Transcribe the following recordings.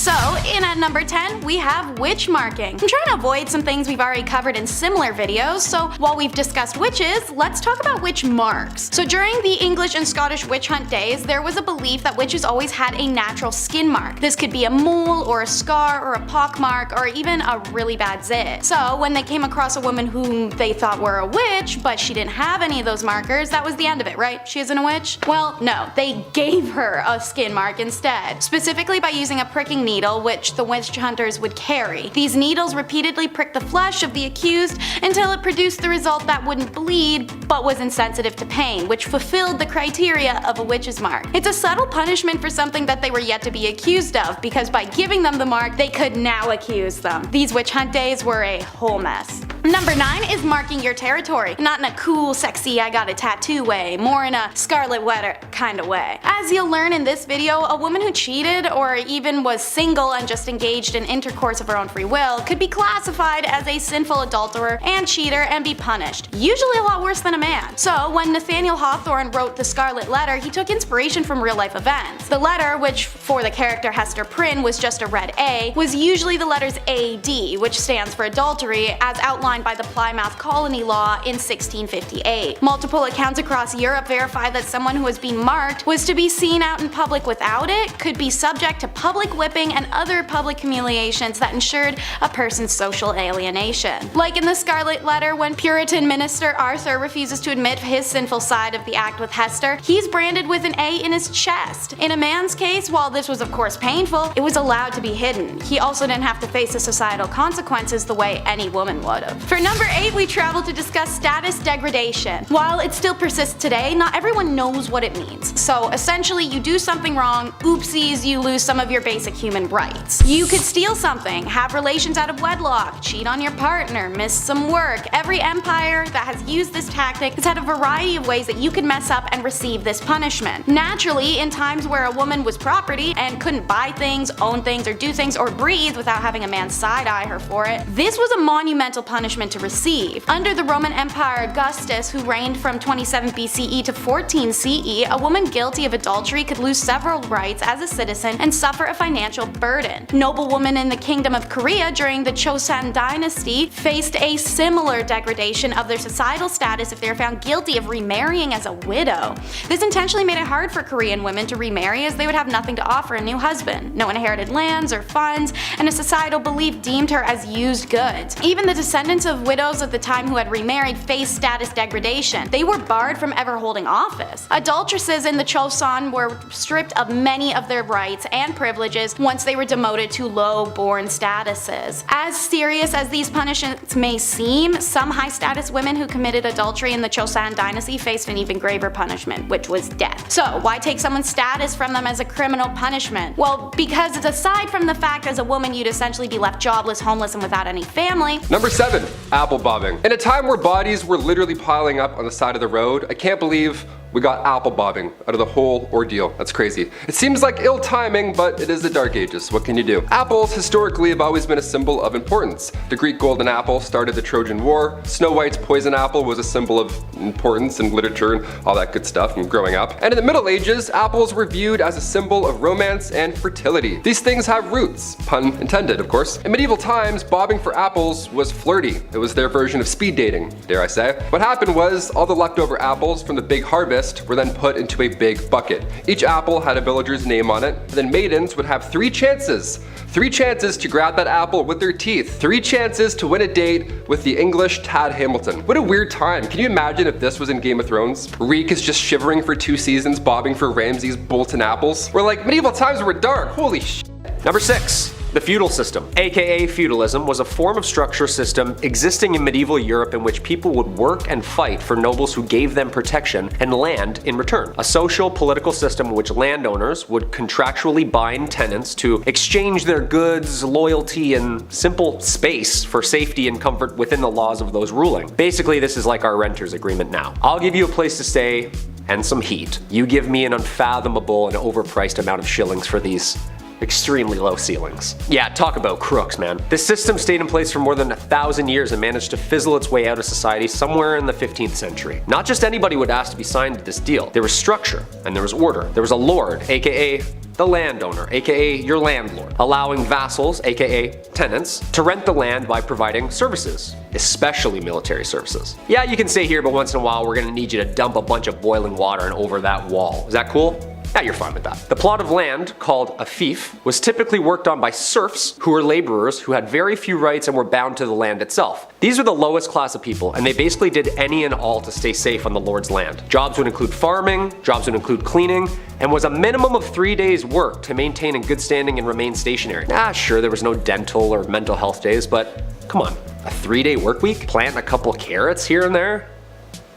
So, in at number 10, we have witch marking. I'm trying to avoid some things we've already covered in similar videos, so while we've discussed witches, let's talk about witch marks. So during the English and Scottish witch hunt days, there was a belief that witches always had a natural skin mark. This could be a mole, or a scar, or a pock mark, or even a really bad zit. So when they came across a woman whom they thought were a witch, but she didn't have any of those markers, that was the end of it, right? She isn't a witch? Well, no, they gave her a skin mark instead, specifically by using a pricking needle, which the witch hunters would carry. These needles repeatedly pricked the flesh of the accused until it produced the result that wouldn't bleed, but was insensitive to pain, which fulfilled the criteria of a witch's mark. It's a subtle punishment for something that they were yet to be accused of, because by giving them the mark, they could now accuse them. These witch hunt days were a whole mess. Number 9 is marking your territory. Not in a cool, sexy, I got a tattoo way, more in a Scarlet Letter kind of way. As you'll learn in this video, a woman who cheated or even was single and just engaged in intercourse of her own free will could be classified as a sinful adulterer and cheater and be punished, usually a lot worse than a man. So when Nathaniel Hawthorne wrote The Scarlet Letter, he took inspiration from real life events. The letter, which for the character Hester Prynne was just a red A, was usually the letters AD, which stands for adultery, as outlined by the Plymouth Colony Law in 1658. Multiple accounts across Europe verify that someone who was being marked was to be seen out in public without it, could be subject to public whipping and other public humiliations that ensured a person's social alienation. Like in The Scarlet Letter, when Puritan minister Arthur refuses to admit his sinful side of the act with Hester, he's branded with an A in his chest. In a man's case, while this was of course painful, it was allowed to be hidden. He also didn't have to face the societal consequences the way any woman would have. For number 8, we travel to discuss status degradation. While it still persists today, not everyone knows what it means. So essentially, you do something wrong, oopsies, you lose some of your basic human rights. You could steal something, have relations out of wedlock, cheat on your partner, miss some work. Every empire that has used this tactic has had a variety of ways that you could mess up and receive this punishment. Naturally, in times where a woman was property and couldn't buy things, own things, or do things, or breathe without having a man side-eye her for it, this was a monumental punishment to receive. Under the Roman Empire Augustus, who reigned from 27 BCE to 14 CE, a woman guilty of adultery could lose several rights as a citizen and suffer a financial burden. Noblewomen in the Kingdom of Korea during the Chosun dynasty faced a similar degradation of their societal status if they were found guilty of remarrying as a widow. This intentionally made it hard for Korean women to remarry, as they would have nothing to offer a new husband, no inherited lands or funds, and a societal belief deemed her as used goods. Even the descendants of widows of the time who had remarried faced status degradation. They were barred from ever holding office. Adulteresses in the Chosun were stripped of many of their rights and privileges once they were demoted to low-born statuses. As serious as these punishments may seem, some high-status women who committed adultery in the Chosun dynasty faced an even graver punishment, which was death. So why take someone's status from them as a criminal punishment? Well, because aside from the fact as a woman you'd essentially be left jobless, homeless, and without any family. Number 7. Apple bobbing. In a time where bodies were literally piling up on the side of the road, I can't believe we got apple bobbing out of the whole ordeal. That's crazy. It seems like ill timing, but it is the Dark Ages. What can you do? Apples historically have always been a symbol of importance. The Greek golden apple started the Trojan War. Snow White's poison apple was a symbol of importance in literature and all that good stuff from growing up. And in the Middle Ages, apples were viewed as a symbol of romance and fertility. These things have roots, pun intended, of course. In medieval times, bobbing for apples was flirty. It was their version of speed dating, dare I say. What happened was all the leftover apples from the big harvest were then put into a big bucket. Each apple had a villager's name on it, and then maidens would have 3 chances. 3 chances to grab that apple with their teeth. 3 chances to win a date with the English Tad Hamilton. What a weird time. Can you imagine if this was in Game of Thrones? Reek is just shivering for 2 seasons bobbing for Ramsay's Bolton apples. We're like, medieval times were dark, holy sh**. Number 6. The feudal system, aka feudalism, was a form of structure system existing in medieval Europe in which people would work and fight for nobles who gave them protection and land in return. A social, political system in which landowners would contractually bind tenants to exchange their goods, loyalty, and simple space for safety and comfort within the laws of those ruling. Basically, this is like our renter's agreement now. I'll give you a place to stay and some heat. You give me an unfathomable and overpriced amount of shillings for these extremely low ceilings. Yeah, talk about crooks, man. This system stayed in place for more than 1,000 years and managed to fizzle its way out of society somewhere in the 15th century. Not just anybody would ask to be signed to this deal. There was structure, and there was order. There was a lord, aka the landowner, aka your landlord, allowing vassals, aka tenants, to rent the land by providing services, especially military services. Yeah, you can say here, but once in a while we're gonna need you to dump a bunch of boiling water and over that wall. Is that cool? Yeah, you're fine with that. The plot of land, called a fief, was typically worked on by serfs who were laborers who had very few rights and were bound to the land itself. These were the lowest class of people, and they basically did any and all to stay safe on the lord's land. Jobs would include farming, jobs would include cleaning, and was a minimum of 3 days' work to maintain in good standing and remain stationary. Sure, there was no dental or mental health days, but come on, a 3-day work week? Plant a couple carrots here and there?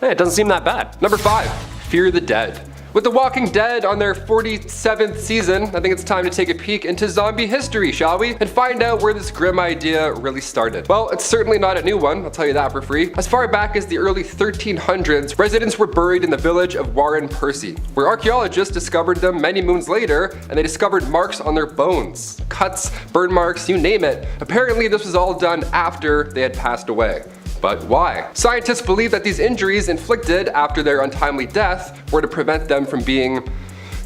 It doesn't seem that bad. Number 5. Fear the dead. With The Walking Dead on their 47th season, I think it's time to take a peek into zombie history, shall we? And find out where this grim idea really started. Well, it's certainly not a new one, I'll tell you that for free. As far back as the early 1300s, residents were buried in the village of Warren Percy, where archaeologists discovered them many moons later, and they discovered marks on their bones. Cuts, burn marks, you name it. Apparently this was all done after they had passed away. But why? Scientists believe that these injuries inflicted after their untimely death were to prevent them from being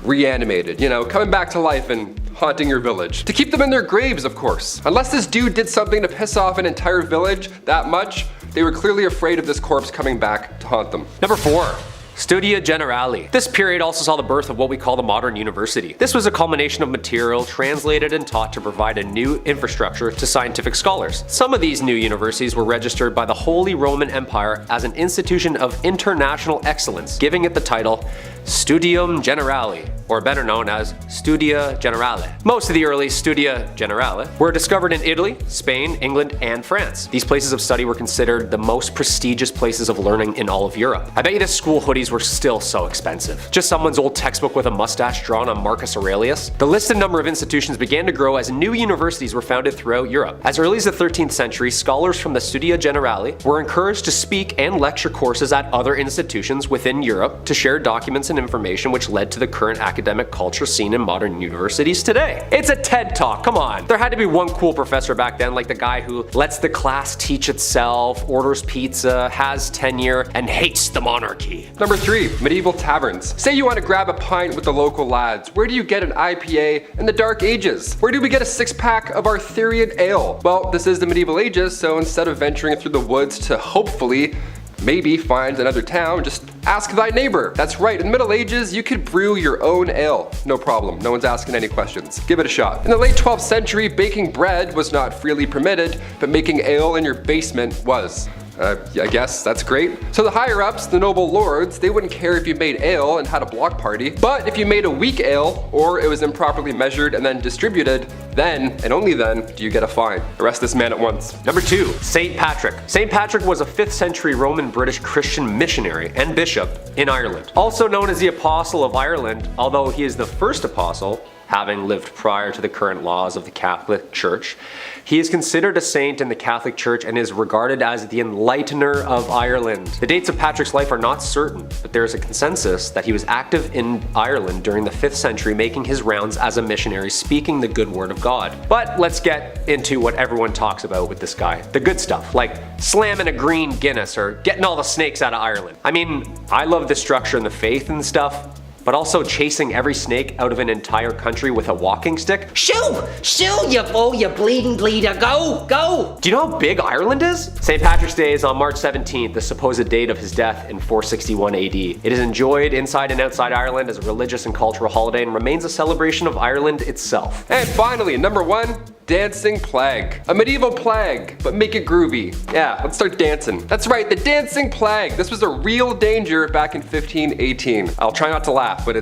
reanimated, coming back to life and haunting your village. To keep them in their graves, of course. Unless this dude did something to piss off an entire village that much, they were clearly afraid of this corpse coming back to haunt them. Number 4. Studia Generale. This period also saw the birth of what we call the modern university. This was a culmination of material translated and taught to provide a new infrastructure to scientific scholars. Some of these new universities were registered by the Holy Roman Empire as an institution of international excellence, giving it the title Studium Generale, or better known as Studia Generale. Most of the early Studia Generale were discovered in Italy, Spain, England, and France. These places of study were considered the most prestigious places of learning in all of Europe. I bet you the school hoodies were still so expensive. Just someone's old textbook with a mustache drawn on Marcus Aurelius. The list and number of institutions began to grow as new universities were founded throughout Europe. As early as the 13th century, scholars from the Studia Generale were encouraged to speak and lecture courses at other institutions within Europe to share documents and information, which led to the current academic culture seen in modern universities today. It's a TED Talk, come on. There had to be one cool professor back then, like the guy who lets the class teach itself, orders pizza, has tenure, and hates the monarchy. Number 3. Medieval taverns. Say you want to grab a pint with the local lads. Where do you get an IPA in the Dark Ages? Where do we get a 6-pack of Arthurian ale? Well, this is the medieval ages, so instead of venturing through the woods to hopefully maybe find another town, just ask thy neighbor. That's right, in the Middle Ages, you could brew your own ale. No problem, no one's asking any questions. Give it a shot. In the late 12th century, baking bread was not freely permitted, but making ale in your basement was. I guess that's great. So the higher ups, the noble lords, they wouldn't care if you made ale and had a block party, but if you made a weak ale, or it was improperly measured and then distributed, then, and only then, do you get a fine. Arrest this man at once. Number 2. St. Patrick. St. Patrick was a 5th century Roman British Christian missionary and bishop in Ireland. Also known as the Apostle of Ireland, although he is the first apostle, having lived prior to the current laws of the Catholic Church. He is considered a saint in the Catholic Church and is regarded as the enlightener of Ireland. The dates of Patrick's life are not certain, but there is a consensus that he was active in Ireland during the 5th century, making his rounds as a missionary, speaking the good word of God. But let's get into what everyone talks about with this guy. The good stuff, like slamming a green Guinness or getting all the snakes out of Ireland. I mean, I love the structure and the faith and stuff, but also chasing every snake out of an entire country with a walking stick? Shoo! Shoo, you fool, you bleeding bleeder, go! Go! Do you know how big Ireland is? St. Patrick's Day is on March 17th, the supposed date of his death in 461 AD. It is enjoyed inside and outside Ireland as a religious and cultural holiday and remains a celebration of Ireland itself. And finally, number 1, dancing plague. A medieval plague, but make it groovy. Yeah, let's start dancing. That's right, the dancing plague. This was a real danger back in 1518. I'll try not to laugh, but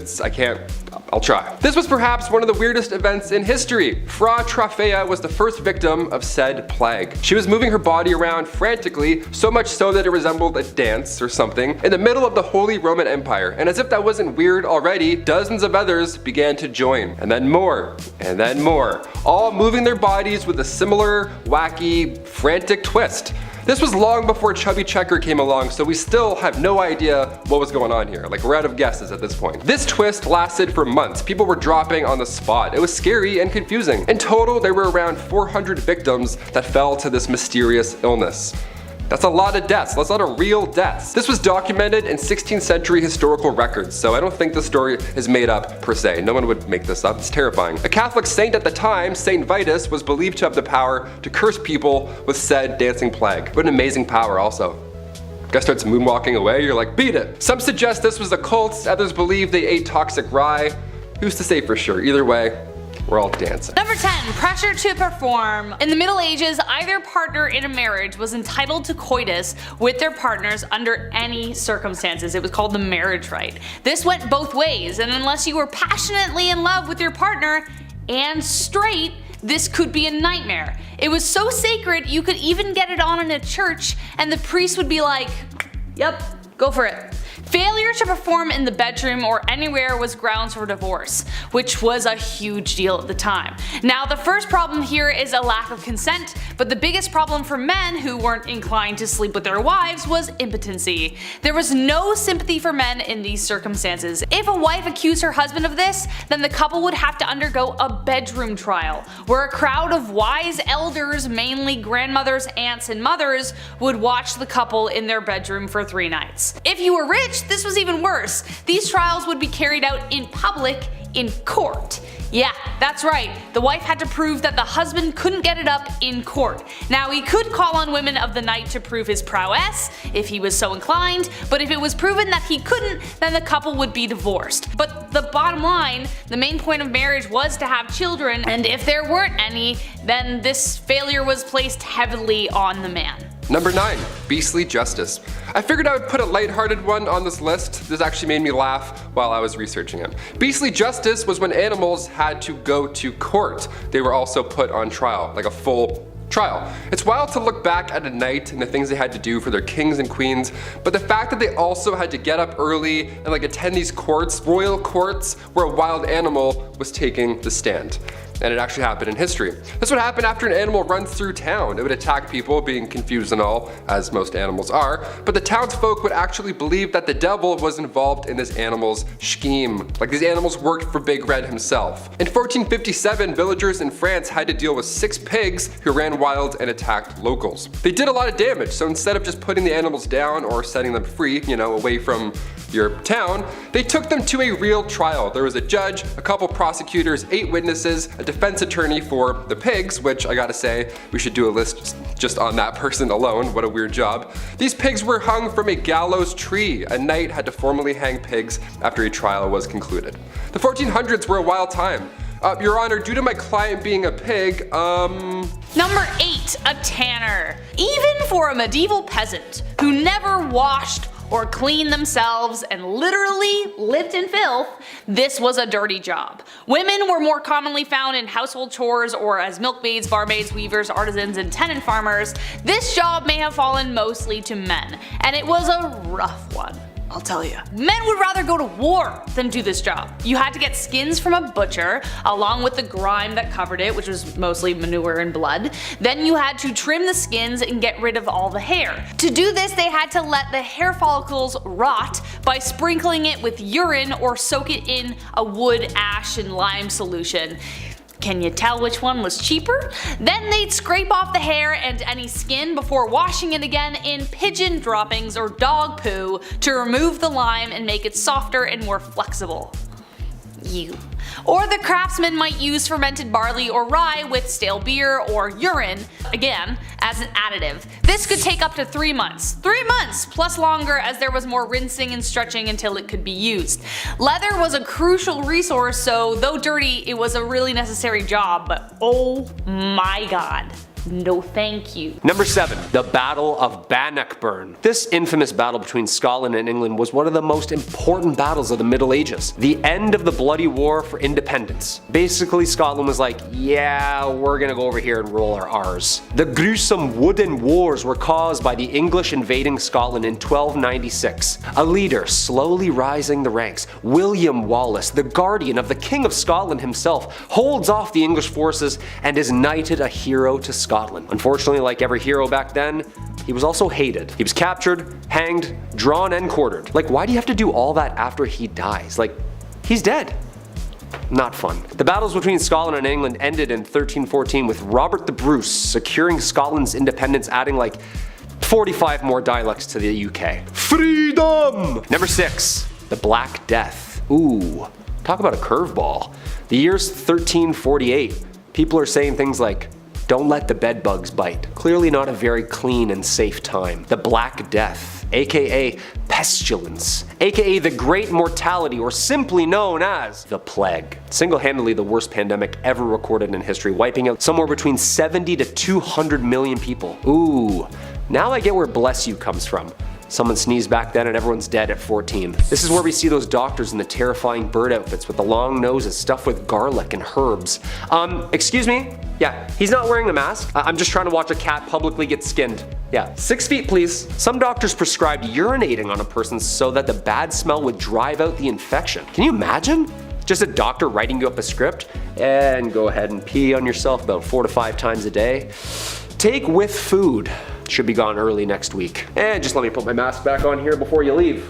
I'll try. This was perhaps one of the weirdest events in history. Fra Trofea was the first victim of said plague. She was moving her body around frantically, so much so that it resembled a dance or something, in the middle of the Holy Roman Empire. And as if that wasn't weird already, dozens of others began to join. And then more, all moving their bodies with a similar, wacky, frantic twist. This was long before Chubby Checker came along, so we still have no idea what was going on here. Like, we're out of guesses at this point. This twist lasted for months. People were dropping on the spot. It was scary and confusing. In total, there were around 400 victims that fell to this mysterious illness. That's a lot of deaths. That's a lot of real deaths. This was documented in 16th century historical records, so I don't think the story is made up per se. No one would make this up. It's terrifying. A Catholic saint at the time, Saint Vitus, was believed to have the power to curse people with said dancing plague. What an amazing power also. Guy starts moonwalking away, you're like, beat it. Some suggest this was a cult, others believe they ate toxic rye. Who's to say for sure? Either way, we're all dancing. Number 10. Pressure to perform. In the Middle Ages, either partner in a marriage was entitled to coitus with their partners under any circumstances. It was called the marriage rite. This went both ways, and unless you were passionately in love with your partner and straight, this could be a nightmare. It was so sacred you could even get it on in a church and the priest would be like, yep, go for it. Failure to perform in the bedroom or anywhere was grounds for divorce, which was a huge deal at the time. Now the first problem here is a lack of consent, but the biggest problem for men who weren't inclined to sleep with their wives was impotency. There was no sympathy for men in these circumstances. If a wife accused her husband of this, then the couple would have to undergo a bedroom trial, where a crowd of wise elders, mainly grandmothers, aunts, and mothers, would watch the couple in their bedroom for 3 nights. If you were rich, this was even worse. These trials would be carried out in public, in court. Yeah, that's right. The wife had to prove that the husband couldn't get it up in court. Now he could call on women of the night to prove his prowess, if he was so inclined, but if it was proven that he couldn't, then the couple would be divorced. But the bottom line, the main point of marriage was to have children, and if there weren't any, then this failure was placed heavily on the man. Number 9. Beastly justice. I figured I would put a lighthearted one on this list. This actually made me laugh while I was researching it. Beastly justice was when animals had to go to court. They were also put on trial, like a full trial. It's wild to look back at a night and the things they had to do for their kings and queens, but the fact that they also had to get up early and attend these courts, royal courts, where a wild animal was taking the stand. And it actually happened in history. This would happen after an animal runs through town. It would attack people, being confused and all, as most animals are, but the townsfolk would actually believe that the devil was involved in this animal's scheme. Like, these animals worked for Big Red himself. In 1457, villagers in France had to deal with 6 pigs who ran wild and attacked locals. They did a lot of damage, so instead of just putting the animals down or setting them free, away from your town, they took them to a real trial. There was a judge, a couple prosecutors, 8 witnesses, a defense attorney for the pigs, which I gotta say, we should do a list just on that person alone. What a weird job. These pigs were hung from a gallows tree. A knight had to formally hang pigs after a trial was concluded. The 1400s were a wild time. Your Honor, due to my client being a pig, Number 8. A tanner. Even for a medieval peasant who never washed or cleaned themselves and literally lived in filth, this was a dirty job. Women were more commonly found in household chores or as milkmaids, barmaids, weavers, artisans, and tenant farmers. This job may have fallen mostly to men, and it was a rough one, I'll tell you. Men would rather go to war than do this job. You had to get skins from a butcher, along with the grime that covered it, which was mostly manure and blood. Then you had to trim the skins and get rid of all the hair. To do this, they had to let the hair follicles rot by sprinkling it with urine or soak it in a wood, ash, and lime solution. Can you tell which one was cheaper? Then they'd scrape off the hair and any skin before washing it again in pigeon droppings or dog poo to remove the lime and make it softer and more flexible. Or the craftsman might use fermented barley or rye with stale beer or urine, again, as an additive. This could take up to 3 months. 3 months, plus longer as there was more rinsing and stretching until it could be used. Leather was a crucial resource, so though dirty, it was a really necessary job, but oh my god. No thank you. Number 7. The Battle of Bannockburn. This infamous battle between Scotland and England was one of the most important battles of the Middle Ages. The end of the bloody war for independence. Basically, Scotland was like, yeah, we're gonna go over here and roll our R's. The gruesome wooden wars were caused by the English invading Scotland in 1296. A leader slowly rising the ranks, William Wallace, the guardian of the King of Scotland himself, holds off the English forces and is knighted a hero to Scotland. Unfortunately, like every hero back then, he was also hated. He was captured, hanged, drawn, and quartered. Like, why do you have to do all that after he dies? Like, he's dead. Not fun. The battles between Scotland and England ended in 1314 with Robert the Bruce securing Scotland's independence, adding like 45 more dialects to the UK. Freedom! Number 6. The Black Death. Ooh, talk about a curveball. The year's 1348. People are saying things like, don't let the bed bugs bite. Clearly not a very clean and safe time. The Black Death, aka pestilence, aka the Great Mortality, or simply known as the Plague. Single-handedly the worst pandemic ever recorded in history, wiping out somewhere between 70 to 200 million people. Ooh, now I get where bless you comes from. Someone sneezed back then and everyone's dead at 14. This is where we see those doctors in the terrifying bird outfits with the long noses stuffed with garlic and herbs. Excuse me? Yeah, he's not wearing a mask. I'm just trying to watch a cat publicly get skinned. Yeah, 6 feet please. Some doctors prescribed urinating on a person so that the bad smell would drive out the infection. Can you imagine? Just a doctor writing you up a script and go ahead and pee on yourself about 4 to 5 times a day. Take with food. Should be gone early next week. And just let me put my mask back on here before you leave.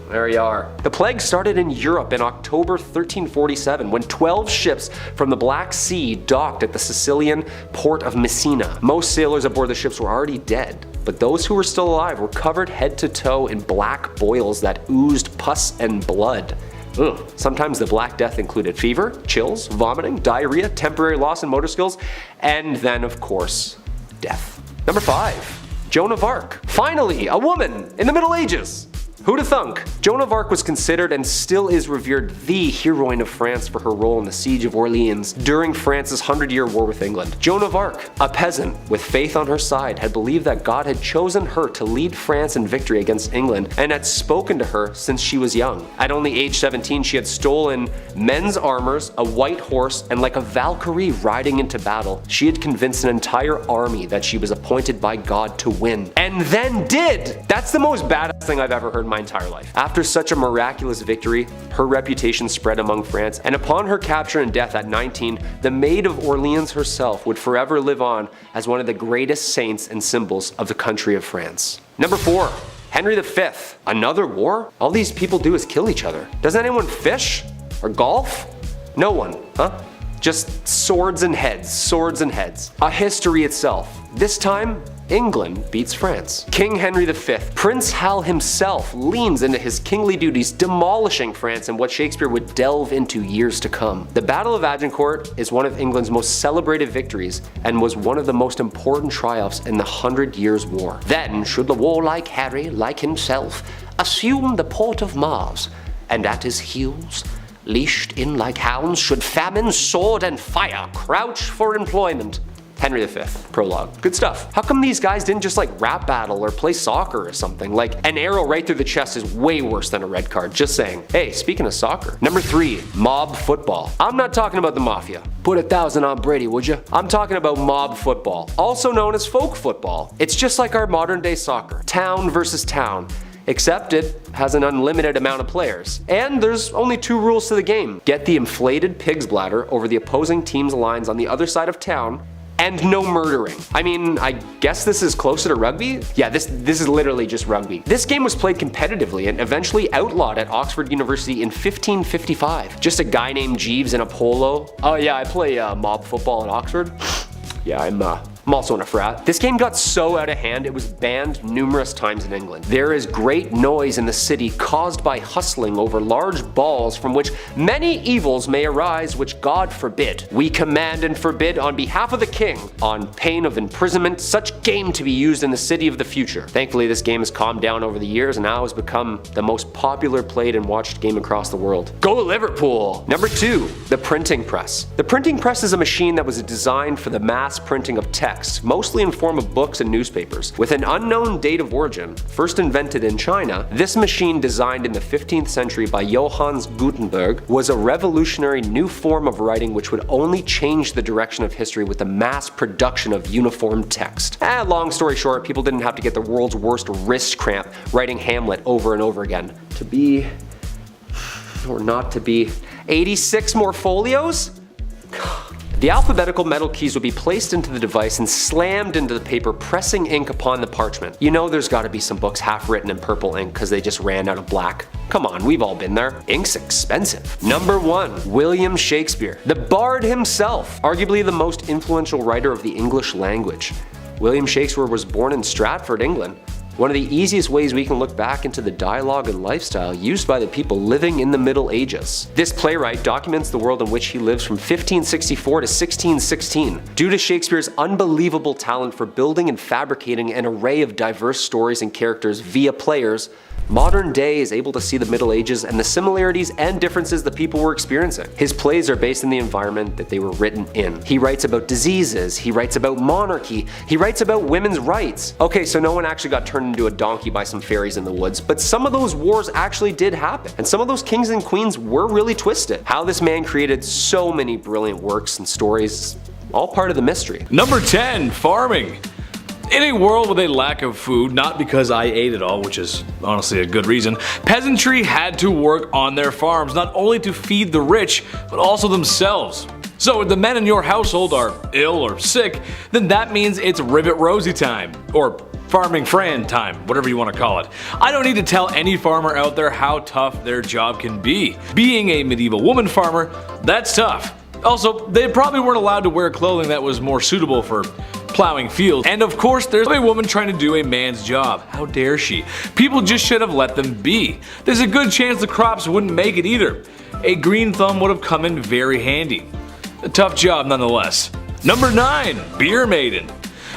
There you are. The plague started in Europe in October 1347 when 12 ships from the Black Sea docked at the Sicilian port of Messina. Most sailors aboard the ships were already dead, but those who were still alive were covered head to toe in black boils that oozed pus and blood. Ugh. Sometimes the Black Death included fever, chills, vomiting, diarrhea, temporary loss in motor skills, and then of course, death. Number 5. Joan of Arc. Finally, a woman in the Middle Ages. Who'da thunk? Joan of Arc was considered and still is revered the heroine of France for her role in the siege of Orleans during France's 100-year war with England. Joan of Arc, a peasant with faith on her side, had believed that God had chosen her to lead France in victory against England and had spoken to her since she was young. At only age 17, she had stolen men's armors, a white horse, and like a Valkyrie riding into battle, she had convinced an entire army that she was appointed by God to win. And then did! That's the most badass thing I've ever heard in my entire life. After such a miraculous victory, her reputation spread among France, and upon her capture and death at 19, the Maid of Orleans herself would forever live on as one of the greatest saints and symbols of the country of France. Number 4. Henry V. Another war? All these people do is kill each other. Does anyone fish? Or golf? No one, huh? Just swords and heads, swords and heads. A history itself. This time, England beats France. King Henry V, Prince Hal himself, leans into his kingly duties, demolishing France in what Shakespeare would delve into years to come. The Battle of Agincourt is one of England's most celebrated victories and was one of the most important triumphs in the 100 Years' War. Then should the warlike Harry, like himself, assume the port of Mars, and at his heels, leashed in like hounds, should famine, sword, and fire crouch for employment. Henry V, prologue. Good stuff. How come these guys didn't just like rap battle or play soccer or something? Like an arrow right through the chest is way worse than a red card, just saying. Hey, speaking of soccer. Number 3, mob football. I'm not talking about the mafia. Put 1,000 on Brady, would you? I'm talking about mob football, also known as folk football. It's just like our modern day soccer. Town versus town. Except it has an unlimited amount of players. And there's only 2 rules to the game. Get the inflated pig's bladder over the opposing team's lines on the other side of town, and no murdering. I mean, I guess this is closer to rugby? Yeah, this is literally just rugby. This game was played competitively and eventually outlawed at Oxford University in 1555. Just a guy named Jeeves in a polo. Oh yeah, I play mob football at Oxford. Yeah, I'm also in a frat. This game got so out of hand it was banned numerous times in England. There is great noise in the city caused by hustling over large balls from which many evils may arise which God forbid. We command and forbid on behalf of the king, on pain of imprisonment, such game to be used in the city of the future. Thankfully this game has calmed down over the years and now has become the most popular played and watched game across the world. Go Liverpool! Number 2, the printing press. The printing press is a machine that was designed for the mass printing of text, mostly in form of books and newspapers. With an unknown date of origin, first invented in China, this machine designed in the 15th century by Johannes Gutenberg was a revolutionary new form of writing which would only change the direction of history with the mass production of uniform text. Long story short, people didn't have to get the world's worst wrist cramp writing Hamlet over and over again. To be, or not to be, 86 more folios? The alphabetical metal keys would be placed into the device and slammed into the paper, pressing ink upon the parchment. You know there's gotta be some books half written in purple ink because they just ran out of black. Come on, we've all been there. Ink's expensive. Number 1. William Shakespeare. The Bard himself, arguably the most influential writer of the English language. William Shakespeare was born in Stratford, England. One of the easiest ways we can look back into the dialogue and lifestyle used by the people living in the Middle Ages. This playwright documents the world in which he lives from 1564 to 1616. Due to Shakespeare's unbelievable talent for building and fabricating an array of diverse stories and characters via players, modern day is able to see the Middle Ages and the similarities and differences the people were experiencing. His plays are based in the environment that they were written in. He writes about diseases, he writes about monarchy, he writes about women's rights. Okay, so no one actually got turned into a donkey by some fairies in the woods, but some of those wars actually did happen, and some of those kings and queens were really twisted. How this man created so many brilliant works and stories, all part of the mystery. Number 10. Farming. In a world with a lack of food, not because I ate it all, which is honestly a good reason, peasantry had to work on their farms, not only to feed the rich, but also themselves. So if the men in your household are ill or sick, then that means it's Rivet Rosie time, or Farming Fran time, whatever you want to call it. I don't need to tell any farmer out there how tough their job can be. Being a medieval woman farmer, that's tough. Also, they probably weren't allowed to wear clothing that was more suitable for plowing fields. And of course, there's a woman trying to do a man's job. How dare she? People just should have let them be. There's a good chance the crops wouldn't make it either. A green thumb would have come in very handy. A tough job nonetheless. Number 9. Beer Maiden.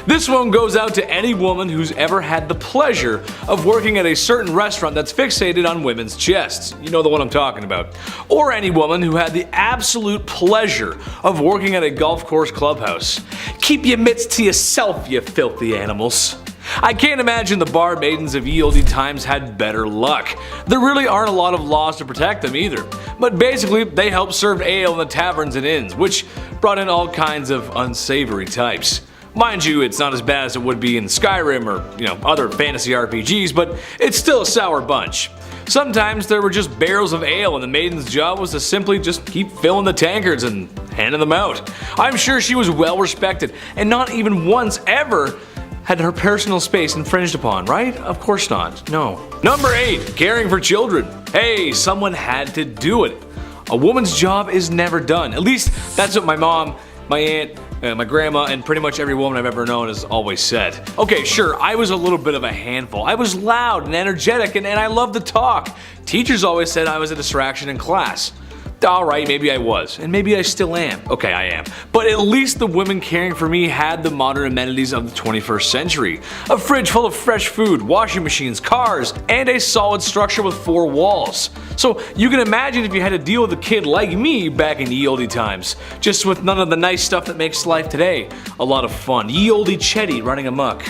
This one goes out to any woman who's ever had the pleasure of working at a certain restaurant that's fixated on women's chests. You know the one I'm talking about. Or any woman who had the absolute pleasure of working at a golf course clubhouse. Keep your mitts to yourself, you filthy animals. I can't imagine the bar maidens of ye olde times had better luck. There really aren't a lot of laws to protect them either. But basically, they helped serve ale in the taverns and inns, which brought in all kinds of unsavory types. Mind you, it's not as bad as it would be in Skyrim or, other fantasy RPGs, but it's still a sour bunch. Sometimes there were just barrels of ale and the maiden's job was to simply just keep filling the tankards and handing them out. I'm sure she was well respected and not even once ever had her personal space infringed upon, right? Of course not, no. Number 8, caring for children. Hey, someone had to do it. A woman's job is never done. At least that's what my mom, my aunt, my grandma, and pretty much every woman I've ever known has always said. Okay, sure, I was a little bit of a handful. I was loud and energetic and I loved to talk. Teachers always said I was a distraction in class. Alright, maybe I was, and maybe I still am. Okay, I am. But at least the women caring for me had the modern amenities of the 21st century. A fridge full of fresh food, washing machines, cars, and a solid structure with 4 walls. So you can imagine if you had to deal with a kid like me back in ye olde times, just with none of the nice stuff that makes life today a lot of fun. Ye olde Chetty running amok.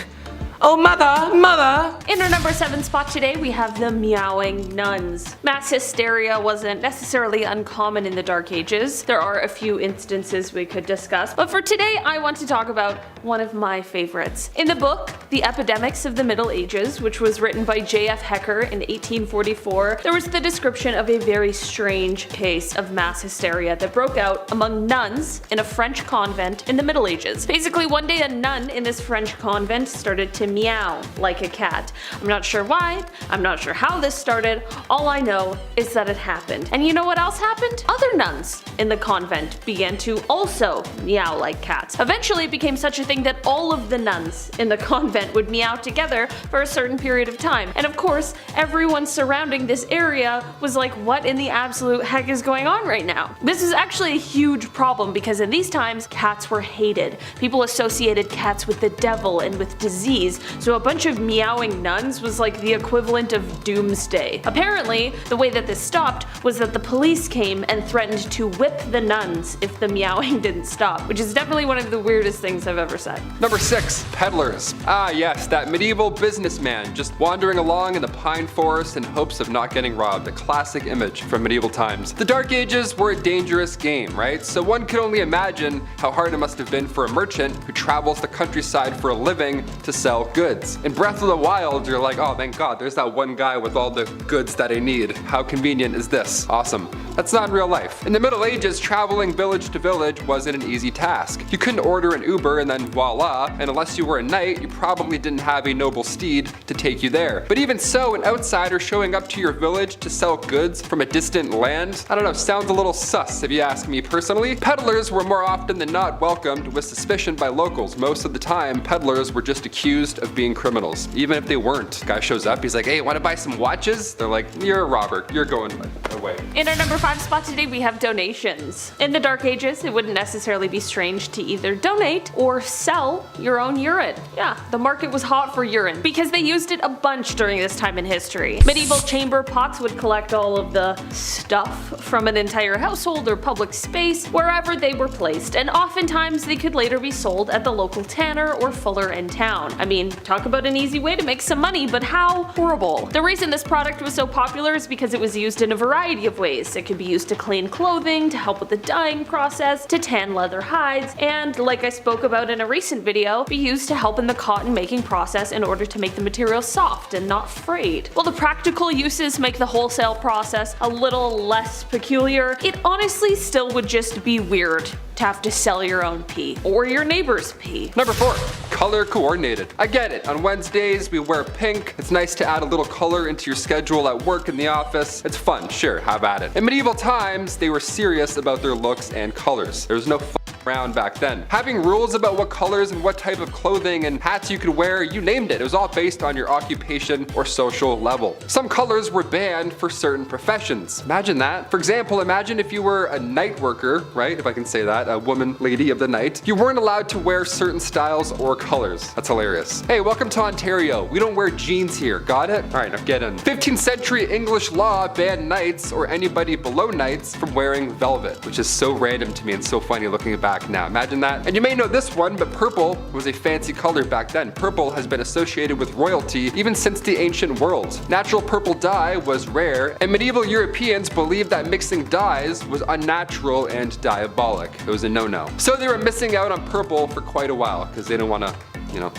Oh mother, mother! In our number 7 spot today, we have the meowing nuns. Mass hysteria wasn't necessarily uncommon in the Dark Ages. There are a few instances we could discuss, but for today I want to talk about one of my favorites. In the book, The Epidemics of the Middle Ages, which was written by J.F. Hecker in 1844, there was the description of a very strange case of mass hysteria that broke out among nuns in a French convent in the Middle Ages. Basically, one day a nun in this French convent started to meow like a cat. I'm not sure why, I'm not sure how this started, all I know is that it happened. And you know what else happened? Other nuns in the convent began to also meow like cats. Eventually it became such a thing that all of the nuns in the convent would meow together for a certain period of time. And of course, everyone surrounding this area was like, what in the absolute heck is going on right now? This is actually a huge problem because in these times, cats were hated. People associated cats with the devil and with disease, so a bunch of meowing nuns was like the equivalent of doomsday. Apparently, the way that this stopped was that the police came and threatened to whip the nuns if the meowing didn't stop, which is definitely one of the weirdest things I've ever said. Number 6, peddlers. Ah yes, that medieval businessman just wandering along in the pine forest in hopes of not getting robbed, a classic image from medieval times. The Dark Ages were a dangerous game, right? So one can only imagine how hard it must have been for a merchant who travels the countryside for a living to sell goods. In Breath of the Wild, you're like, oh thank God, there's that one guy with all the goods that I need. How convenient is this? Awesome. That's not in real life. In the Middle Ages, traveling village to village wasn't an easy task. You couldn't order an Uber and then voila, and unless you were a knight, you probably didn't have a noble steed to take you there. But even so, an outsider showing up to your village to sell goods from a distant land, I don't know, sounds a little sus if you ask me personally. Peddlers were more often than not welcomed with suspicion by locals. Most of the time, peddlers were just accused of being criminals, even if they weren't. Guy shows up, he's like, hey, wanna buy some watches? They're like, you're a robber, you're going away. In our number 5 spot today, we have donations. In the Dark Ages, it wouldn't necessarily be strange to either donate or sell your own urine. Yeah, the market was hot for urine because they used it a bunch during this time in history. Medieval chamber pots would collect all of the stuff from an entire household or public space wherever they were placed, and oftentimes they could later be sold at the local tanner or fuller in town. I mean, talk about an easy way to make some money, but how horrible. The reason this product was so popular is because it was used in a variety of ways. It could be used to clean clothing, to help with the dyeing process, to tan leather hides, and like I spoke about in a recent video, be used to help in the cotton making process in order to make the material soft and not frayed. While the practical uses make the wholesale process a little less peculiar, it honestly still would just be weird to have to sell your own pee or your neighbor's pee. Number 4, color coordinated. I get it, on Wednesdays we wear pink. It's nice to add a little color into your schedule at work, in the office. It's fun, sure, have at it. In medieval times, they were serious about their looks and colors. There was no around back then. Having rules about what colors and what type of clothing and hats you could wear, you named it. It was all based on your occupation or social level. Some colors were banned for certain professions. Imagine that. For example, imagine if you were a night worker, right? If I can say that, a woman, lady of the night. You weren't allowed to wear certain styles or colors. That's hilarious. Hey, welcome to Ontario. We don't wear jeans here. Got it? All right, now get in. 15th century English law banned knights or anybody below knights from wearing velvet, which is so random to me and so funny looking back now. Imagine that. And you may know this one, but purple was a fancy color back then. Purple has been associated with royalty even since the ancient world. Natural purple dye was rare, and medieval Europeans believed that mixing dyes was unnatural and diabolic. It was a no-no. So they were missing out on purple for quite a while because they didn't want to, you know,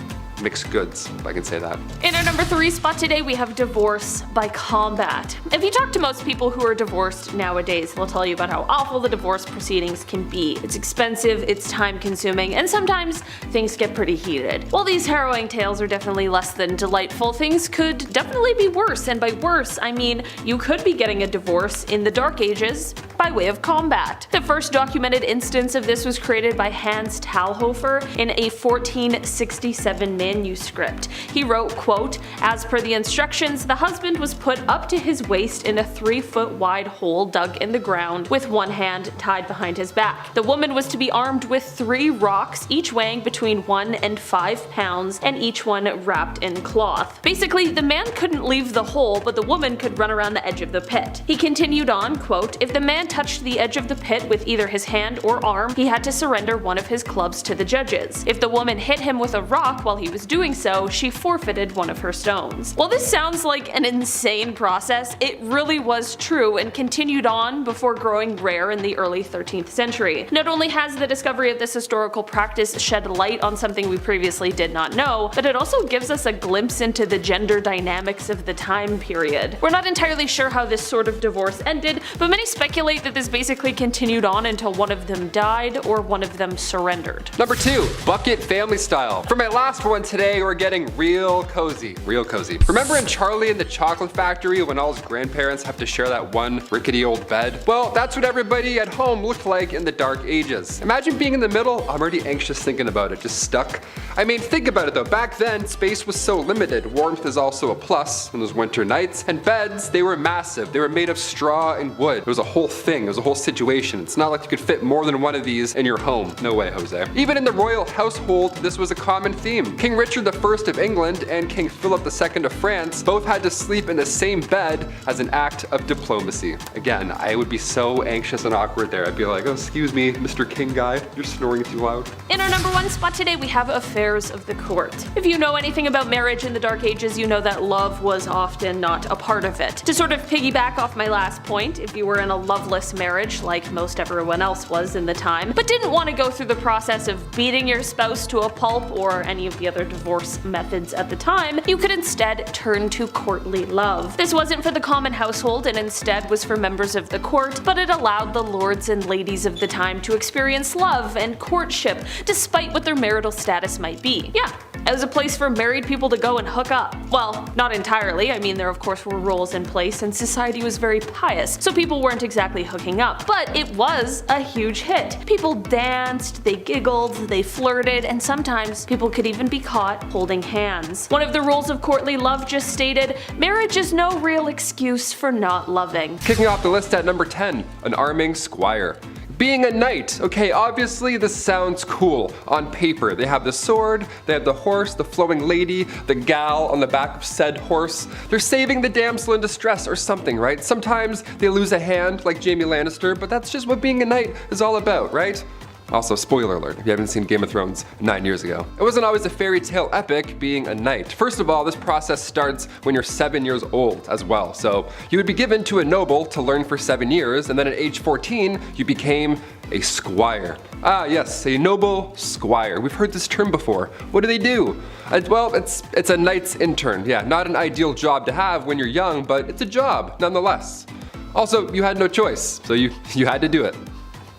mixed goods, if I can say that. In our number 3 spot today, we have divorce by combat. If you talk to most people who are divorced nowadays, they'll tell you about how awful the divorce proceedings can be. It's expensive, it's time consuming, and sometimes things get pretty heated. While these harrowing tales are definitely less than delightful, things could definitely be worse, and by worse, I mean you could be getting a divorce in the Dark Ages by way of combat. The first documented instance of this was created by Hans Talhofer in a 1467 manuscript. He wrote, quote, "As per the instructions, the husband was put up to his waist in a 3-foot wide hole dug in the ground with one hand tied behind his back. The woman was to be armed with 3 rocks, each weighing between 1 and 5 pounds, and each one wrapped in cloth." Basically, the man couldn't leave the hole, but the woman could run around the edge of the pit. He continued on, quote, "If the man touched the edge of the pit with either his hand or arm, he had to surrender one of his clubs to the judges. If the woman hit him with a rock while he was doing so, she forfeited one of her stones." While this sounds like an insane process, it really was true and continued on before growing rare in the early 13th century. Not only has the discovery of this historical practice shed light on something we previously did not know, but it also gives us a glimpse into the gender dynamics of the time period. We're not entirely sure how this sort of divorce ended, but many speculate that this basically continued on until one of them died or one of them surrendered. Number 2, bucket family style. For my last one today, we're getting real cozy. Real cozy. Remember in Charlie and the Chocolate Factory when all his grandparents have to share that one rickety old bed? Well, that's what everybody at home looked like in the Dark Ages. Imagine being in the middle. I'm already anxious thinking about it, just stuck. I mean, think about it though. Back then, space was so limited. Warmth is also a plus in those winter nights. And beds, they were massive. They were made of straw and wood. It was a whole thing. It was a whole situation. It's not like you could fit more than one of these in your home. No way, Jose. Even in the royal household, this was a common theme. King Richard I of England and King Philip II of France both had to sleep in the same bed as an act of diplomacy. Again, I would be so anxious and awkward there. I'd be like, oh, excuse me, Mr. King guy, you're snoring too loud. In our number 1 spot today, we have affairs of the court. If you know anything about marriage in the Dark Ages, you know that love was often not a part of it. To sort of piggyback off my last point, if you were in a love bloodless marriage, like most everyone else was in the time, but didn't want to go through the process of beating your spouse to a pulp or any of the other divorce methods at the time, you could instead turn to courtly love. This wasn't for the common household and instead was for members of the court, but it allowed the lords and ladies of the time to experience love and courtship despite what their marital status might be. Yeah, it was a place for married people to go and hook up. Well, not entirely. I mean, there of course were rules in place and society was very pious, so people weren't exactly hooking up, but it was a huge hit. People danced, they giggled, they flirted, and sometimes people could even be caught holding hands. One of the rules of courtly love just stated, marriage is no real excuse for not loving. Kicking off the list at number 10, an arming squire. Being a knight. Okay, obviously this sounds cool on paper. They have the sword, they have the horse, the flowing lady, the gal on the back of said horse. They're saving the damsel in distress or something, right? Sometimes they lose a hand like Jaime Lannister, but that's just what being a knight is all about, right? Also, spoiler alert, if you haven't seen Game of Thrones 9 years ago. It wasn't always a fairy tale epic being a knight. First of all, this process starts when you're 7 years old as well. So you would be given to a noble to learn for 7 years, and then at age 14, you became a squire. Ah yes, a noble squire. We've heard this term before. What do they do? Well, it's a knight's intern. Yeah, not an ideal job to have when you're young, but it's a job nonetheless. Also, you had no choice, so you had to do it.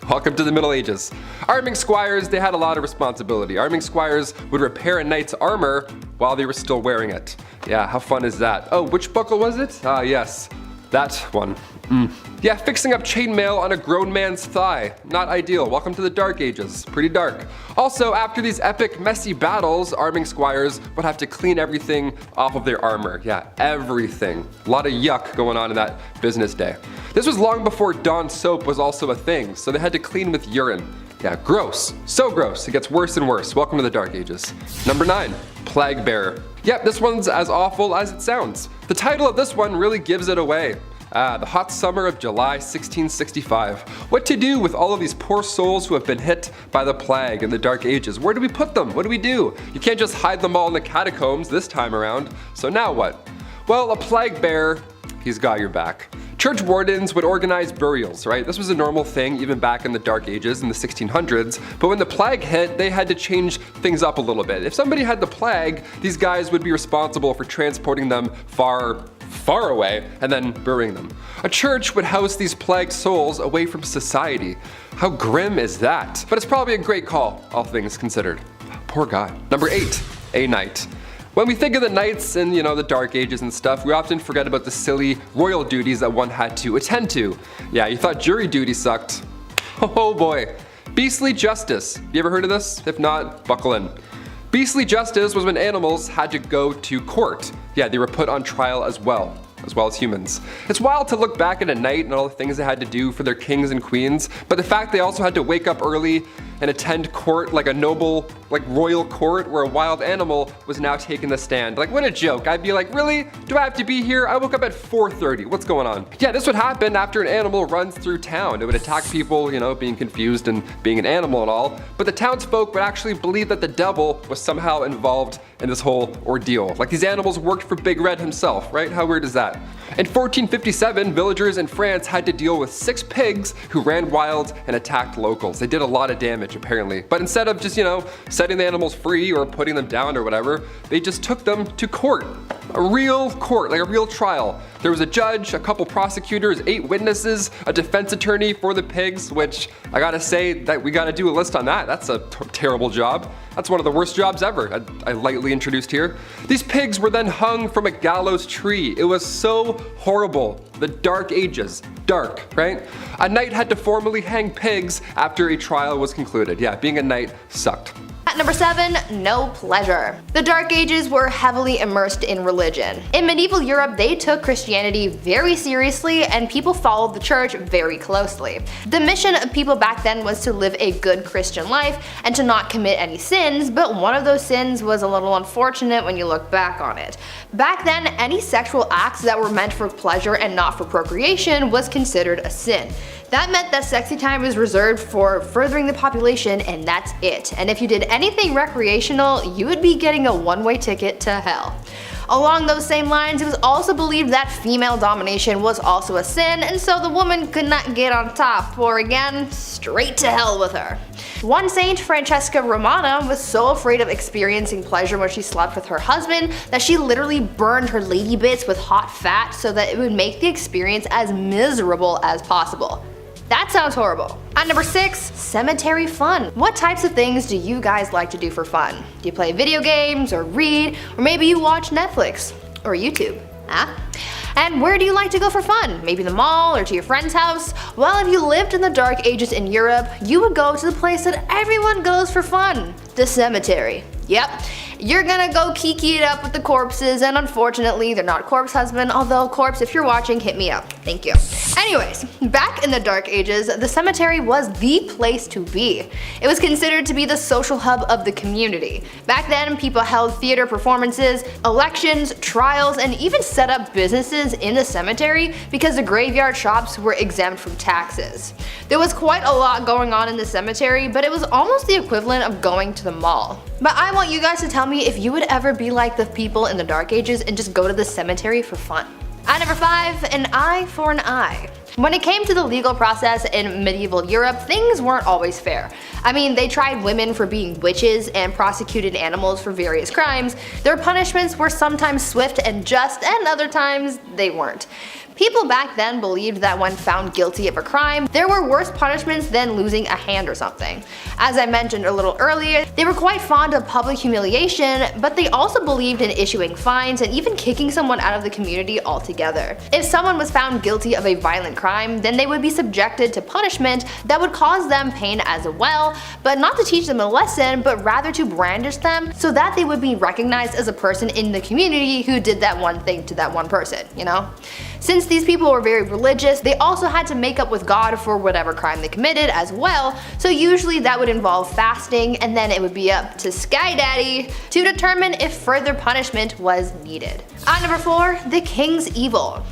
Welcome to the Middle Ages. Arming squires, they had a lot of responsibility. Arming squires would repair a knight's armor while they were still wearing it. Yeah, how fun is that? Oh, which buckle was it? Ah, yes, that one. Yeah, fixing up chainmail on a grown man's thigh. Not ideal. Welcome to the Dark Ages. Pretty dark. Also, after these epic, messy battles, arming squires would have to clean everything off of their armor. Yeah, everything. A lot of yuck going on in that business day. This was long before Dawn soap was also a thing, so they had to clean with urine. Yeah, gross. So gross. It gets worse and worse. Welcome to the Dark Ages. Number 9, plague bearer. Yep, this one's as awful as it sounds. The title of this one really gives it away. The hot summer of July 1665. What to do with all of these poor souls who have been hit by the plague in the Dark Ages? Where do we put them? What do we do? You can't just hide them all in the catacombs this time around. So now what? Well, a plague bearer, he's got your back. Church wardens would organize burials, right? This was a normal thing even back in the Dark Ages in the 1600s, but when the plague hit, they had to change things up a little bit. If somebody had the plague, these guys would be responsible for transporting them far away and then burying them. A church would house these plagued souls away from society. How grim is that? But it's probably a great call, all things considered. Poor guy. Number 8, a knight. When we think of the knights in, the Dark Ages and stuff, we often forget about the silly royal duties that one had to attend to. Yeah, you thought jury duty sucked. Oh boy. Beastly justice. You ever heard of this? If not, buckle in. Beastly justice was when animals had to go to court. Yeah, they were put on trial as well as humans. It's wild to look back at a knight and all the things they had to do for their kings and queens, but the fact they also had to wake up early and attend court like a noble, royal court where a wild animal was now taking the stand. What a joke. I'd be like, really? Do I have to be here? I woke up at 4:30. What's going on? Yeah, this would happen after an animal runs through town. It would attack people, being confused and being an animal and all, but the townsfolk would actually believe that the devil was somehow involved in this whole ordeal. These animals worked for Big Red himself, right? How weird is that? In 1457, villagers in France had to deal with 6 pigs who ran wild and attacked locals. They did a lot of damage apparently, but instead of just, setting the animals free or putting them down or whatever, they just took them to court. A real court, a real trial. There was a judge, a couple prosecutors, 8 witnesses, a defense attorney for the pigs, which I gotta say that we gotta do a list on that. That's a terrible job. That's one of the worst jobs ever, I lightly introduced here. These pigs were then hung from a gallows tree. It was so horrible. The Dark Ages. Dark, right? A knight had to formally hang pigs after a trial was concluded. Yeah, being a knight sucked. At number 7, no pleasure. The Dark Ages were heavily immersed in religion. In medieval Europe, they took Christianity very seriously and people followed the church very closely. The mission of people back then was to live a good Christian life and to not commit any sins, but one of those sins was a little unfortunate when you look back on it. Back then, any sexual acts that were meant for pleasure and not for procreation was considered a sin. That meant that sexy time was reserved for furthering the population and that's it. And if you did anything recreational, you would be getting a one-way ticket to hell. Along those same lines, it was also believed that female domination was also a sin, and so the woman could not get on top, or again, straight to hell with her. One saint, Francesca Romana, was so afraid of experiencing pleasure when she slept with her husband that she literally burned her lady bits with hot fat so that it would make the experience as miserable as possible. That sounds horrible. At number 6, cemetery fun. What types of things do you guys like to do for fun? Do you play video games, or read, or maybe you watch Netflix or YouTube? Huh? And where do you like to go for fun? Maybe the mall or to your friend's house? Well, if you lived in the Dark Ages in Europe, you would go to the place that everyone goes for fun, the cemetery. Yep, you're gonna go kiki it up with the corpses, and unfortunately they're not corpse husband, although corpse, if you're watching, hit me up. Thank you. Anyways, back in the Dark Ages, the cemetery was the place to be. It was considered to be the social hub of the community. Back then, people held theater performances, elections, trials, and even set up businesses in the cemetery because the graveyard shops were exempt from taxes. There was quite a lot going on in the cemetery, but it was almost the equivalent of going to the mall. But I want you guys to tell me if you would ever be like the people in the Dark Ages and just go to the cemetery for fun. At number 5, an eye for an eye. When it came to the legal process in medieval Europe, things weren't always fair. I mean, they tried women for being witches and prosecuted animals for various crimes. Their punishments were sometimes swift and just, and other times they weren't. People back then believed that when found guilty of a crime, there were worse punishments than losing a hand or something. As I mentioned a little earlier, they were quite fond of public humiliation, but they also believed in issuing fines and even kicking someone out of the community altogether. If someone was found guilty of a violent crime, then they would be subjected to punishment that would cause them pain as well, but not to teach them a lesson, but rather to brandish them so that they would be recognized as a person in the community who did that one thing to that one person, you know? Since these people were very religious, they also had to make up with God for whatever crime they committed as well, so usually that would involve fasting, and then it would be up to Sky Daddy to determine if further punishment was needed. At number 4, the king's evil.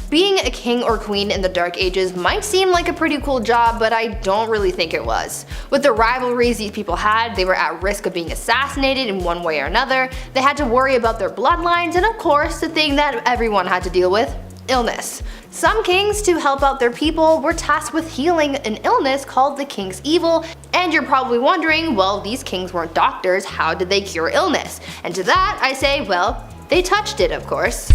Being a king or queen in the Dark Ages might seem like a pretty cool job, but I don't really think it was. With the rivalries these people had, they were at risk of being assassinated in one way or another, they had to worry about their bloodlines, and of course, the thing that everyone had to deal with, illness. Some kings, to help out their people, were tasked with healing an illness called the king's evil, and you're probably wondering, well, these kings weren't doctors, how did they cure illness? And to that I say, well, they touched it, of course.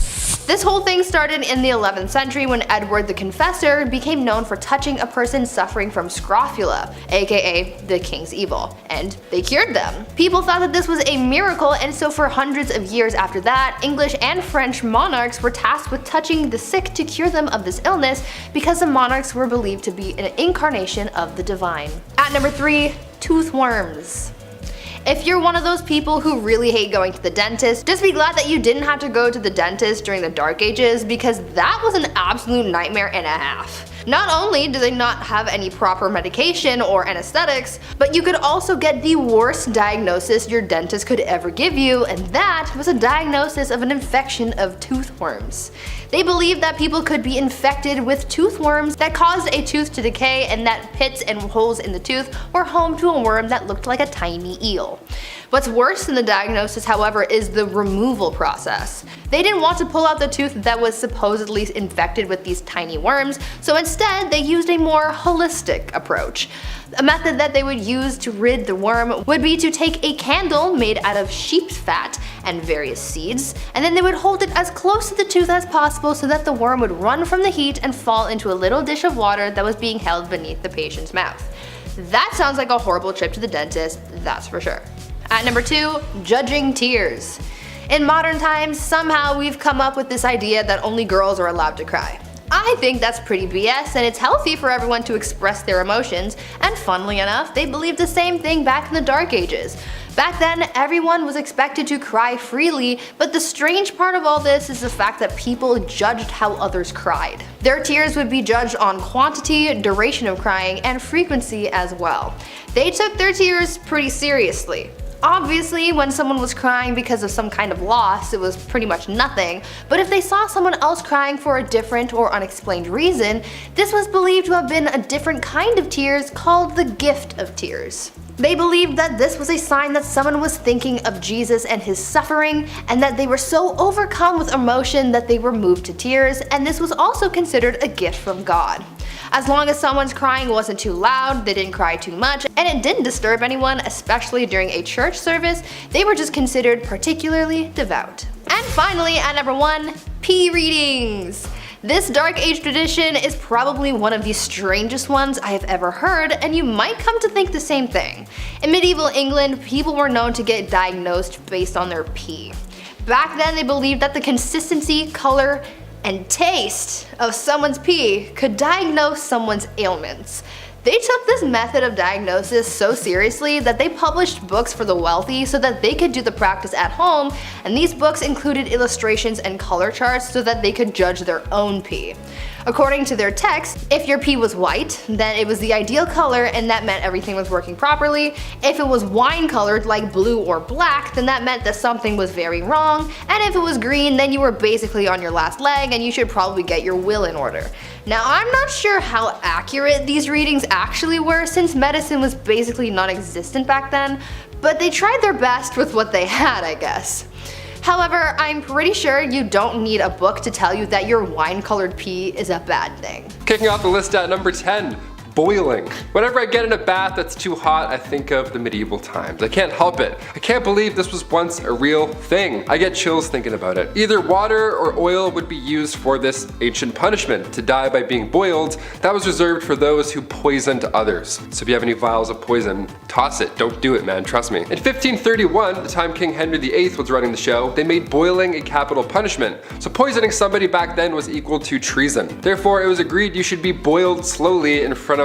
This whole thing started in the 11th century when Edward the Confessor became known for touching a person suffering from scrofula, aka the king's evil, and they cured them. People thought that this was a miracle, and so for hundreds of years after that, English and French monarchs were tasked with touching the sick to cure them of this illness because the monarchs were believed to be an incarnation of the divine. At number 3, tooth worms. If you're one of those people who really hate going to the dentist, just be glad that you didn't have to go to the dentist during the Dark Ages, because that was an absolute nightmare and a half. Not only do they not have any proper medication or anesthetics, but you could also get the worst diagnosis your dentist could ever give you, and that was a diagnosis of an infection of tooth worms. They believed that people could be infected with tooth worms that caused a tooth to decay, and that pits and holes in the tooth were home to a worm that looked like a tiny eel. What's worse than the diagnosis, however, is the removal process. They didn't want to pull out the tooth that was supposedly infected with these tiny worms, so instead they used a more holistic approach. A method that they would use to rid the worm would be to take a candle made out of sheep's fat and various seeds, and then they would hold it as close to the tooth as possible so that the worm would run from the heat and fall into a little dish of water that was being held beneath the patient's mouth. That sounds like a horrible trip to the dentist, that's for sure. At number 2, judging tears. In modern times, somehow we've come up with this idea that only girls are allowed to cry. I think that's pretty BS, and it's healthy for everyone to express their emotions, and funnily enough, they believed the same thing back in the Dark Ages. Back then, everyone was expected to cry freely, but the strange part of all this is the fact that people judged how others cried. Their tears would be judged on quantity, duration of crying, and frequency as well. They took their tears pretty seriously. Obviously, when someone was crying because of some kind of loss, it was pretty much nothing, but if they saw someone else crying for a different or unexplained reason, this was believed to have been a different kind of tears called the gift of tears. They believed that this was a sign that someone was thinking of Jesus and his suffering, and that they were so overcome with emotion that they were moved to tears, and this was also considered a gift from God. As long as someone's crying wasn't too loud, they didn't cry too much, and it didn't disturb anyone, especially during a church service, they were just considered particularly devout. And finally, at number 1, pee readings. This Dark Age tradition is probably one of the strangest ones I have ever heard, and you might come to think the same thing. In medieval England, people were known to get diagnosed based on their pee. Back then, they believed that the consistency, color, and taste of someone's pee could diagnose someone's ailments. They took this method of diagnosis so seriously that they published books for the wealthy so that they could do the practice at home, and these books included illustrations and color charts so that they could judge their own pee. According to their text, if your pee was white, then it was the ideal color and that meant everything was working properly. If it was wine colored like blue or black, then that meant that something was very wrong, and if it was green, then you were basically on your last leg and you should probably get your will in order. Now, I'm not sure how accurate these readings actually were since medicine was basically non-existent back then, but they tried their best with what they had, I guess. However, I'm pretty sure you don't need a book to tell you that your wine-colored pee is a bad thing. Kicking off the list at number 10. Boiling. Whenever I get in a bath that's too hot, I think of the medieval times. I can't help it. I can't believe this was once a real thing. I get chills thinking about it. Either water or oil would be used for this ancient punishment, to die by being boiled. That was reserved for those who poisoned others. So if you have any vials of poison, toss it. Don't do it, man, trust me. In 1531, the time King Henry VIII was running the show, they made boiling a capital punishment. So poisoning somebody back then was equal to treason. Therefore, it was agreed you should be boiled slowly in front of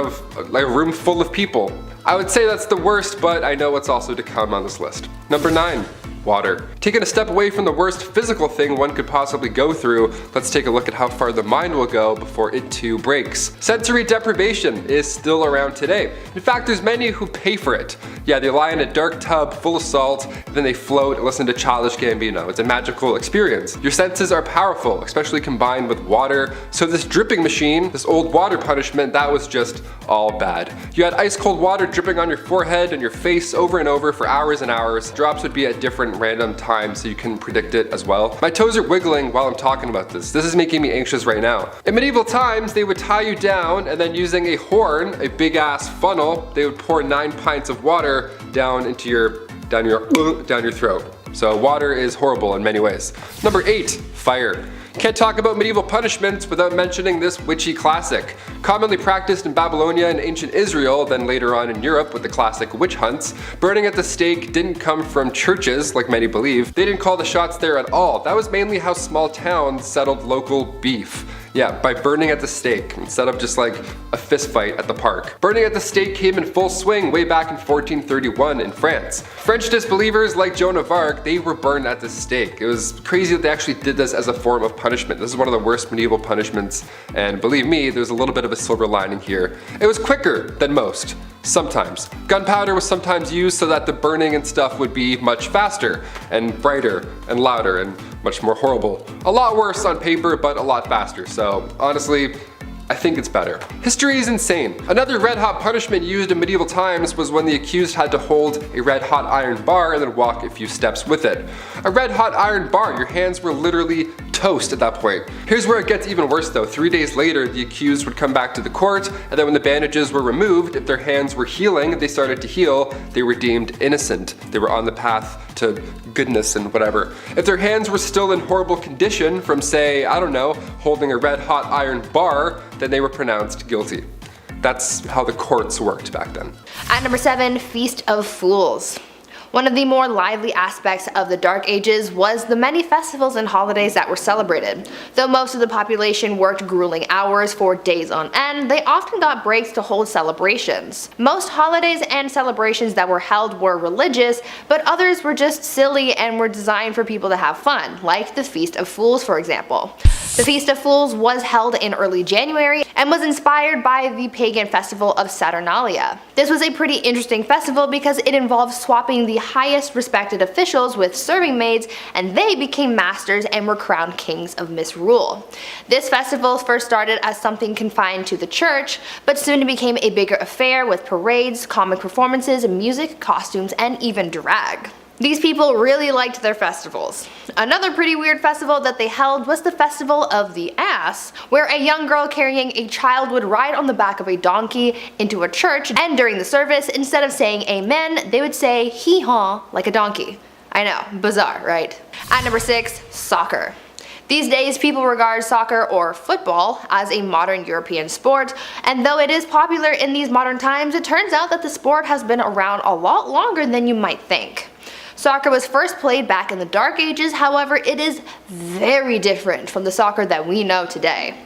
like a room full of people. I would say that's the worst, but I know what's also to come on this list. Number 9. Water. Taking a step away from the worst physical thing one could possibly go through, let's take a look at how far the mind will go before it too breaks. Sensory deprivation is still around today. In fact, there's many who pay for it. Yeah, they lie in a dark tub full of salt, then they float and listen to Childish Gambino. It's a magical experience. Your senses are powerful, especially combined with water, so this dripping machine, this old water punishment, that was just all bad. You had ice cold water dripping on your forehead and your face over and over for hours and hours. Drops would be at different random times so you can predict it as well. My toes are wiggling while I'm talking about this. This is making me anxious right now. In medieval times, they would tie you down and then using a horn, a big ass funnel, they would pour 9 pints of water down your throat. So water is horrible in many ways. Number 8, fire. Can't talk about medieval punishments without mentioning this witchy classic. Commonly practiced in Babylonia and ancient Israel, then later on in Europe with the classic witch hunts, burning at the stake didn't come from churches, like many believe. They didn't call the shots there at all. That was mainly how small towns settled local beef. Yeah, by burning at the stake, instead of just like a fist fight at the park. Burning at the stake came in full swing way back in 1431 in France. French disbelievers like Joan of Arc, they were burned at the stake. It was crazy that they actually did this as a form of punishment. This is one of the worst medieval punishments, and believe me, there's a little bit of a silver lining here. It was quicker than most. Sometimes. Gunpowder was sometimes used so that the burning and stuff would be much faster and brighter and louder and much more horrible. A lot worse on paper, but a lot faster. So honestly, I think it's better. History is insane. Another red hot punishment used in medieval times was when the accused had to hold a red hot iron bar and then walk a few steps with it. A red hot iron bar, your hands were literally toast at that point. Here's where it gets even worse though. 3 days later, the accused would come back to the court, and then when the bandages were removed, if their hands were healing, they started to heal, they were deemed innocent. They were on the path to goodness and whatever. If their hands were still in horrible condition from, say, I don't know, holding a red hot iron bar, then they were pronounced guilty. That's how the courts worked back then. At number 7, Feast of Fools. One of the more lively aspects of the Dark Ages was the many festivals and holidays that were celebrated. Though most of the population worked grueling hours for days on end, they often got breaks to hold celebrations. Most holidays and celebrations that were held were religious, but others were just silly and were designed for people to have fun, like the Feast of Fools, for example. The Feast of Fools was held in early January and was inspired by the pagan festival of Saturnalia. This was a pretty interesting festival because it involved swapping the highest respected officials with serving maids, and they became masters and were crowned kings of misrule. This festival first started as something confined to the church, but soon became a bigger affair with parades, comic performances, music, costumes, and even drag. These people really liked their festivals. Another pretty weird festival that they held was the Festival of the Ass, where a young girl carrying a child would ride on the back of a donkey into a church, and during the service, instead of saying amen, they would say hee-haw like a donkey. I know, bizarre, right? At number 6, soccer. These days, people regard soccer or football as a modern European sport, and though it is popular in these modern times, it turns out that the sport has been around a lot longer than you might think. Soccer was first played back in the Dark Ages, however, it is very different from the soccer that we know today.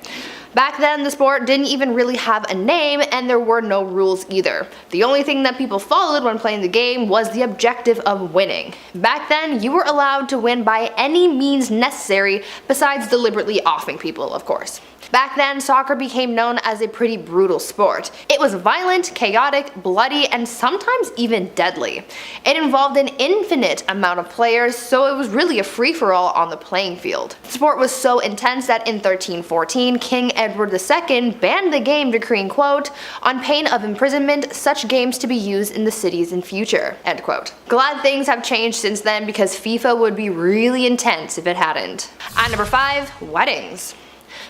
Back then, the sport didn't even really have a name, and there were no rules either. The only thing that people followed when playing the game was the objective of winning. Back then, you were allowed to win by any means necessary, besides deliberately offing people, of course. Back then, soccer became known as a pretty brutal sport. It was violent, chaotic, bloody, and sometimes even deadly. It involved an infinite amount of players, so it was really a free-for-all on the playing field. The sport was so intense that in 1314, King Edward II banned the game, decreeing, quote, "on pain of imprisonment, such games to be used in the cities in future," end quote. Glad things have changed since then, because FIFA would be really intense if it hadn't. At number 5, weddings.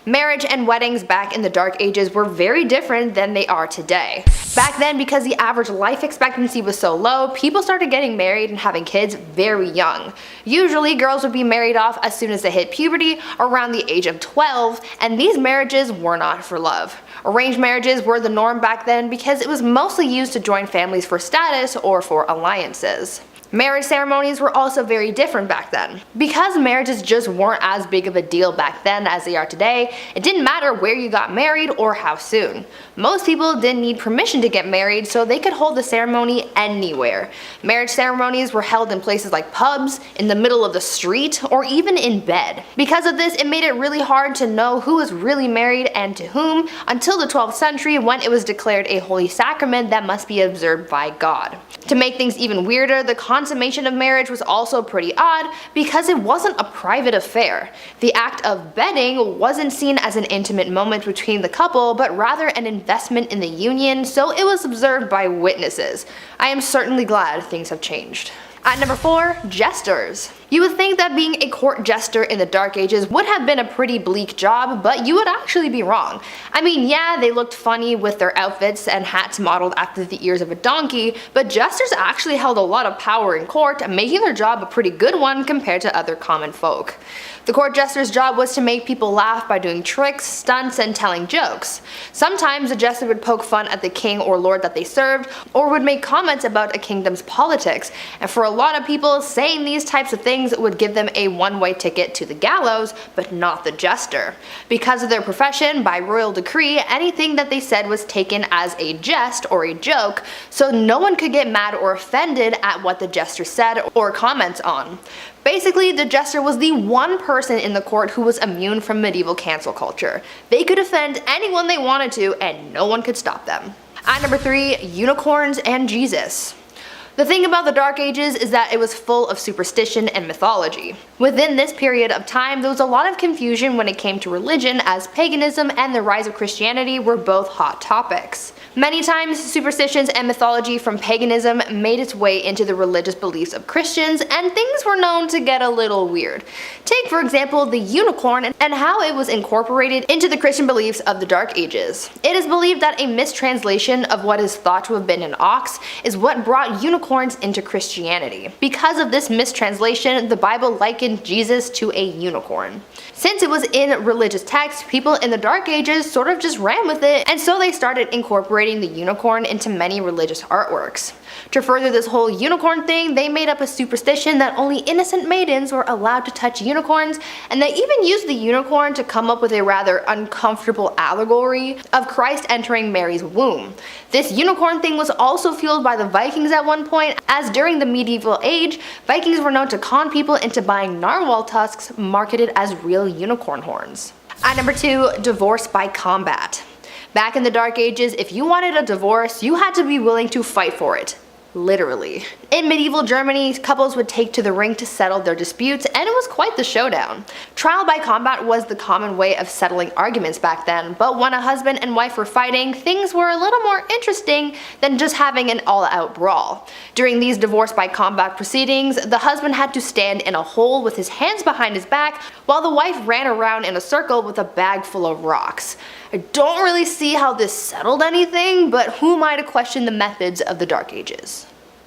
Marriage and weddings back in the Dark Ages were very different than they are today. Back then, because the average life expectancy was so low, people started getting married and having kids very young. Usually, girls would be married off as soon as they hit puberty, around the age of 12, and these marriages were not for love. Arranged marriages were the norm back then because it was mostly used to join families for status or for alliances. Marriage ceremonies were also very different back then. Because marriages just weren't as big of a deal back then as they are today, it didn't matter where you got married or how soon. Most people didn't need permission to get married, so they could hold the ceremony anywhere. Marriage ceremonies were held in places like pubs, in the middle of the street, or even in bed. Because of this, it made it really hard to know who was really married and to whom until the 12th century, when it was declared a holy sacrament that must be observed by God. To make things even weirder, the consummation of marriage was also pretty odd because it wasn't a private affair. The act of bedding wasn't seen as an intimate moment between the couple, but rather an investment in the union, so it was observed by witnesses. I am certainly glad things have changed. At number 4, jesters. You would think that being a court jester in the Dark Ages would have been a pretty bleak job, but you would actually be wrong. I mean, yeah, they looked funny with their outfits and hats modeled after the ears of a donkey, but jesters actually held a lot of power in court, making their job a pretty good one compared to other common folk. The court jester's job was to make people laugh by doing tricks, stunts, and telling jokes. Sometimes a jester would poke fun at the king or lord that they served, or would make comments about a kingdom's politics, and for a lot of people, saying these types of things would give them a one-way ticket to the gallows, but not the jester. Because of their profession, by royal decree, anything that they said was taken as a jest or a joke, so no one could get mad or offended at what the jester said or comments on. Basically, the jester was the one person in the court who was immune from medieval cancel culture. They could offend anyone they wanted to, and no one could stop them. At number 3, unicorns and Jesus. The thing about the Dark Ages is that it was full of superstition and mythology. Within this period of time, there was a lot of confusion when it came to religion, as paganism and the rise of Christianity were both hot topics. Many times, superstitions and mythology from paganism made its way into the religious beliefs of Christians, and things were known to get a little weird. Take, for example, the unicorn and how it was incorporated into the Christian beliefs of the Dark Ages. It is believed that a mistranslation of what is thought to have been an ox is what brought unicorns into Christianity. Because of this mistranslation, the Bible likened Jesus to a unicorn. Since it was in religious texts, people in the Dark Ages sort of just ran with it, and so they started incorporating the unicorn into many religious artworks. To further this whole unicorn thing, they made up a superstition that only innocent maidens were allowed to touch unicorns, and they even used the unicorn to come up with a rather uncomfortable allegory of Christ entering Mary's womb. This unicorn thing was also fueled by the Vikings at one point, as during the medieval age, Vikings were known to con people into buying narwhal tusks marketed as real unicorn horns. At number 2, divorce by combat. Back in the Dark Ages, if you wanted a divorce, you had to be willing to fight for it. Literally. In medieval Germany, couples would take to the ring to settle their disputes, and it was quite the showdown. Trial by combat was the common way of settling arguments back then, but when a husband and wife were fighting, things were a little more interesting than just having an all-out brawl. During these divorce by combat proceedings, the husband had to stand in a hole with his hands behind his back, while the wife ran around in a circle with a bag full of rocks. I don't really see how this settled anything, but who am I to question the methods of the Dark Ages?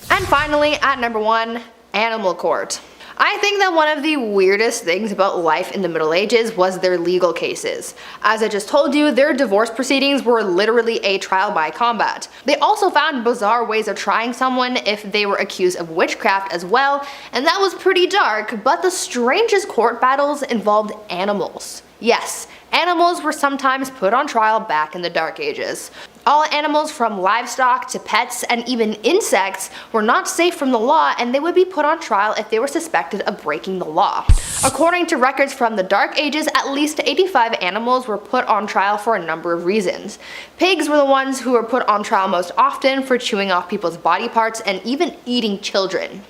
And finally, at number 1, animal court. I think that one of the weirdest things about life in the Middle Ages was their legal cases. As I just told you, their divorce proceedings were literally a trial by combat. They also found bizarre ways of trying someone if they were accused of witchcraft as well, and that was pretty dark, but the strangest court battles involved animals. Yes, animals were sometimes put on trial back in the Dark Ages. All animals from livestock to pets and even insects were not safe from the law, and they would be put on trial if they were suspected of breaking the law. According to records from the Dark Ages, at least 85 animals were put on trial for a number of reasons. Pigs were the ones who were put on trial most often for chewing off people's body parts and even eating children.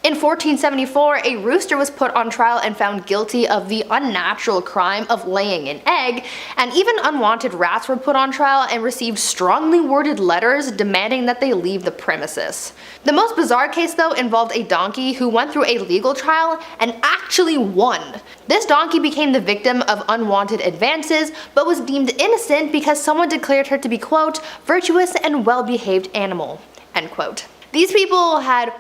In 1474, a rooster was put on trial and found guilty of the unnatural crime of laying an egg, and even unwanted rats were put on trial and received strongly worded letters demanding that they leave the premises. The most bizarre case though involved a donkey who went through a legal trial and actually won. This donkey became the victim of unwanted advances, but was deemed innocent because someone declared her to be, quote, virtuous and well-behaved animal, end quote. These people had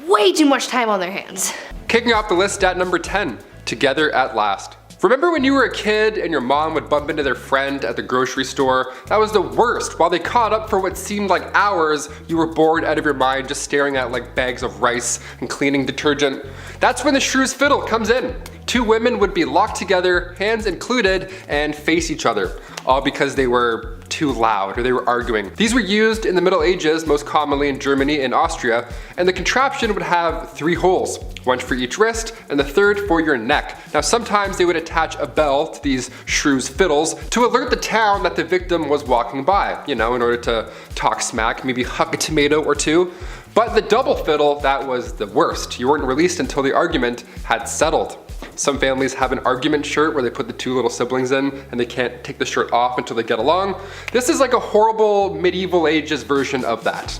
way too much time on their hands. Kicking off the list at number 10, Together at Last. Remember when you were a kid and your mom would bump into their friend at the grocery store? That was the worst. While they caught up for what seemed like hours, you were bored out of your mind just staring at like bags of rice and cleaning detergent. That's when the shrew's fiddle comes in. Two women would be locked together, hands included, and face each other, all because they were too loud or they were arguing. These were used in the Middle Ages, most commonly in Germany and Austria, and the contraption would have 3 holes, one for each wrist and the third for your neck. Now sometimes they would attach a bell to these shrew's fiddles to alert the town that the victim was walking by, you know, in order to talk smack, maybe huck a tomato or two. But the double fiddle, that was the worst. You weren't released until the argument had settled. Some families have an argument shirt where they put the 2 little siblings in and they can't take the shirt off until they get along. This is like a horrible medieval ages version of that.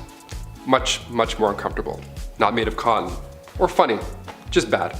Much, much more uncomfortable. Not made of cotton. Or funny. Just bad.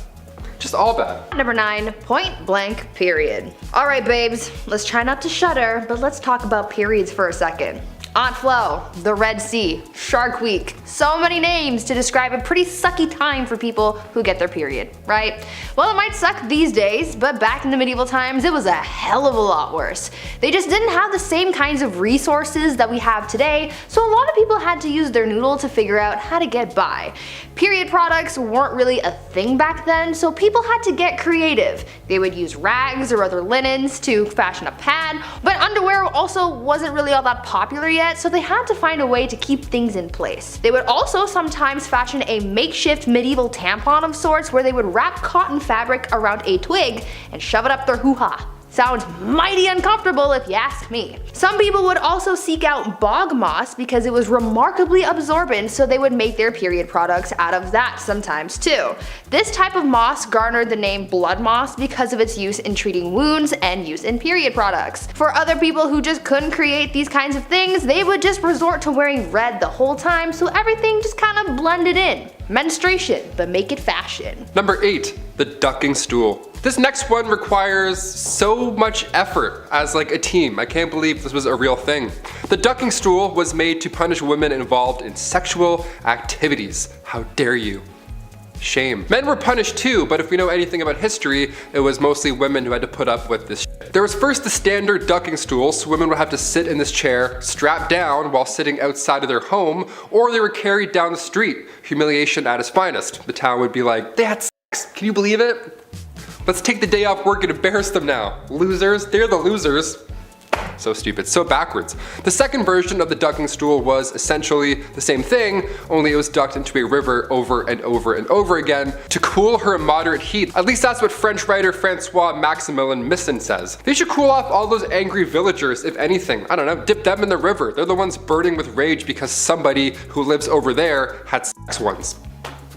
Just all bad. Number 9, point blank period. Alright babes, let's try not to shudder, but let's talk about periods for a second. Aunt Flo, the Red Sea, Shark Week. So many names to describe a pretty sucky time for people who get their period, right? Well, it might suck these days, but back in the medieval times, it was a hell of a lot worse. They just didn't have the same kinds of resources that we have today, so a lot of people had to use their noodle to figure out how to get by. Period products weren't really a thing back then, so people had to get creative. They would use rags or other linens to fashion a pad, but underwear also wasn't really all that popular yet, so they had to find a way to keep things in place. They would also sometimes fashion a makeshift medieval tampon of sorts where they would wrap cotton fabric around a twig and shove it up their hoo-ha. Sounds mighty uncomfortable if you ask me. Some people would also seek out bog moss because it was remarkably absorbent, so they would make their period products out of that sometimes too. This type of moss garnered the name blood moss because of its use in treating wounds and use in period products. For other people who just couldn't create these kinds of things, they would just resort to wearing red the whole time, so everything just kind of blended in. Menstruation, but make it fashion. Number 8, the ducking stool. This next one requires so much effort as like a team. I can't believe this was a real thing. The ducking stool was made to punish women involved in sexual activities. How dare you? Shame. Men were punished too, but if we know anything about history, it was mostly women who had to put up with this shit. There was first the standard ducking stool, so women would have to sit in this chair, strapped down while sitting outside of their home, or they were carried down the street. Humiliation at its finest. The town would be like, they had sex, can you believe it? Let's take the day off work and embarrass them now. Losers, they're the losers. So stupid, so backwards. The second version of the ducking stool was essentially the same thing, only it was ducked into a river over and over and over again to cool her moderate heat. At least that's what French writer Francois Maximilien Misson says. They should cool off all those angry villagers, if anything. I don't know, dip them in the river. They're the ones burning with rage because somebody who lives over there had sex once.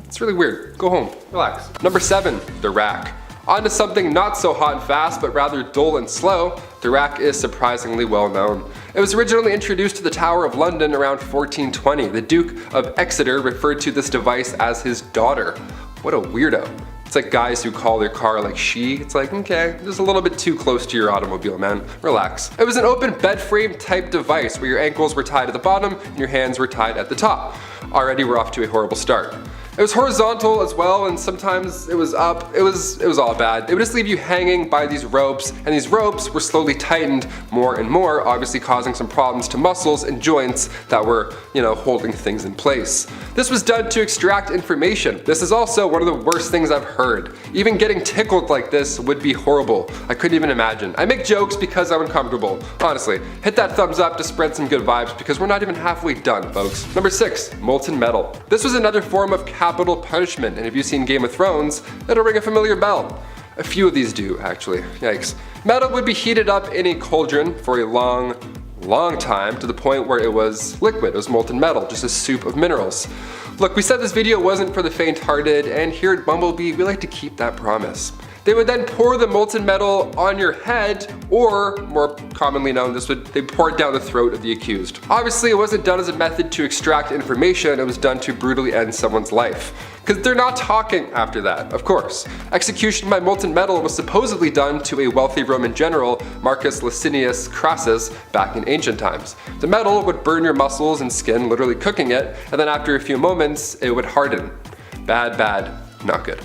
It's really weird. Go home, relax. Number 7, the rack. On to something not so hot and fast, but rather dull and slow. The rack is surprisingly well known. It was originally introduced to the Tower of London around 1420. The Duke of Exeter referred to this device as his daughter. What a weirdo. It's like guys who call their car like she. It's like, okay, just a little bit too close to your automobile, man. Relax. It was an open bed frame type device where your ankles were tied at the bottom and your hands were tied at the top. Already we're off to a horrible start. It was horizontal as well, and sometimes it was up. It was all bad. It would just leave you hanging by these ropes, and these ropes were slowly tightened more and more, obviously causing some problems to muscles and joints that were, holding things in place. This was done to extract information. This is also one of the worst things I've heard. Even getting tickled like this would be horrible. I couldn't even imagine. I make jokes because I'm uncomfortable. Honestly, hit that thumbs up to spread some good vibes because we're not even halfway done, folks. Number 6, molten metal. This was another form of capital punishment, and if you've seen Game of Thrones, it'll ring a familiar bell. A few of these do, actually. Yikes. Metal would be heated up in a cauldron for a long time to the point where it was liquid. It was molten metal, just a soup of minerals. Look, we said this video wasn't for the faint-hearted, and here at BumbleBee, we like to keep that promise. They would then pour the molten metal on your head, or more commonly known, they pour it down the throat of the accused. Obviously, it wasn't done as a method to extract information, it was done to brutally end someone's life. Because they're not talking after that, of course. Execution by molten metal was supposedly done to a wealthy Roman general, Marcus Licinius Crassus, back in ancient times. The metal would burn your muscles and skin, literally cooking it, and then after a few moments, it would harden. Bad, not good.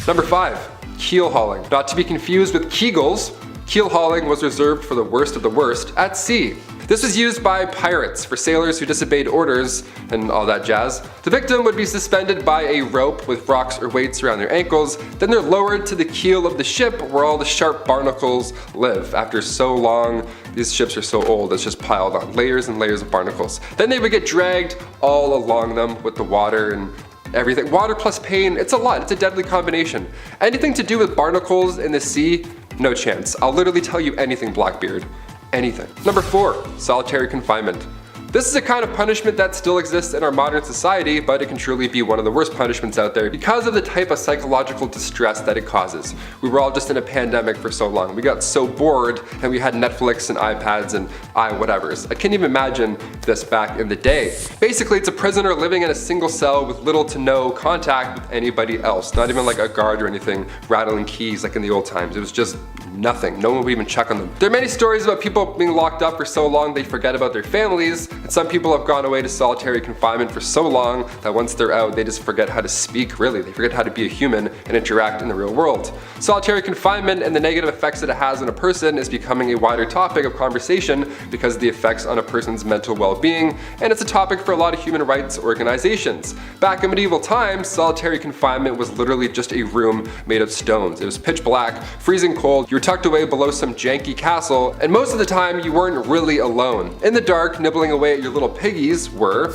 Number 5. Keel hauling. Not to be confused with Kegels, keel hauling was reserved for the worst of the worst at sea. This was used by pirates for sailors who disobeyed orders and all that jazz. The victim would be suspended by a rope with rocks or weights around their ankles, then they're lowered to the keel of the ship where all the sharp barnacles live. After so long, these ships are so old, it's just piled on, layers and layers of barnacles. Then they would get dragged all along them with the water and everything. Water plus pain, it's a lot, it's a deadly combination. Anything to do with barnacles in the sea, no chance. I'll literally tell you anything, Blackbeard. Anything. Number 4, solitary confinement. This is a kind of punishment that still exists in our modern society, but it can truly be one of the worst punishments out there because of the type of psychological distress that it causes. We were all just in a pandemic for so long. We got so bored and we had Netflix and iPads and whatevers. I can't even imagine this back in the day. Basically, it's a prisoner living in a single cell with little to no contact with anybody else. Not even like a guard or anything rattling keys like in the old times. It was just nothing. No one would even check on them. There are many stories about people being locked up for so long they forget about their families, and some people have gone away to solitary confinement for so long that once they're out, they just forget how to speak, really. They forget how to be a human and interact in the real world. Solitary confinement and the negative effects that it has on a person is becoming a wider topic of conversation because of the effects on a person's mental well-being, and it's a topic for a lot of human rights organizations. Back in medieval times, solitary confinement was literally just a room made of stones. It was pitch black, freezing cold, you were tucked away below some janky castle, and most of the time you weren't really alone. In the dark, nibbling away at your little piggies were,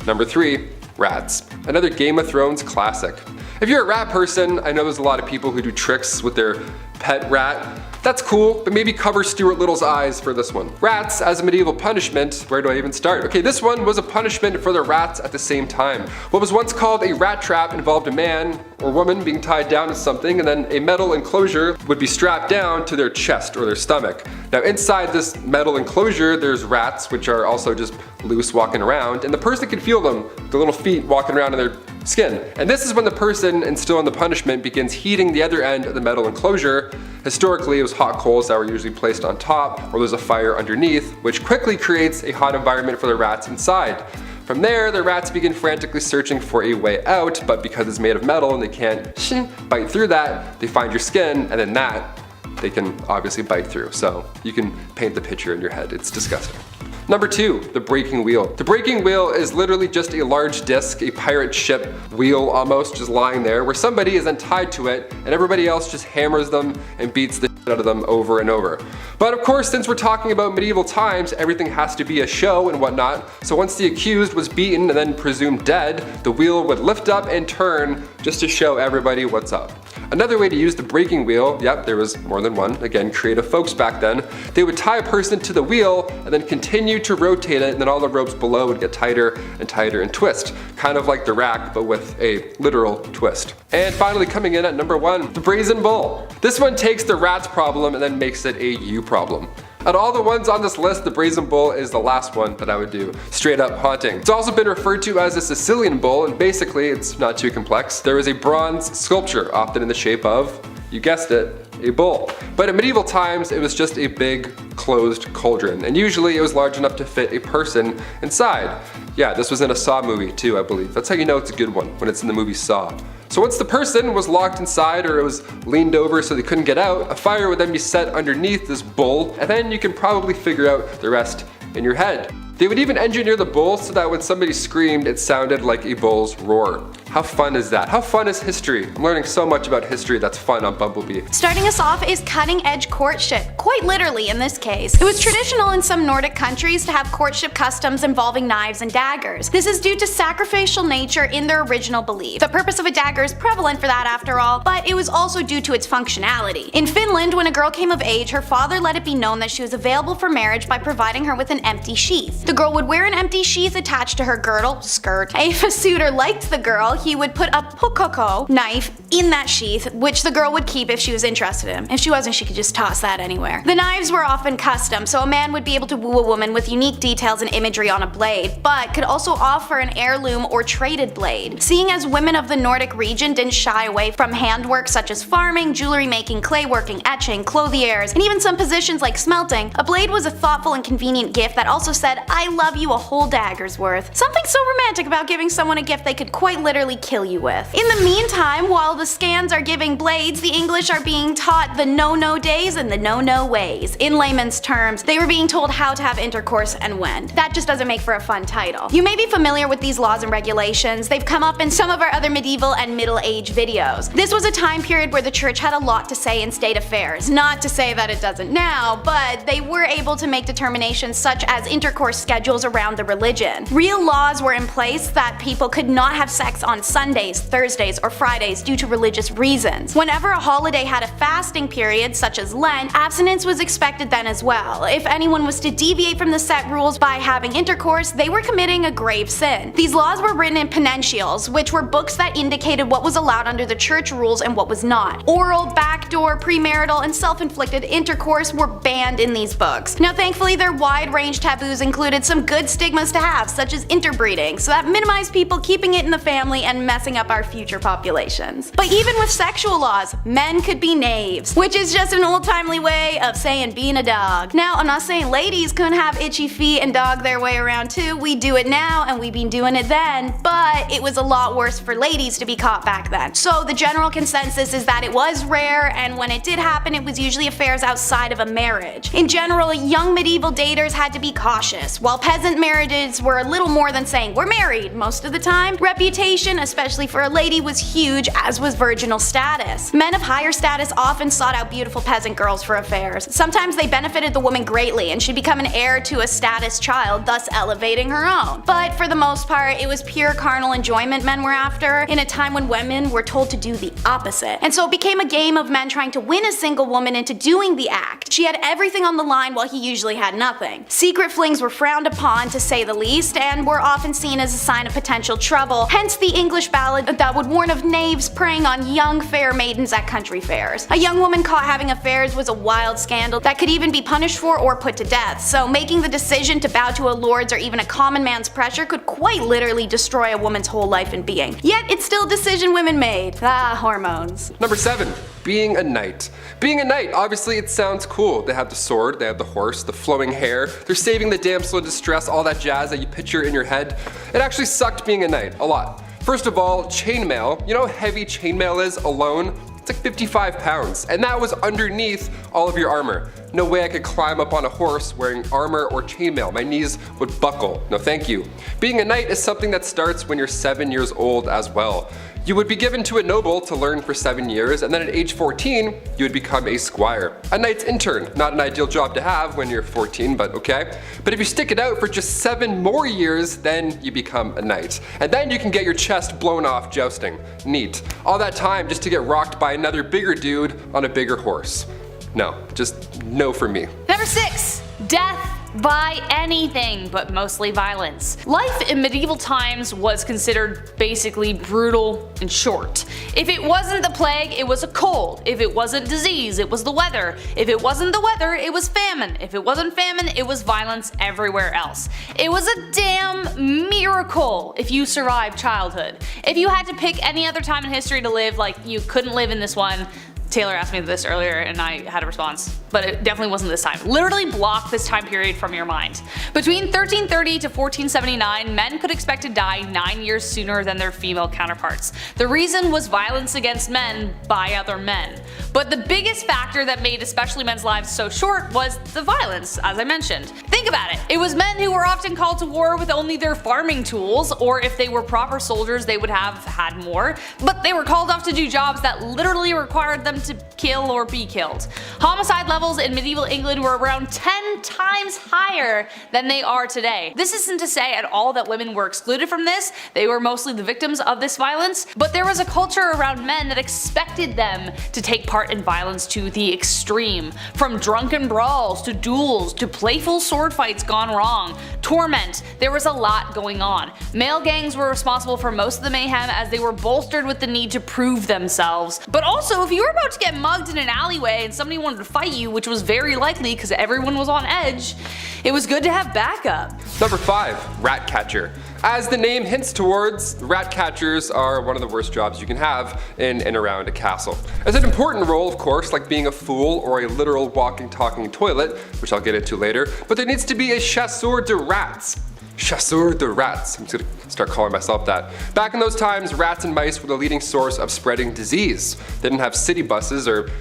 number 3, rats. Another Game of Thrones classic. If you're a rat person, I know there's a lot of people who do tricks with their pet rat. That's cool, but maybe cover Stuart Little's eyes for this one. Rats as a medieval punishment, where do I even start? Okay, this one was a punishment for the rats at the same time. What was once called a rat trap involved a man or woman being tied down to something, and then a metal enclosure would be strapped down to their chest or their stomach. Now inside this metal enclosure, there's rats, which are also just loose walking around, and the person can feel them, the little feet walking around in their skin. And this is when the person instilling the punishment begins heating the other end of the metal enclosure. Historically, it was hot coals that were usually placed on top, or there's a fire underneath, which quickly creates a hot environment for the rats inside. From there, the rats begin frantically searching for a way out, but because it's made of metal and they can't bite through that, they find your skin, and then that they can obviously bite through. So you can paint the picture in your head. It's disgusting. Number 2, the breaking wheel. The breaking wheel is literally just a large disc, a pirate ship wheel almost, just lying there, where somebody is then tied to it and everybody else just hammers them and beats the shit out of them over and over. But of course, since we're talking about medieval times, everything has to be a show and whatnot, so once the accused was beaten and then presumed dead, the wheel would lift up and turn just to show everybody what's up. Another way to use the breaking wheel, yep, there was more than one, again, creative folks back then, they would tie a person to the wheel and then continue to rotate it, and then all the ropes below would get tighter and tighter and twist. Kind of like the rack, but with a literal twist. And finally, coming in at number 1, the brazen bull. This one takes the rat's problem and then makes it a you problem. Out of all the ones on this list, the brazen bull is the last one that I would do. Straight up haunting. It's also been referred to as a Sicilian bull, and basically it's not too complex. There is a bronze sculpture, often in the shape of, you guessed it, a bull. But in medieval times, it was just a big, closed cauldron, and usually it was large enough to fit a person inside. Yeah, this was in a Saw movie too, I believe. That's how you know it's a good one, when it's in the movie Saw. So once the person was locked inside or it was leaned over so they couldn't get out, a fire would then be set underneath this bull, and then you can probably figure out the rest in your head. They would even engineer the bull so that when somebody screamed, it sounded like a bull's roar. How fun is that? How fun is history? I'm learning so much about history that's fun on BumbleBee. Starting us off is cutting-edge courtship, quite literally in this case. It was traditional in some Nordic countries to have courtship customs involving knives and daggers. This is due to sacrificial nature in their original belief. The purpose of a dagger is prevalent for that after all, but it was also due to its functionality. In Finland, when a girl came of age, her father let it be known that she was available for marriage by providing her with an empty sheath. The girl would wear an empty sheath attached to her girdle, skirt. If a suitor liked the girl, he would put a pukoko knife in that sheath, which the girl would keep if she was interested in him. If she wasn't, she could just toss that anywhere. The knives were often custom, so a man would be able to woo a woman with unique details and imagery on a blade, but could also offer an heirloom or traded blade. Seeing as women of the Nordic region didn't shy away from handwork such as farming, jewelry making, clay working, etching, clothiers, and even some positions like smelting, a blade was a thoughtful and convenient gift that also said, I love you a whole dagger's worth. Something so romantic about giving someone a gift they could quite literally kill you with. In the meantime, while the Scans are giving blades, the English are being taught the no-no days and the no-no ways. In layman's terms, they were being told how to have intercourse and when. That just doesn't make for a fun title. You may be familiar with these laws and regulations. They've come up in some of our other medieval and Middle Age videos. This was a time period where the church had a lot to say in state affairs. Not to say that it doesn't now, but they were able to make determinations such as intercourse schedules around the religion. Real laws were in place that people could not have sex on Sundays, Thursdays, or Fridays due to religious reasons. Whenever a holiday had a fasting period, such as Lent, abstinence was expected then as well. If anyone was to deviate from the set rules by having intercourse, they were committing a grave sin. These laws were written in penitentials, which were books that indicated what was allowed under the church rules and what was not. Oral, backdoor, premarital, and self-inflicted intercourse were banned in these books. Now thankfully their wide-range taboos included some good stigmas to have, such as interbreeding, so that minimized people keeping it in the family and messing up our future populations. But even with sexual laws, men could be knaves, which is just an old-timely way of saying being a dog. Now, I'm not saying ladies couldn't have itchy feet and dog their way around too. We do it now and we've been doing it then, but it was a lot worse for ladies to be caught back then. So the general consensus is that it was rare, and when it did happen, it was usually affairs outside of a marriage. In general, young medieval daters had to be cautious, while peasant marriages were a little more than saying we're married most of the time. Reputation, especially for a lady, was huge, as was virginal status. Men of higher status often sought out beautiful peasant girls for affairs. Sometimes they benefited the woman greatly and she'd become an heir to a status child, thus elevating her own. But for the most part, it was pure carnal enjoyment men were after, in a time when women were told to do the opposite. And so it became a game of men trying to win a single woman into doing the act. She had everything on the line while he usually had nothing. Secret flings were frowned upon, to say the least, and were often seen as a sign of potential trouble, hence the English ballad that would warn of knaves preying on young fair maidens at country fairs. A young woman caught having affairs was a wild scandal that could even be punished for or put to death, so making the decision to bow to a lord's or even a common man's pressure could quite literally destroy a woman's whole life and being. Yet it's still a decision women made. Ah, hormones. Number 7. Being a knight. Being a knight, obviously it sounds cool. They have the sword, they have the horse, the flowing hair, they're saving the damsel in distress, all that jazz that you picture in your head. It actually sucked being a knight, a lot. First of all, chainmail. You know how heavy chainmail is alone? It's like 55 pounds, and that was underneath all of your armor. No way I could climb up on a horse wearing armor or chainmail. My knees would buckle. No thank you. Being a knight is something that starts when you're 7 years old as well. You would be given to a noble to learn for 7 years, and then at age 14, you would become a squire. A knight's intern, not an ideal job to have when you're 14, but okay. But if you stick it out for just 7 more years, then you become a knight. And then you can get your chest blown off jousting. Neat. All that time just to get rocked by another bigger dude on a bigger horse. No, just no for me. Number 6. Death by anything, but mostly violence. Life in medieval times was considered basically brutal and short. If it wasn't the plague, it was a cold. If it wasn't disease, it was the weather. If it wasn't the weather, it was famine. If it wasn't famine, it was violence everywhere else. It was a damn miracle if you survived childhood. If you had to pick any other time in history to live, like you couldn't live in this one. Taylor asked me this earlier and I had a response, but it definitely wasn't this time. Literally block this time period from your mind. Between 1330 to 1479, men could expect to die 9 years sooner than their female counterparts. The reason was violence against men by other men. But the biggest factor that made especially men's lives so short was the violence, as I mentioned. Think about it. It was men who were often called to war with only their farming tools, or if they were proper soldiers they would have had more, but they were called off to do jobs that literally required them to kill or be killed. Homicide levels in medieval England were around 10 times higher than they are today. This isn't to say at all that women were excluded from this, they were mostly the victims of this violence, but there was a culture around men that expected them to take part in violence to the extreme. From drunken brawls, to duels, to playful sword fights gone wrong, torment, there was a lot going on. Male gangs were responsible for most of the mayhem as they were bolstered with the need to prove themselves. But also, if you were about to get mugged in an alleyway and somebody wanted to fight you, which was very likely because everyone was on edge, it was good to have backup. Number 5. Rat catcher. As the name hints towards, rat catchers are one of the worst jobs you can have in and around a castle. It's an important role, of course, like being a fool or a literal walking talking toilet, which I'll get into later, but there needs to be a chasseur de rats. Chasseur de rats. I'm just gonna start calling myself that. Back in those times, rats and mice were the leading source of spreading disease. They didn't have city buses or,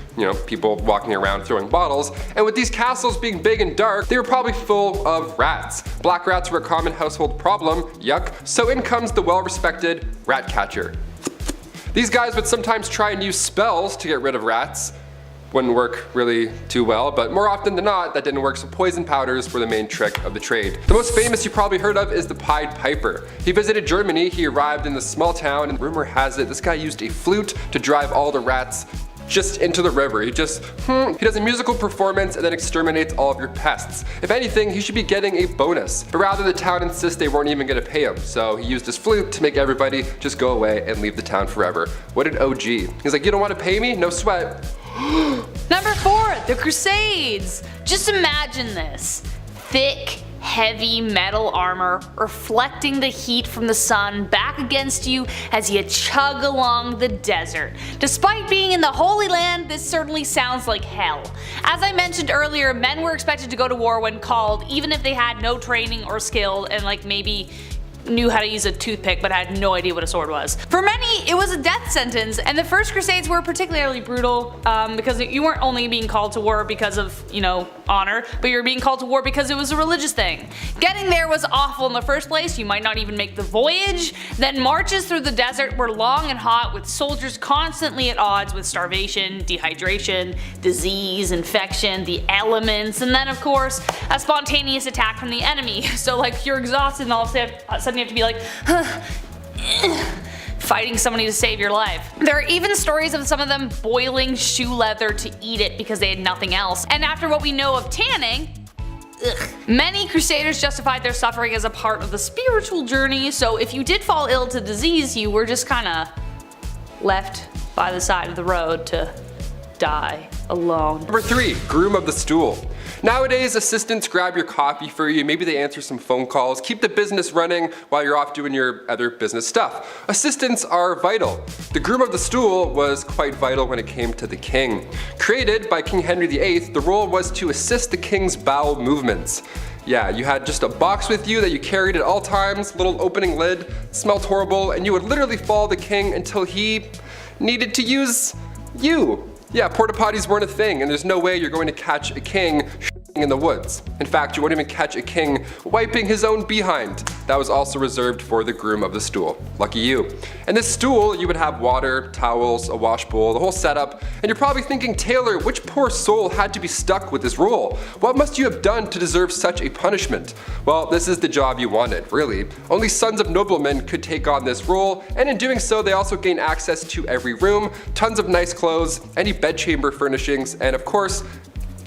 people walking around throwing bottles, and with these castles being big and dark, they were probably full of rats. Black rats were a common household problem, yuck, so in comes the well-respected rat catcher. These guys would sometimes try and use spells to get rid of rats. Wouldn't work really too well, but more often than not, that didn't work, so poison powders were the main trick of the trade. The most famous you probably heard of is the Pied Piper. He visited Germany, he arrived in this small town, and rumor has it this guy used a flute to drive all the rats just into the river. He does a musical performance and then exterminates all of your pests. If anything, he should be getting a bonus, but rather the town insists they weren't even gonna pay him, so he used his flute to make everybody just go away and leave the town forever. What an OG. He's like, you don't wanna pay me? No sweat. Number 4. The Crusades. Just imagine this. Thick, heavy metal armor reflecting the heat from the sun back against you as you chug along the desert. Despite being in the Holy Land, this certainly sounds like hell. As I mentioned earlier, men were expected to go to war when called, even if they had no training or skill and maybe knew how to use a toothpick but had no idea what a sword was. For many, it was a death sentence, and the first Crusades were particularly brutal because you weren't only being called to war because of, honor, but you were being called to war because it was a religious thing. Getting there was awful in the first place, you might not even make the voyage. Then marches through the desert were long and hot, with soldiers constantly at odds with starvation, dehydration, disease, infection, the elements, and then of course, a spontaneous attack from the enemy. So you're exhausted and all of a sudden you have to be fighting somebody to save your life. There are even stories of some of them boiling shoe leather to eat it because they had nothing else. And after what we know of tanning, many crusaders justified their suffering as a part of the spiritual journey, so if you did fall ill to disease, you were just kinda left by the side of the road to die alone. Number 3, groom of the stool. Nowadays, assistants grab your coffee for you, maybe they answer some phone calls, keep the business running while you're off doing your other business stuff. Assistants are vital. The groom of the stool was quite vital when it came to the king. Created by King Henry VIII, the role was to assist the king's bowel movements. Yeah, you had just a box with you that you carried at all times, little opening lid, smelled horrible, and you would literally follow the king until he needed to use you. Yeah, porta potties weren't a thing, and there's no way you're going to catch a king in the woods. In fact, you won't even catch a king wiping his own behind. That was also reserved for the groom of the stool. Lucky you. In this stool, you would have water, towels, a wash bowl, the whole setup, and you're probably thinking, Taylor, which poor soul had to be stuck with this role? What must you have done to deserve such a punishment? Well, this is the job you wanted, really. Only sons of noblemen could take on this role, and in doing so, they also gain access to every room, tons of nice clothes, any bedchamber furnishings, and of course,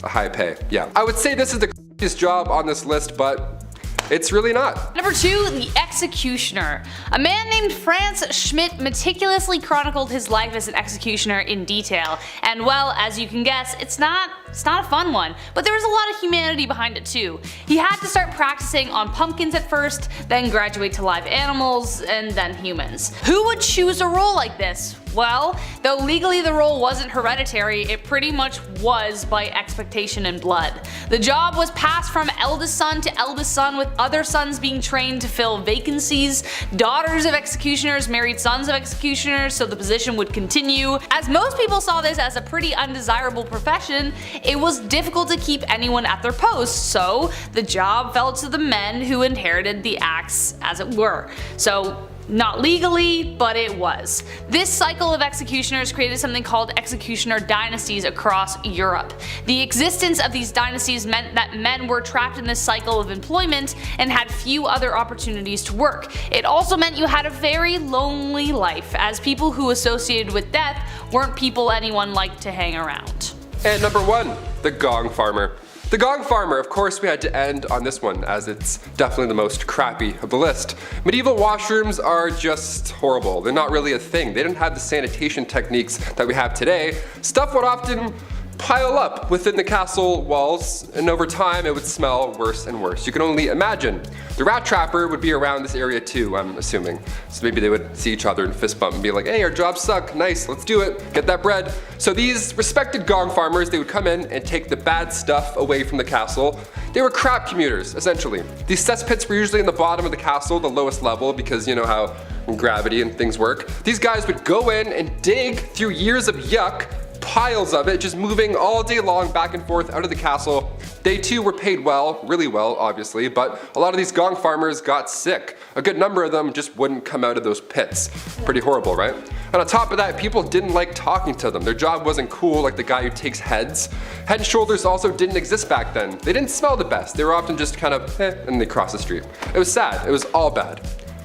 a high pay. Yeah. I would say this is the craziest job on this list, but it's really not. Number 2, the executioner. A man named Franz Schmidt meticulously chronicled his life as an executioner in detail, and well, as you can guess, it's not a fun one, but there was a lot of humanity behind it too. He had to start practicing on pumpkins at first, then graduate to live animals, and then humans. Who would choose a role like this? Well, though legally the role wasn't hereditary, it pretty much was by expectation and blood. The job was passed from eldest son to eldest son, with other sons being trained to fill vacancies. Daughters of executioners married sons of executioners, so the position would continue. As most people saw this as a pretty undesirable profession, it was difficult to keep anyone at their posts, so the job fell to the men who inherited the axe, as it were. So not legally, but it was. This cycle of executioners created something called executioner dynasties across Europe. The existence of these dynasties meant that men were trapped in this cycle of employment and had few other opportunities to work. It also meant you had a very lonely life, as people who associated with death weren't people anyone liked to hang around. And number 1, the gong farmer. The gong farmer, of course we had to end on this one, as it's definitely the most crappy of the list. Medieval washrooms are just horrible. They're not really a thing. They didn't have the sanitation techniques that we have today. Stuff would often pile up within the castle walls, and over time it would smell worse and worse. You can only imagine. The rat trapper would be around this area too, I'm assuming. So maybe they would see each other and fist bump and be like, hey, our jobs suck, nice, let's do it, get that bread. So these respected gong farmers, they would come in and take the bad stuff away from the castle. They were crap commuters, essentially. These cesspits were usually in the bottom of the castle, the lowest level, because you know how gravity and things work. These guys would go in and dig through years of yuck, piles of it, just moving all day long back and forth out of the castle. They too were paid well, really well obviously, but a lot of these gong farmers got sick. A good number of them just wouldn't come out of those pits. Pretty horrible, right? And on top of that, people didn't like talking to them. Their job wasn't cool, like the guy who takes heads. Head and shoulders also didn't exist back then. They didn't smell the best. They were often just kind of and they cross the street. It was sad. It was all bad.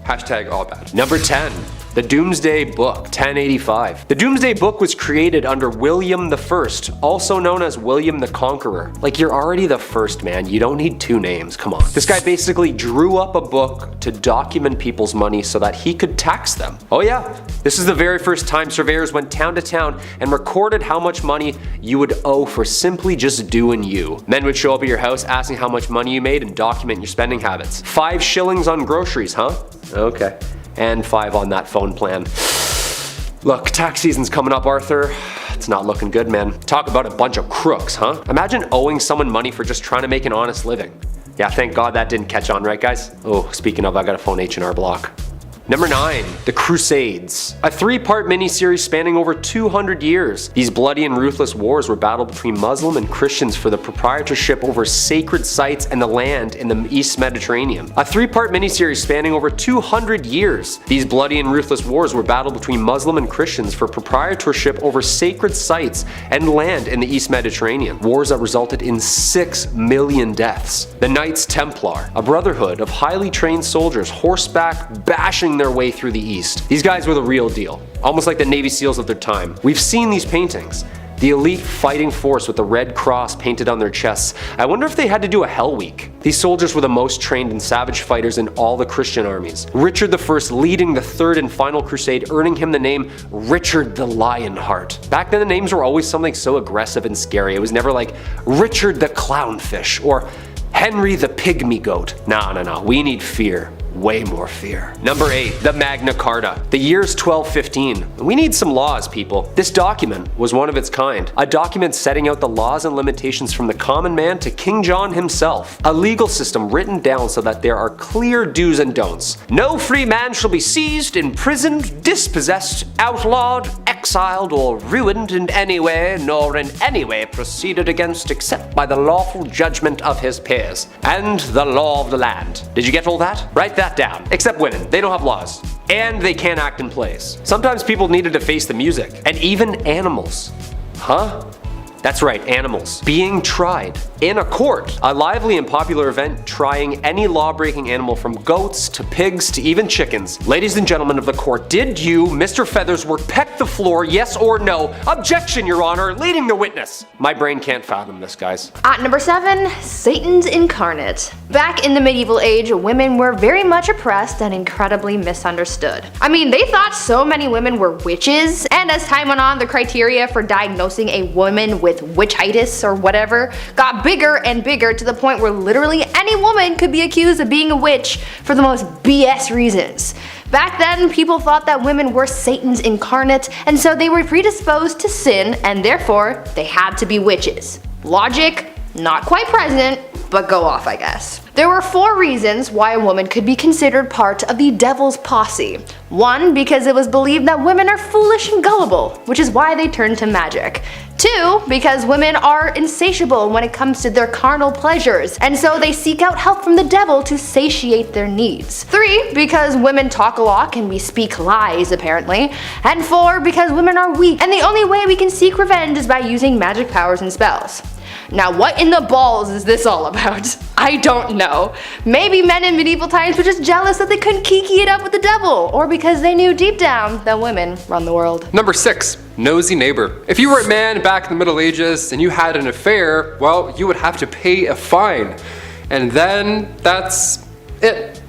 Hashtag all bad. Number 10. The Doomsday Book, 1085. The Doomsday Book was created under William I, also known as William the Conqueror. Like, you're already the first, man. You don't need 2 names, come on. This guy basically drew up a book to document people's money so that he could tax them. Oh yeah, this is the very first time surveyors went town to town and recorded how much money you would owe for simply just doing you. Men would show up at your house asking how much money you made and document your spending habits. 5 shillings on groceries, huh? Okay. And 5 on that phone plan. Look, tax season's coming up, Arthur. It's not looking good, man. Talk about a bunch of crooks, huh? Imagine owing someone money for just trying to make an honest living. Yeah, thank God that didn't catch on, right guys? Oh, speaking of, I gotta phone H&R Block. Number 9. The Crusades. A 3-part miniseries spanning over 200 years. These bloody and ruthless wars were battled between Muslim and Christians for the proprietorship over sacred sites and the land in the East Mediterranean. A 3-part miniseries spanning over 200 years. These bloody and ruthless wars were battled between Muslim and Christians for proprietorship over sacred sites and land in the East Mediterranean. Wars that resulted in 6 million deaths. The Knights Templar, a brotherhood of highly trained soldiers horseback bashing their way through the East. These guys were the real deal, almost like the Navy SEALs of their time. We've seen these paintings. The elite fighting force with the red cross painted on their chests. I wonder if they had to do a Hell Week. These soldiers were the most trained and savage fighters in all the Christian armies. Richard I leading the 3rd and final crusade, earning him the name Richard the Lionheart. Back then the names were always something so aggressive and scary. It was never like Richard the Clownfish or Henry the Pygmy Goat. No, we need fear. Way more fear. Number 8. The Magna Carta. The year's 1215. We need some laws, people. This document was one of its kind. A document setting out the laws and limitations from the common man to King John himself. A legal system written down so that there are clear do's and don'ts. No free man shall be seized, imprisoned, dispossessed, outlawed, exiled or ruined in any way, nor in any way proceeded against except by the lawful judgment of his peers, and the law of the land. Did you get all that? Write that down. Except women, they don't have laws. And they can't act in plays. Sometimes people needed to face the music, and even animals. Huh? That's right, animals. Being tried in a court. A lively and popular event trying any law-breaking animal from goats to pigs to even chickens. Ladies and gentlemen of the court, did you, Mr. Feathersworth, peck the floor, yes or no? Objection, Your Honor, leading the witness. My brain can't fathom this, guys. At number 7, Satan's incarnate. Back in the medieval age, women were very much oppressed and incredibly misunderstood. I mean, they thought so many women were witches, and as time went on, the criteria for diagnosing a woman with witchitis or whatever got bigger and bigger to the point where literally any woman could be accused of being a witch for the most BS reasons. Back then, people thought that women were Satan's incarnate, and so they were predisposed to sin, and therefore, they had to be witches. Logic, not quite present, but go off, I guess. There were 4 reasons why a woman could be considered part of the devil's posse. 1, because it was believed that women are foolish and gullible, which is why they turned to magic. 2, because women are insatiable when it comes to their carnal pleasures, and so they seek out help from the devil to satiate their needs. 3, because women talk a lot and we speak lies apparently. And 4, because women are weak, and the only way we can seek revenge is by using magic powers and spells. Now what in the balls is this all about? I don't know. Maybe men in medieval times were just jealous that they couldn't kiki it up with the devil, or because they knew deep down that women run the world. Number 6, nosy neighbor. If you were a man back in the Middle Ages and you had an affair, well, you would have to pay a fine. And then that's it.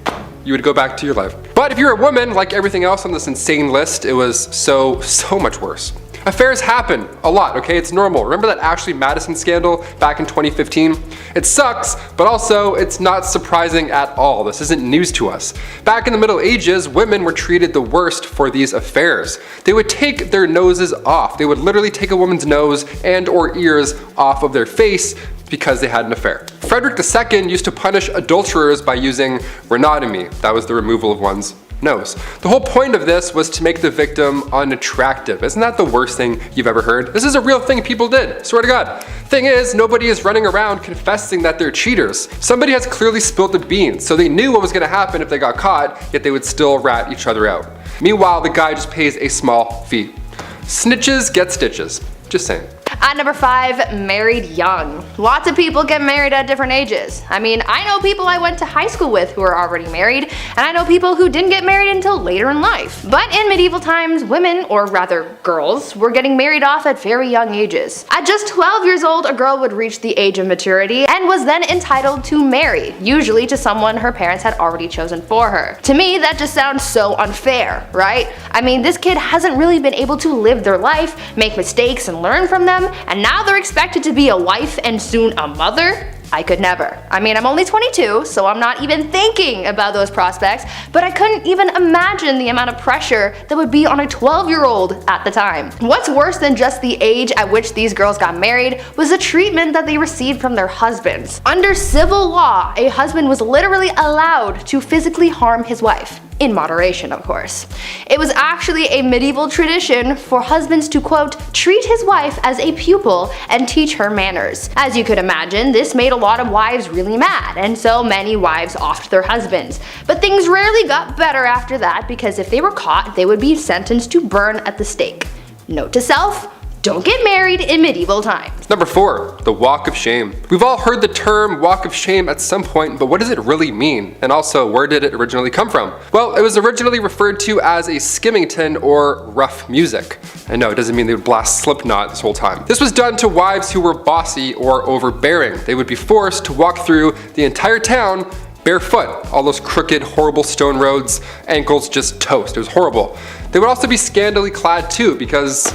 You would go back to your life. But if you're a woman, like everything else on this insane list, it was so much worse. Affairs happen a lot, okay? It's normal. Remember that Ashley Madison scandal back in 2015? It sucks, but also it's not surprising at all. This isn't news to us. Back in the Middle Ages, women were treated the worst for these affairs. They would take their noses off. They would literally take a woman's nose and or ears off of their face because they had an affair. Frederick II used to punish adulterers by using rhinotomy. That was the removal of one's nose. The whole point of this was to make the victim unattractive. Isn't that the worst thing you've ever heard? This is a real thing people did, swear to God. Thing is, nobody is running around confessing that they're cheaters. Somebody has clearly spilled the beans, so they knew what was gonna happen if they got caught, yet they would still rat each other out. Meanwhile, the guy just pays a small fee. Snitches get stitches. Just saying. At number 5, married young. Lots of people get married at different ages. I mean, I know people I went to high school with who are already married, and I know people who didn't get married until later in life. But in medieval times, women, or rather girls, were getting married off at very young ages. At just 12 years old, a girl would reach the age of maturity and was then entitled to marry, usually to someone her parents had already chosen for her. To me, that just sounds so unfair, right? I mean, this kid hasn't really been able to live their life, make mistakes and learn from them, and now they're expected to be a wife and soon a mother? I could never. I mean, I'm only 22, so I'm not even thinking about those prospects, but I couldn't even imagine the amount of pressure that would be on a 12-year-old at the time. What's worse than just the age at which these girls got married was the treatment that they received from their husbands. Under civil law, a husband was literally allowed to physically harm his wife. In moderation, of course. It was actually a medieval tradition for husbands to, quote, treat his wife as a pupil and teach her manners. As you could imagine, this made a lot of wives really mad, and so many wives offed their husbands. But things rarely got better after that, because if they were caught, they would be sentenced to burn at the stake. Note to self, don't get married in medieval times. Number 4, the walk of shame. We've all heard the term walk of shame at some point, but what does it really mean? And also, where did it originally come from? Well, it was originally referred to as a skimmington or rough music. And no, it doesn't mean they would blast Slipknot this whole time. This was done to wives who were bossy or overbearing. They would be forced to walk through the entire town barefoot. All those crooked, horrible stone roads, ankles just toast. It was horrible. They would also be scantily clad too, because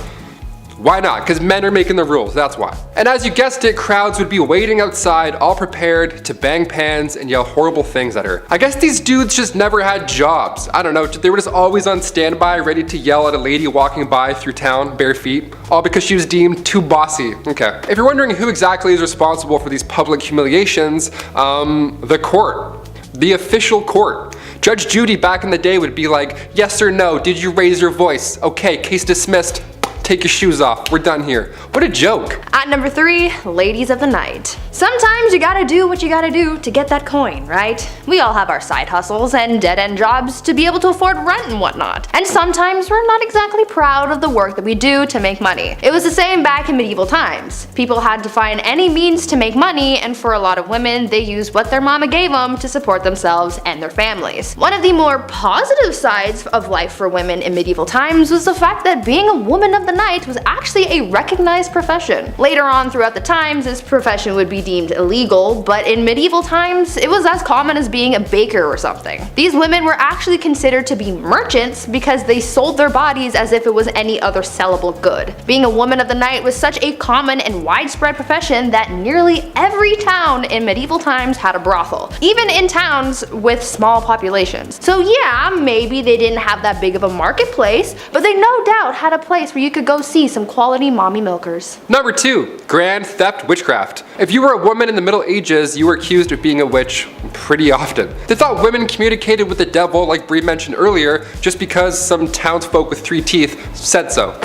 why not? Because men are making the rules, that's why. And as you guessed it, crowds would be waiting outside, all prepared to bang pans and yell horrible things at her. I guess these dudes just never had jobs. I don't know, they were just always on standby, ready to yell at a lady walking by through town, bare feet, all because she was deemed too bossy. Okay. If you're wondering who exactly is responsible for these public humiliations, the court. The official court. Judge Judy back in the day would be like, yes or no, did you raise your voice? Okay, case dismissed. take your shoes off, we're done here. What a joke. At number 3, ladies of the night. Sometimes you gotta do what you gotta do to get that coin, right? We all have our side hustles and dead-end jobs to be able to afford rent and whatnot. And sometimes we're not exactly proud of the work that we do to make money. It was the same back in medieval times. People had to find any means to make money, and for a lot of women, they used what their mama gave them to support themselves and their families. One of the more positive sides of life for women in medieval times was the fact that being a woman of the night was actually a recognized profession. Later on throughout the times, this profession would be deemed illegal, but in medieval times, it was as common as being a baker or something. These women were actually considered to be merchants because they sold their bodies as if it was any other sellable good. Being a woman of the night was such a common and widespread profession that nearly every town in medieval times had a brothel, even in towns with small populations. So yeah, maybe they didn't have that big of a marketplace, but they no doubt had a place where you could go see some quality mommy milkers. Number 2, grand theft witchcraft. If you were a woman in the Middle Ages, you were accused of being a witch pretty often. They thought women communicated with the devil, like Bree mentioned earlier, just because some townsfolk with 3 teeth said so.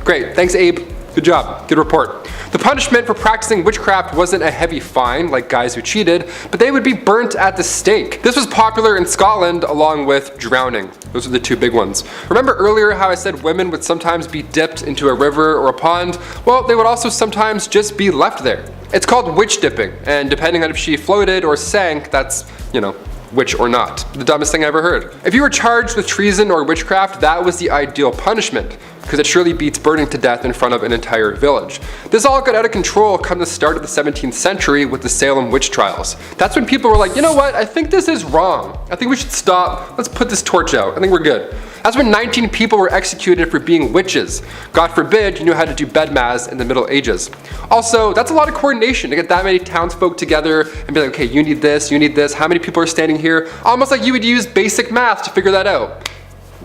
Great, thanks Abe. Good job, good report. The punishment for practicing witchcraft wasn't a heavy fine like guys who cheated, but they would be burnt at the stake. This was popular in Scotland along with drowning. Those are the 2 big ones. Remember earlier how I said women would sometimes be dipped into a river or a pond? Well, they would also sometimes just be left there. It's called witch dipping, and depending on if she floated or sank, that's, witch or not. The dumbest thing I ever heard. If you were charged with treason or witchcraft, that was the ideal punishment, because it surely beats burning to death in front of an entire village. This all got out of control come the start of the 17th century with the Salem witch trials. That's when people were like, you know what, I think this is wrong. I think we should stop, let's put this torch out, I think we're good. That's when 19 people were executed for being witches. God forbid you knew how to do bedmas in the Middle Ages. Also, that's a lot of coordination to get that many townsfolk together and be like, okay, you need this, how many people are standing here? Almost like you would use basic math to figure that out.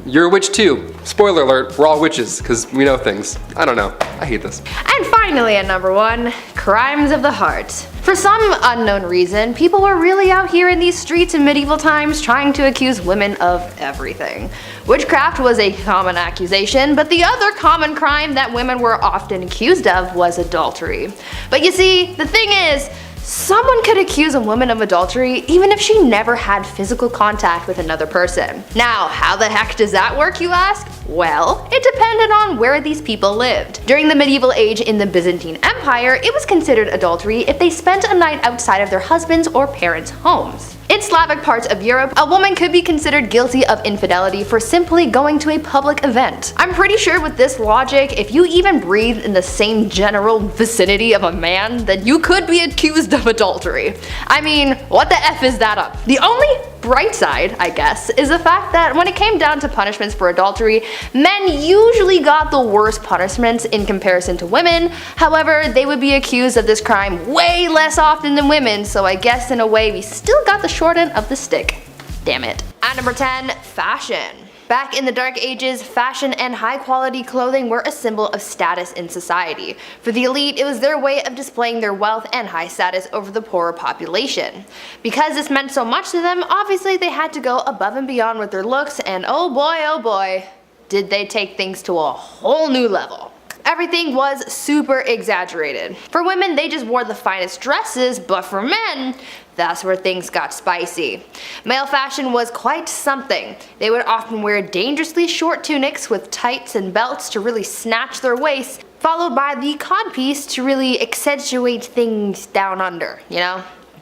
You're a witch too. Spoiler alert, we're all witches, because we know things. I don't know, I hate this. And finally at number 1, crimes of the heart. For some unknown reason, people were really out here in these streets in medieval times trying to accuse women of everything. Witchcraft was a common accusation, but the other common crime that women were often accused of was adultery. But you see, the thing is, someone could accuse a woman of adultery even if she never had physical contact with another person. Now, how the heck does that work, you ask? Well, it depended on where these people lived. During the medieval age in the Byzantine Empire, it was considered adultery if they spent a night outside of their husbands' or parents' homes. In Slavic parts of Europe, a woman could be considered guilty of infidelity for simply going to a public event. I'm pretty sure with this logic, if you even breathe in the same general vicinity of a man, then you could be accused of adultery. I mean, what the F is that up? The only bright side, I guess, is the fact that when it came down to punishments for adultery, men usually got the worst punishments in comparison to women. However, they would be accused of this crime way less often than women, so I guess in a way we still got the short end of the stick. Damn it. At number 10, fashion. Back in the Dark Ages, fashion and high quality clothing were a symbol of status in society. For the elite, it was their way of displaying their wealth and high status over the poorer population. Because this meant so much to them, obviously they had to go above and beyond with their looks, and oh boy, did they take things to a whole new level. Everything was super exaggerated. For women, they just wore the finest dresses, but for men, that's where things got spicy. Male fashion was quite something. They would often wear dangerously short tunics with tights and belts to really snatch their waists, followed by the codpiece to really accentuate things down under,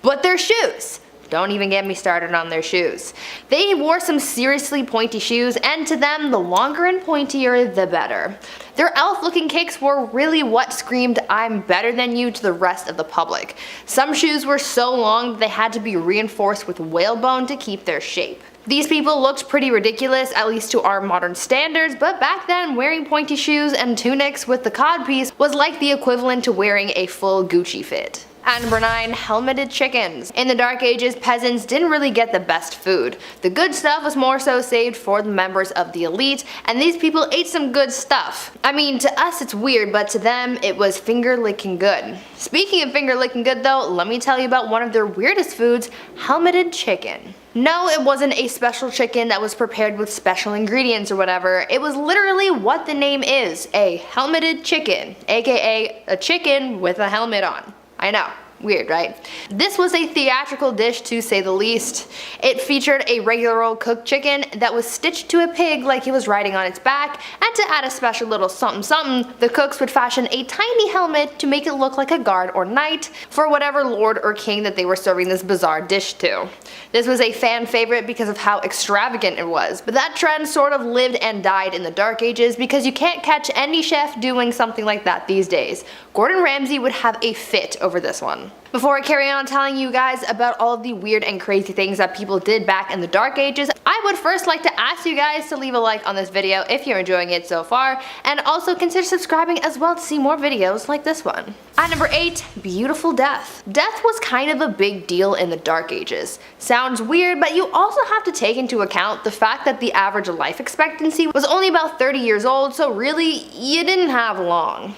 But their shoes. Don't even get me started on their shoes. They wore some seriously pointy shoes, and to them, the longer and pointier, the better. Their elf-looking kicks were really what screamed, "I'm better than you" to the rest of the public. Some shoes were so long that they had to be reinforced with whalebone to keep their shape. These people looked pretty ridiculous, at least to our modern standards, but back then, wearing pointy shoes and tunics with the codpiece was like the equivalent to wearing a full Gucci fit. At number 9, helmeted chickens. In the Dark Ages, peasants didn't really get the best food. The good stuff was more so saved for the members of the elite, and these people ate some good stuff. I mean, to us it's weird, but to them it was finger-licking good. Speaking of finger-licking good though, let me tell you about one of their weirdest foods, helmeted chicken. No, it wasn't a special chicken that was prepared with special ingredients or whatever. It was literally what the name is, a helmeted chicken, aka a chicken with a helmet on. I know. Weird, right? This was a theatrical dish to say the least. It featured a regular old cooked chicken that was stitched to a pig like he was riding on its back, and to add a special little something something, the cooks would fashion a tiny helmet to make it look like a guard or knight for whatever lord or king that they were serving this bizarre dish to. This was a fan favorite because of how extravagant it was, but that trend sort of lived and died in the Dark Ages because you can't catch any chef doing something like that these days. Gordon Ramsay would have a fit over this one. Before I carry on telling you guys about all of the weird and crazy things that people did back in the Dark Ages, I would first like to ask you guys to leave a like on this video if you're enjoying it so far, and also consider subscribing as well to see more videos like this one. At number 8, beautiful death. Death was kind of a big deal in the Dark Ages. Sounds weird, but you also have to take into account the fact that the average life expectancy was only about 30 years old, so really, you didn't have long.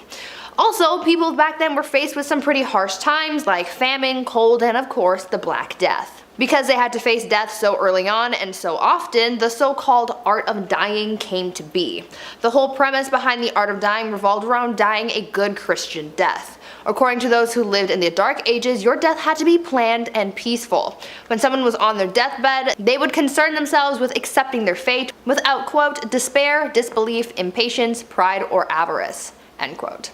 Also, people back then were faced with some pretty harsh times like famine, cold, and of course the Black Death. Because they had to face death so early on and so often, the so-called art of dying came to be. The whole premise behind the art of dying revolved around dying a good Christian death. According to those who lived in the Dark Ages, your death had to be planned and peaceful. When someone was on their deathbed, they would concern themselves with accepting their fate without, quote, despair, disbelief, impatience, pride, or avarice, end quote.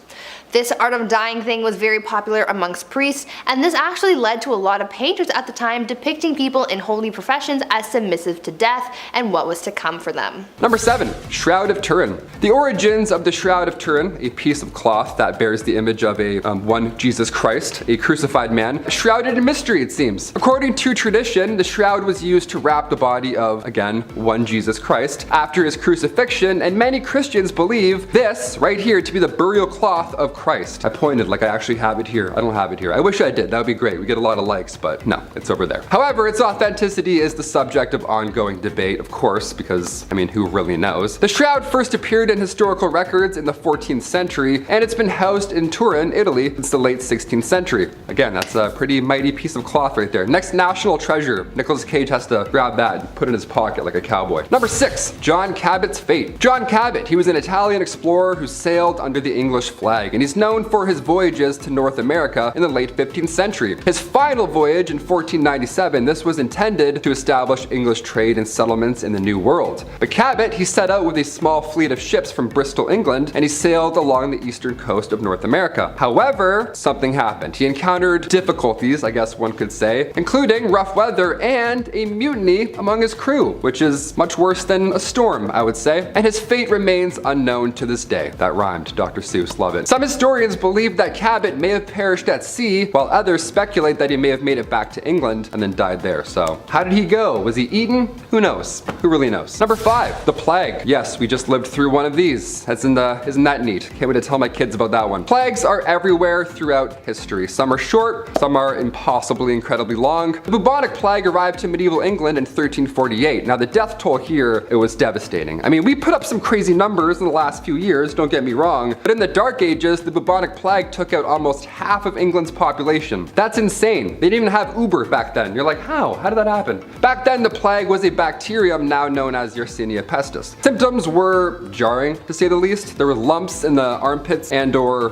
This art of dying thing was very popular amongst priests, and this actually led to a lot of painters at the time depicting people in holy professions as submissive to death and what was to come for them. Number 7. Shroud of Turin. The origins of the Shroud of Turin, a piece of cloth that bears the image of a one Jesus Christ, a crucified man, shrouded in mystery it seems. According to tradition, the shroud was used to wrap the body of, again, one Jesus Christ after his crucifixion, and many Christians believe this right here to be the burial cloth of Christ. I pointed like I actually have it here. I don't have it here. I wish I did. That would be great. We get a lot of likes, but no, it's over there. However, its authenticity is the subject of ongoing debate, of course, because, I mean, who really knows? The shroud first appeared in historical records in the 14th century, and it's been housed in Turin, Italy, since the late 16th century. Again, that's a pretty mighty piece of cloth right there. Next national treasure. Nicolas Cage has to grab that and put it in his pocket like a cowboy. Number 6. John Cabot's fate. John Cabot, he was an Italian explorer who sailed under the English flag, and he's known for his voyages to North America in the late 15th century. His final voyage in 1497, this was intended to establish English trade and settlements in the New World. But Cabot, he set out with a small fleet of ships from Bristol, England, and he sailed along the eastern coast of North America. However, something happened. He encountered difficulties, I guess one could say, including rough weather and a mutiny among his crew, which is much worse than a storm, I would say. And his fate remains unknown to this day. That rhymed, Dr. Seuss, love it. Some historians believe that Cabot may have perished at sea, while others speculate that he may have made it back to England and then died there. So, how did he go? Was he eaten? Who knows? Who really knows? Number 5, the plague. Yes, we just lived through one of these. Isn't that neat? Can't wait to tell my kids about that one. Plagues are everywhere throughout history. Some are short, some are impossibly incredibly long. The bubonic plague arrived to medieval England in 1348. Now the death toll here, it was devastating. I mean, we put up some crazy numbers in the last few years, don't get me wrong, but in the Dark Ages, the bubonic plague took out almost half of England's population. That's insane. They didn't even have Uber back then. You're like, how? How did that happen? Back then, the plague was a bacterium now known as Yersinia pestis. Symptoms were jarring, to say the least. There were lumps in the armpits and or,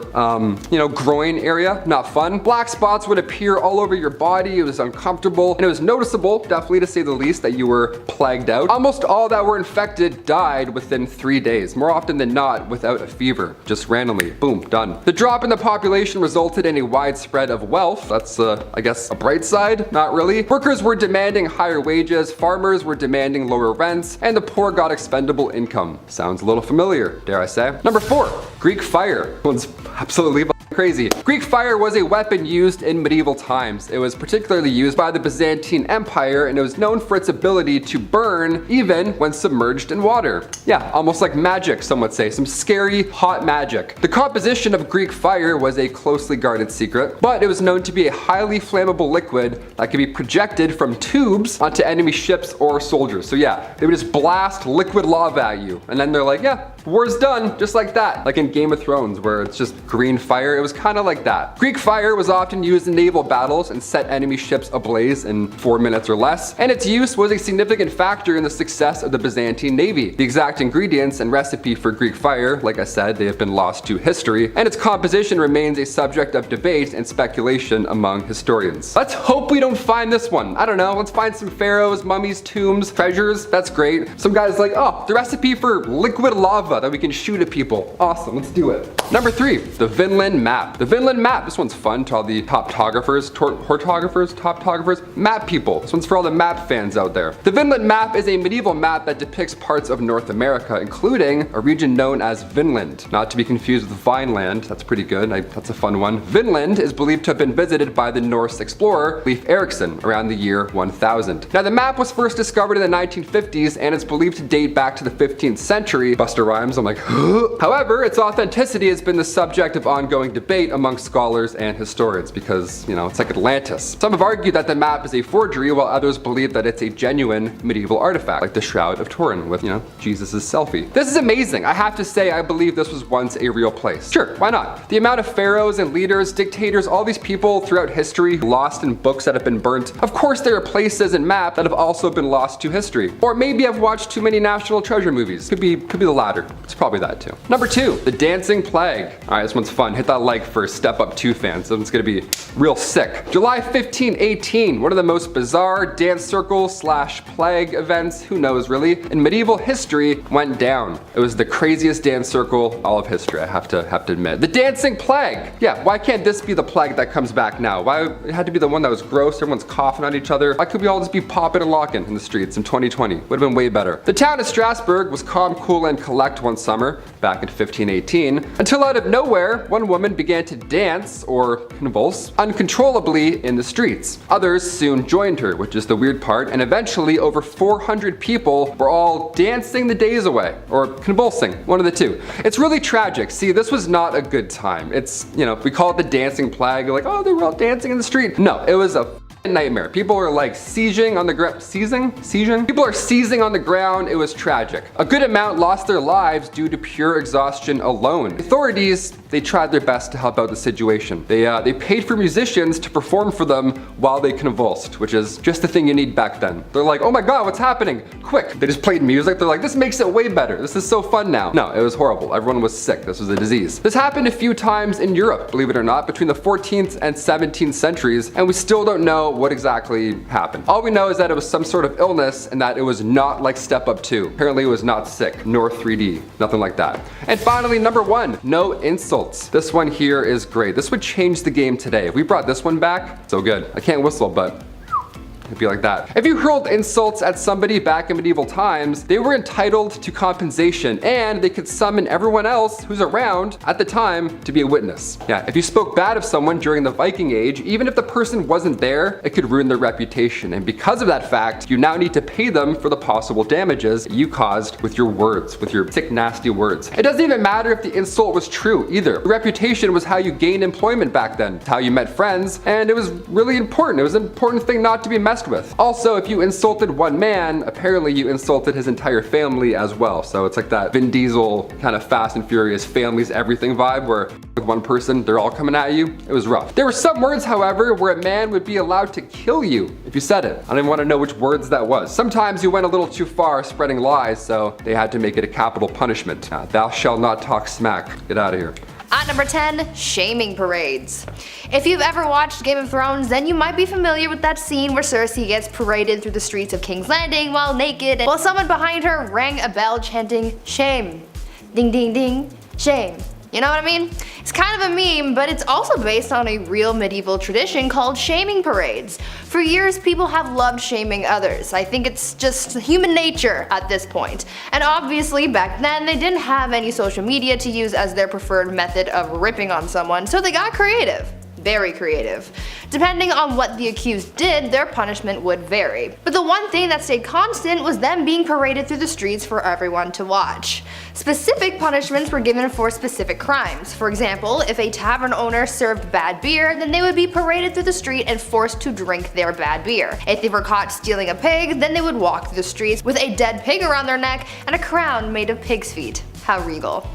groin area. Not fun. Black spots would appear all over your body. It was uncomfortable, and it was noticeable, definitely to say the least, that you were plagued out. Almost all that were infected died within 3 days, more often than not without a fever. Just randomly, boom, done. The drop in the population resulted in a widespread of wealth. That's, I guess, a bright side. Not really. Workers were demanding higher wages, farmers were demanding lower rents, and the poor got expendable income. Sounds a little familiar, dare I say. Number 4, Greek fire. One's absolutely crazy. Greek fire was a weapon used in medieval times. It was particularly used by the Byzantine Empire, and it was known for its ability to burn even when submerged in water. Yeah, almost like magic, some would say. Some scary, hot magic. The composition of Greek fire was a closely guarded secret, but it was known to be a highly flammable liquid that could be projected from tubes onto enemy ships or soldiers. So yeah, they would just blast liquid lava at you, and then they're like, yeah, War's done, just like that. Like in Game of Thrones, where it's just green fire, it was kind of like that. Greek fire was often used in naval battles and set enemy ships ablaze in 4 minutes or less, and its use was a significant factor in the success of the Byzantine navy. The exact ingredients and recipe for Greek fire, like I said, they have been lost to history, and its composition remains a subject of debate and speculation among historians. Let's hope we don't find this one. I don't know, let's find some pharaohs, mummies, tombs, treasures. That's great. Some guy's like, oh, the recipe for liquid lava that we can shoot at people. Awesome, let's do it. Number 3, the Vinland map. The Vinland map, this one's fun to all the toptographers, map people. This one's for all the map fans out there. The Vinland map is a medieval map that depicts parts of North America, including a region known as Vinland. Not to be confused with Vineland, that's pretty good, that's a fun one. Vinland is believed to have been visited by the Norse explorer Leif Erikson around the year 1000. Now the map was first discovered in the 1950s and it's believed to date back to the 15th century. Buster Rhymes, I'm like, however, its authenticity has been the subject of ongoing debate among scholars and historians because, you know, it's like Atlantis. Some have argued that the map is a forgery while others believe that it's a genuine medieval artifact, like the Shroud of Turin with, you know, Jesus' selfie. This is amazing. I have to say I believe this was once a real place. Sure, why not? The amount of pharaohs and leaders, dictators, all these people throughout history lost in books that have been burnt. Of course there are places and maps that have also been lost to history. Or maybe I've watched too many National Treasure movies. Could be the latter. It's probably that too. Number 2, the Dancing Plague. Alright, this one's fun. Hit that like for Step Up 2 fans. This one's gonna be real sick. July 1518, one of the most bizarre dance circle / plague events, who knows really, in medieval history went down. It was the craziest dance circle all of history, I have to admit. The Dancing Plague. Yeah, why can't this be the plague that comes back now? Why it had to be the one that was gross, everyone's coughing on each other? Why could we all just be popping and locking in the streets in 2020? Would have been way better. The town of Strasbourg was calm, cool, and collect one summer, back in 1518, until out of nowhere, one woman began to dance, or convulse, uncontrollably in the streets. Others soon joined her, which is the weird part, and eventually over 400 people were all dancing the days away, or convulsing, one of the two. It's really tragic. See, this was not a good time. It's, you know, we call it the Dancing Plague, like, oh, they were all dancing in the street. No, it was a nightmare. People were like seizing on the ground. Seizing? People are seizing on the ground. It was tragic. A good amount lost their lives due to pure exhaustion alone. Authorities, they tried their best to help out the situation. They paid for musicians to perform for them while they convulsed, which is just the thing you need back then. They're like, oh my god, what's happening? Quick. They just played music. They're like, this makes it way better. This is so fun now. No, it was horrible. Everyone was sick. This was a disease. This happened a few times in Europe, believe it or not, between the 14th and 17th centuries, and we still don't know what exactly happened. All we know is that it was some sort of illness and that it was not like Step Up 2. Apparently it was not sick, nor 3D, nothing like that. And finally, number 1, no insults. This one here is great. This would change the game today. If we brought this one back, so good. I can't whistle, but it'd be like that. If you hurled insults at somebody back in medieval times, they were entitled to compensation and they could summon everyone else who's around at the time to be a witness. Yeah, if you spoke bad of someone during the Viking Age, even if the person wasn't there, it could ruin their reputation. And because of that fact, you now need to pay them for the possible damages you caused with your words, with your sick, nasty words. It doesn't even matter if the insult was true either. The reputation was how you gained employment back then, how you met friends, and it was really important. It was an important thing not to be messed with. Also, if you insulted one man, apparently you insulted his entire family as well. So it's like that Vin Diesel kind of Fast and Furious family's everything vibe where with one person, they're all coming at you. It was rough. There were some words, however, where a man would be allowed to kill you if you said it. I don't even want to know which words that was. Sometimes you went a little too far spreading lies, so they had to make it a capital punishment. Thou shalt not talk smack. Get out of here. At number 10, shaming parades. If you've ever watched Game of Thrones, then you might be familiar with that scene where Cersei gets paraded through the streets of King's Landing while naked, while someone behind her rang a bell chanting, shame. Ding ding ding, shame. You know what I mean? It's kind of a meme, but it's also based on a real medieval tradition called shaming parades. For years, people have loved shaming others. I think it's just human nature at this point. And obviously, back then, they didn't have any social media to use as their preferred method of ripping on someone, so they got creative. Very creative. Depending on what the accused did, their punishment would vary. But the one thing that stayed constant was them being paraded through the streets for everyone to watch. Specific punishments were given for specific crimes. For example, if a tavern owner served bad beer, then they would be paraded through the street and forced to drink their bad beer. If they were caught stealing a pig, then they would walk through the streets with a dead pig around their neck and a crown made of pig's feet. How regal.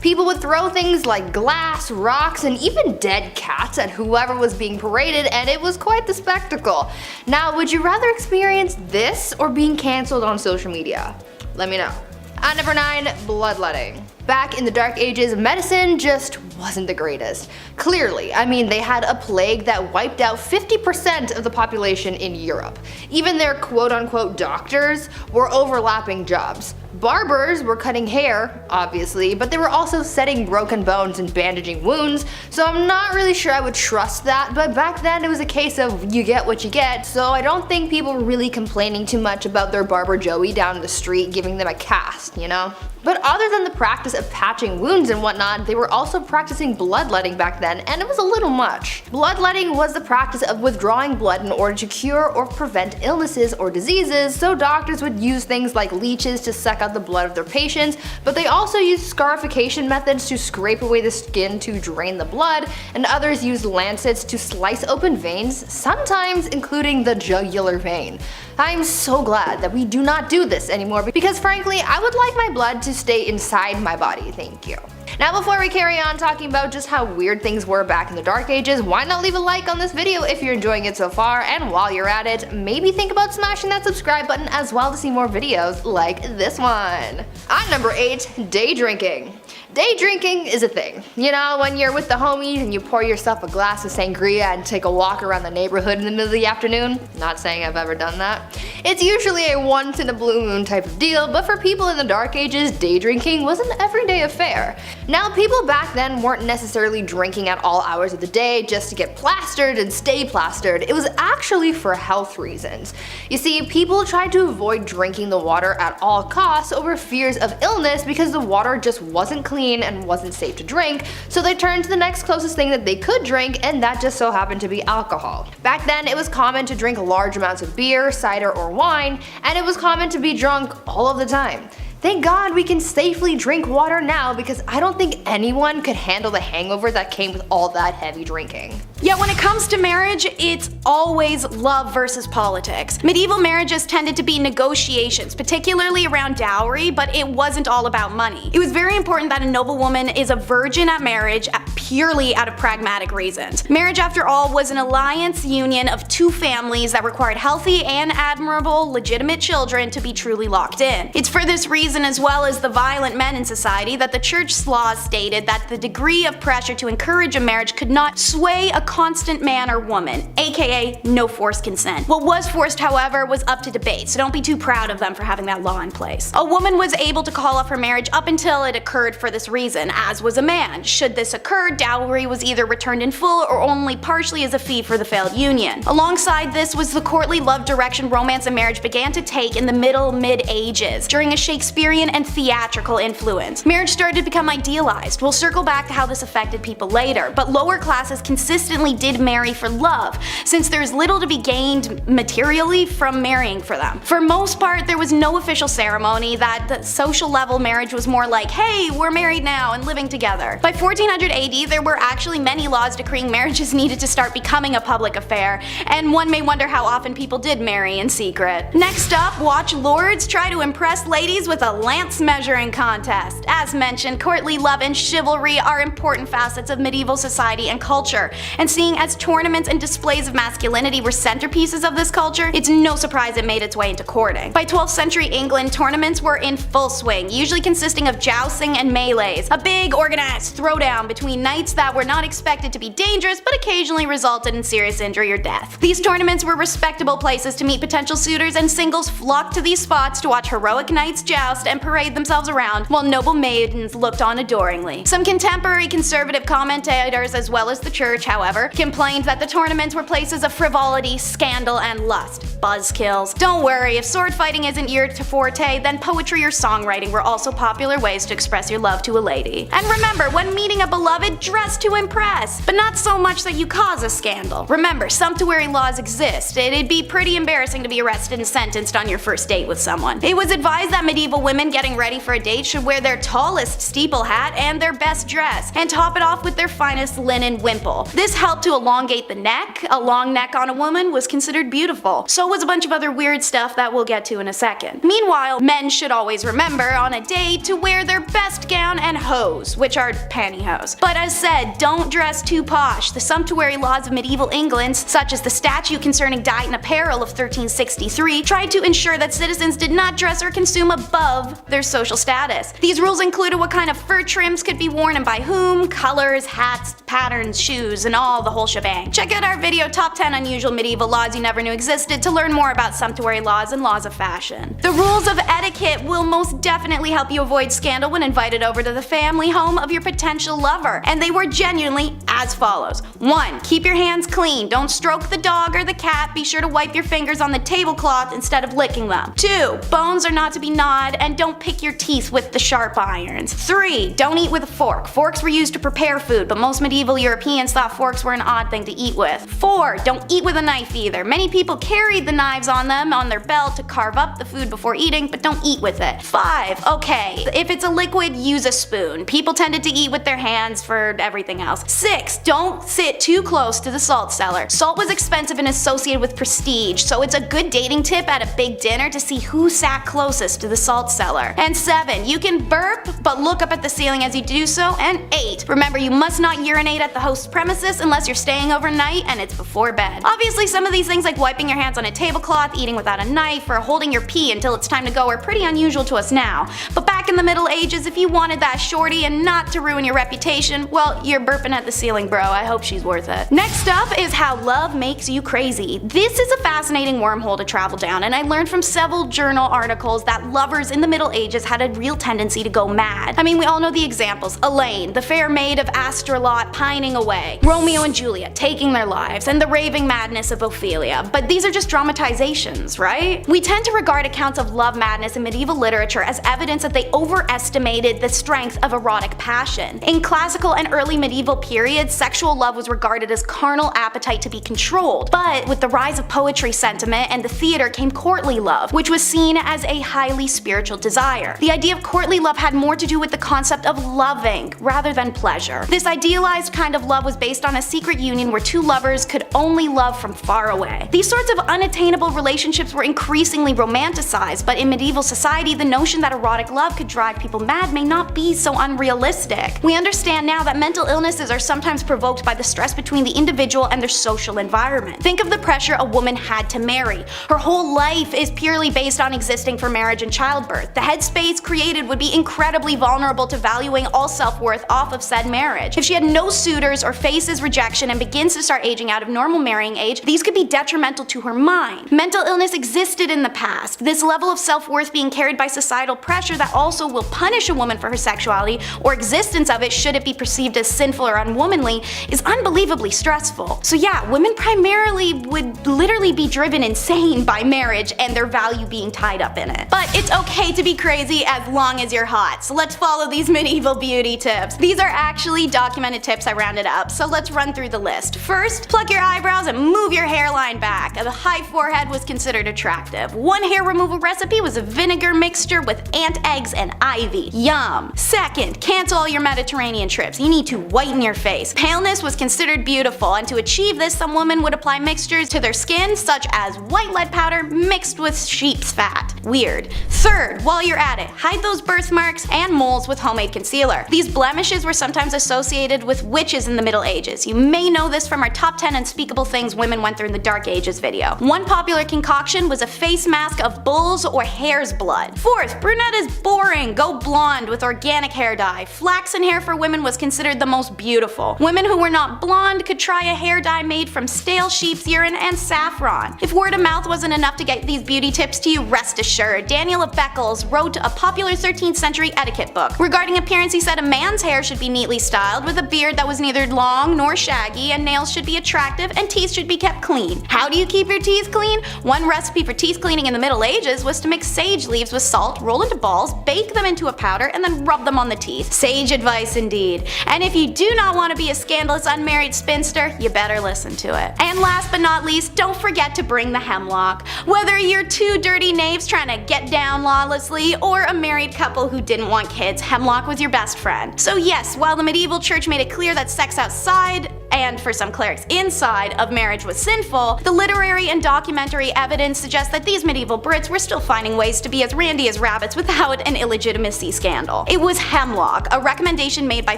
People would throw things like glass, rocks, and even dead cats at whoever was being paraded, and it was quite the spectacle. Now, would you rather experience this or being cancelled on social media? Let me know. At number 9, bloodletting. Back in the Dark Ages, medicine just wasn't the greatest. Clearly, I mean, they had a plague that wiped out 50% of the population in Europe. Even their quote-unquote doctors were overlapping jobs. Barbers were cutting hair, obviously, but they were also setting broken bones and bandaging wounds, so I'm not really sure I would trust that, but back then it was a case of you get what you get, so I don't think people were really complaining too much about their barber Joey down the street giving them a cast, you know? But other than the practice of patching wounds and whatnot, they were also practicing bloodletting back then, and it was a little much. Bloodletting was the practice of withdrawing blood in order to cure or prevent illnesses or diseases, so doctors would use things like leeches to suck out the blood of their patients, but they also used scarification methods to scrape away the skin to drain the blood, and others used lancets to slice open veins, sometimes including the jugular vein. I'm so glad that we do not do this anymore because frankly, I would like my blood to stay inside my body, thank you. Now before we carry on talking about just how weird things were back in the Dark Ages, why not leave a like on this video if you're enjoying it so far, and while you're at it, maybe think about smashing that subscribe button as well to see more videos like this one. At number 8, day drinking. Day drinking is a thing. You know, when you're with the homies and you pour yourself a glass of sangria and take a walk around the neighborhood in the middle of the afternoon. Not saying I've ever done that. It's usually a once in a blue moon type of deal, but for people in the Dark Ages, day drinking was an everyday affair. Now, people back then weren't necessarily drinking at all hours of the day just to get plastered and stay plastered. It was actually for health reasons. You see, people tried to avoid drinking the water at all costs over fears of illness because the water just wasn't clean and wasn't safe to drink, so they turned to the next closest thing that they could drink, and that just so happened to be alcohol. Back then, it was common to drink large amounts of beer, cider, or wine, and it was common to be drunk all of the time. Thank God we can safely drink water now because I don't think anyone could handle the hangover that came with all that heavy drinking. Yet when it comes to marriage, it's always love versus politics. Medieval marriages tended to be negotiations, particularly around dowry, but it wasn't all about money. It was very important that a noblewoman is a virgin at marriage purely out of pragmatic reasons. Marriage, after all, was an alliance union of two families that required healthy and admirable legitimate children to be truly locked in. It's for this reason, as well as the violent men in society, that the church's laws stated that the degree of pressure to encourage a marriage could not sway a constant man or woman, aka no forced consent. What was forced, however, was up to debate, so don't be too proud of them for having that law in place. A woman was able to call off her marriage up until it occurred for this reason, as was a man. Should this occur, dowry was either returned in full or only partially as a fee for the failed union. Alongside this was the courtly love direction romance and marriage began to take in the mid-ages, during a Shakespearean and theatrical influence. Marriage started to become idealized. We'll circle back to how this affected people later, but lower classes consistently did marry for love, since there's little to be gained materially from marrying for them. For most part, there was no official ceremony. That the social level marriage was more like, hey, we're married now and living together. By 1400 AD, there were actually many laws decreeing marriages needed to start becoming a public affair, and one may wonder how often people did marry in secret. Next up, watch lords try to impress ladies with a lance measuring contest. As mentioned, courtly love and chivalry are important facets of medieval society and culture, and seeing as tournaments and displays of masculinity were centerpieces of this culture, it's no surprise it made its way into courting. By 12th century England, tournaments were in full swing, usually consisting of jousting and melees, a big organized throwdown between knights that were not expected to be dangerous but occasionally resulted in serious injury or death. These tournaments were respectable places to meet potential suitors, and singles flocked to these spots to watch heroic knights joust bust and parade themselves around while noble maidens looked on adoringly. Some contemporary conservative commentators, as well as the church, however, complained that the tournaments were places of frivolity, scandal, and lust. Buzzkills. Don't worry, if sword fighting isn't your forte, then poetry or songwriting were also popular ways to express your love to a lady. And remember, when meeting a beloved, dress to impress, but not so much that you cause a scandal. Remember, sumptuary laws exist. It'd be pretty embarrassing to be arrested and sentenced on your first date with someone. It was advised that medieval women getting ready for a date should wear their tallest steeple hat and their best dress, and top it off with their finest linen wimple. This helped to elongate the neck. A long neck on a woman was considered beautiful. So was a bunch of other weird stuff that we'll get to in a second. Meanwhile, men should always remember on a date to wear their best gown and hose, which are pantyhose. But as said, don't dress too posh. The sumptuary laws of medieval England, such as the statute concerning diet and apparel of 1363, tried to ensure that citizens did not dress or consume above their social status. These rules included what kind of fur trims could be worn and by whom, colors, hats, patterns, shoes, and all the whole shebang. Check out our video Top 10 Unusual Medieval Laws You Never Knew Existed to learn more about sumptuary laws and laws of fashion. The rules of etiquette will most definitely help you avoid scandal when invited over to the family home of your potential lover, and they were genuinely as follows. 1. Keep your hands clean. Don't stroke the dog or the cat. Be sure to wipe your fingers on the tablecloth instead of licking them. 2. Bones are not to be gnawed, and don't pick your teeth with the sharp irons. 3. Don't eat with a fork. Forks were used to prepare food, but most medieval Europeans thought forks were an odd thing to eat with. 4. Don't eat with a knife either. Many people carried the knives on them on their belt to carve up the food before eating, but don't eat with it. 5. Okay, if it's a liquid, use a spoon. People tended to eat with their hands for everything else. 6. Don't sit too close to the salt cellar. Salt was expensive and associated with prestige, so it's a good dating tip at a big dinner to see who sat closest to the salt cellar. And 7. You can burp, but look up at the ceiling as you do so. And 8. Remember, you must not urinate at the host's premises unless you're staying overnight and it's before bed. Obviously, some of these things like wiping your hands on a tablecloth, eating without a knife, or holding your pee until it's time to go are pretty unusual to us now. But back in the Middle Ages, if you wanted that shorty and not to ruin your reputation, well, you're burping at the ceiling, bro. I hope she's worth it. Next up is how love makes you crazy. This is a fascinating wormhole to travel down, and I learned from several journal articles that lovers in the Middle Ages had a real tendency to go mad. I mean, we all know the examples. Elaine, the fair maid of Astolat, pining away. Romeo and Juliet taking their lives, and the raving madness of Ophelia. But these are just dramatizations, right? We tend to regard accounts of love madness in medieval literature as evidence that they overestimated the strength of erotic passion. In classical and early medieval periods, sexual love was regarded as carnal appetite to be controlled. But with the rise of poetry sentiment and the theater came courtly love, which was seen as a highly spiritual desire. The idea of courtly love had more to do with the concept of loving rather than pleasure. This idealized kind of love was based on a secret union where two lovers could only love from far away. These sorts of unattainable relationships were increasingly romanticized, but in medieval society, the notion that erotic love could drive people mad may not be so unrealistic. We understand now that mental illnesses are sometimes provoked by the stress between the individual and their social environment. Think of the pressure a woman had to marry. Her whole life is purely based on existing for marriage and childbirth. The headspace created would be incredibly vulnerable to valuing all self-worth off of said marriage. If she had no suitors or faces rejection and begins to start aging out of normal marrying age, these could be detrimental to her mind. Mental illness existed in the past. This level of self-worth being carried by societal pressure that also will punish a woman for her sexuality or existence of it should it be perceived as sinful or unwomanly is unbelievably stressful. So yeah, women primarily would literally be driven insane by marriage and their value being tied up in it. But it's okay to be crazy as long as you're hot, so let's follow these medieval beauty tips. These are actually documented tips I rounded up, so let's run through the list. First, pluck your eyebrows and move your hairline back. A high forehead was considered attractive. One hair removal recipe was a vinegar mixture with ant eggs and ivy. Yum. Second, cancel all your Mediterranean trips. You need to whiten your face. Paleness was considered beautiful, and to achieve this, some women would apply mixtures to their skin such as white lead powder mixed with sheep's fat. Weird. Third, while you're at it, hide those birthmarks and moles with homemade concealer. These blemishes were sometimes associated with witches in the Middle Ages. You may know this from our top 10 unspeakable things women went through in the Dark Ages video. One popular concoction was a face mask of bull's or hare's blood. Fourth, brunette is boring. spring, go blonde with organic hair dye. Flaxen hair for women was considered the most beautiful. Women who were not blonde could try a hair dye made from stale sheep's urine and saffron. If word of mouth wasn't enough to get these beauty tips to you, rest assured, Daniel of Beccles wrote a popular 13th century etiquette book. Regarding appearance, he said a man's hair should be neatly styled with a beard that was neither long nor shaggy, and nails should be attractive and teeth should be kept clean. How do you keep your teeth clean? One recipe for teeth cleaning in the Middle Ages was to mix sage leaves with salt, roll into balls, bake them into a powder, and then rub them on the teeth. Sage advice indeed. And if you do not want to be a scandalous unmarried spinster, you better listen to it. And last but not least, don't forget to bring the hemlock. Whether you're two dirty knaves trying to get down lawlessly, or a married couple who didn't want kids, hemlock was your best friend. So yes, while the medieval church made it clear that sex outside, and for some clerics inside, of marriage was sinful, the literary and documentary evidence suggests that these medieval Brits were still finding ways to be as randy as rabbits without an illegitimacy scandal. It was hemlock, a recommendation made by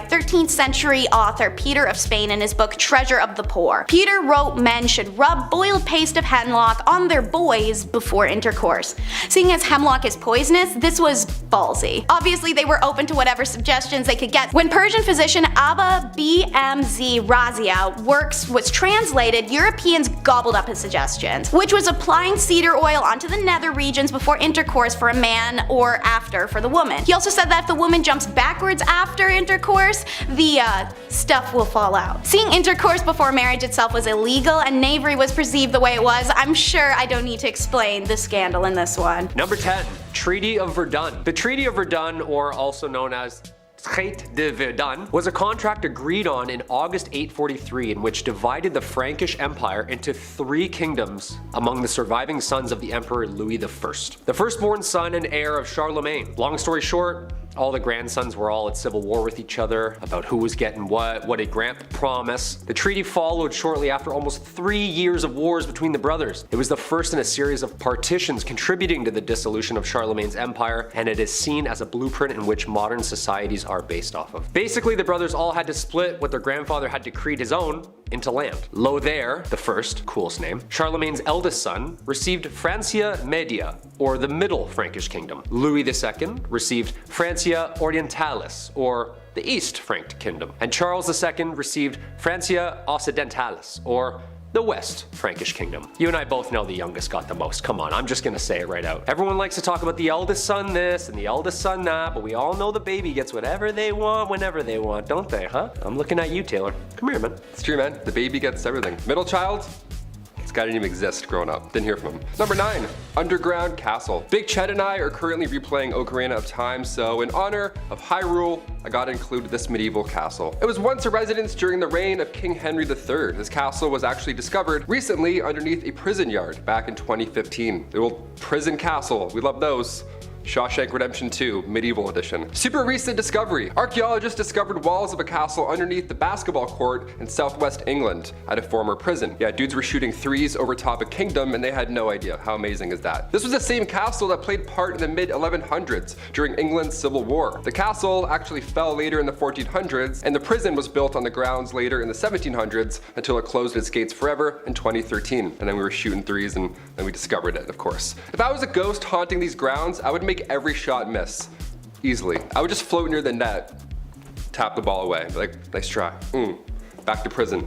13th century author Peter of Spain in his book Treasure of the Poor. Peter wrote men should rub boiled paste of hemlock on their boys before intercourse. Seeing as hemlock is poisonous, this was ballsy. Obviously they were open to whatever suggestions they could get. When Persian physician Abba BMZ Razia works was translated, Europeans gobbled up his suggestions, which was applying cedar oil onto the nether regions before intercourse for a man or after for the woman. He also said that if the woman jumps backwards after intercourse, the stuff will fall out. Seeing intercourse before marriage itself was illegal and knavery was perceived the way it was, I'm sure I don't need to explain the scandal in this one. Number 10. Treaty of Verdun. The Treaty of Verdun, or also known as Traité de Verdun, was a contract agreed on in August 843 in which divided the Frankish Empire into 3 kingdoms among the surviving sons of the Emperor Louis I, the firstborn son and heir of Charlemagne. Long story short, all the grandsons were all at civil war with each other about who was getting what did Grant promise. The treaty followed shortly after almost 3 years of wars between the brothers. It was the first in a series of partitions contributing to the dissolution of Charlemagne's empire, and it is seen as a blueprint in which modern societies are based off of. Basically, the brothers all had to split what their grandfather had decreed his own into land. Lothair the First, coolest name, Charlemagne's eldest son, received Francia Media, or the Middle Frankish Kingdom. Louis II received Francia Orientalis, or the East Frank Kingdom. And Charles II received Francia Occidentalis, or the West Frankish Kingdom. You and I both know the youngest got the most. Come on, I'm just gonna say it right out. Everyone likes to talk about the eldest son this and the eldest son that, but we all know the baby gets whatever they want whenever they want, don't they, huh? I'm looking at you, Taylor. Come here, man. It's true, man. The baby gets everything. Middle child? This guy didn't even exist growing up. Didn't hear from him. Number 9. Underground Castle. Big Chet and I are currently replaying Ocarina of Time, so in honor of Hyrule, I gotta include this medieval castle. It was once a residence during the reign of King Henry III. This castle was actually discovered recently underneath a prison yard back in 2015. The old prison castle, we love those. Shawshank Redemption 2, Medieval Edition. Super recent discovery. Archaeologists discovered walls of a castle underneath the basketball court in southwest England at a former prison. Yeah, dudes were shooting threes over top a kingdom and they had no idea. How amazing is that? This was the same castle that played part in the mid-1100s during England's Civil War. The castle actually fell later in the 1400s, and the prison was built on the grounds later in the 1700s until it closed its gates forever in 2013. And then we were shooting threes and then we discovered it, of course. If I was a ghost haunting these grounds, I would make every shot miss. Easily. I would just float near the net, tap the ball away. Like, nice try. Back to prison.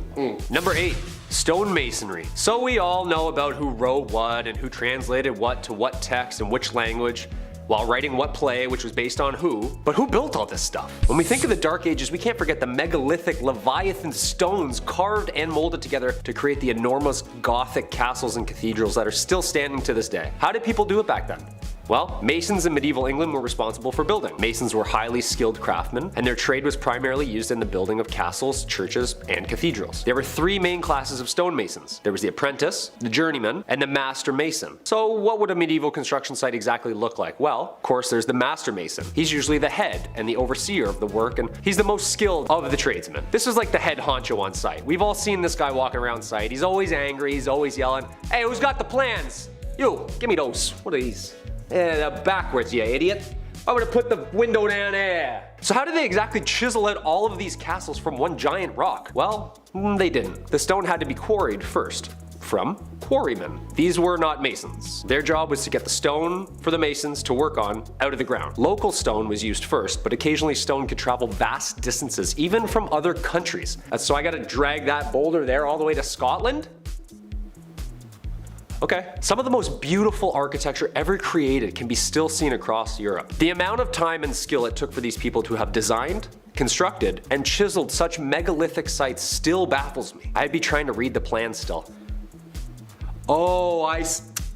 Number 8. Stonemasonry. So we all know about who wrote what and who translated what to what text and which language while writing what play, which was based on who. But who built all this stuff? When we think of the Dark Ages, we can't forget the megalithic Leviathan stones carved and molded together to create the enormous Gothic castles and cathedrals that are still standing to this day. How did people do it back then? Well, masons in medieval England were responsible for building. Masons were highly skilled craftsmen, and their trade was primarily used in the building of castles, churches, and cathedrals. There were 3 main classes of stonemasons. There was the apprentice, the journeyman, and the master mason. So what would a medieval construction site exactly look like? Well, of course, there's the master mason. He's usually the head and the overseer of the work, and he's the most skilled of the tradesmen. This is like the head honcho on site. We've all seen this guy walking around site. He's always angry, he's always yelling, "Hey, who's got the plans? You, give me those. What are these? Backwards, you idiot. I would have put the window down there." So how did they exactly chisel out all of these castles from one giant rock? Well, they didn't. The stone had to be quarried first. from quarrymen. These were not masons. Their job was to get the stone for the masons to work on out of the ground. Local stone was used first, but occasionally stone could travel vast distances, even from other countries. So I gotta drag that boulder there all the way to Scotland? Okay. Some of the most beautiful architecture ever created can be still seen across Europe. The amount of time and skill it took for these people to have designed, constructed, and chiseled such megalithic sites still baffles me. I'd be trying to read the plan still. Oh,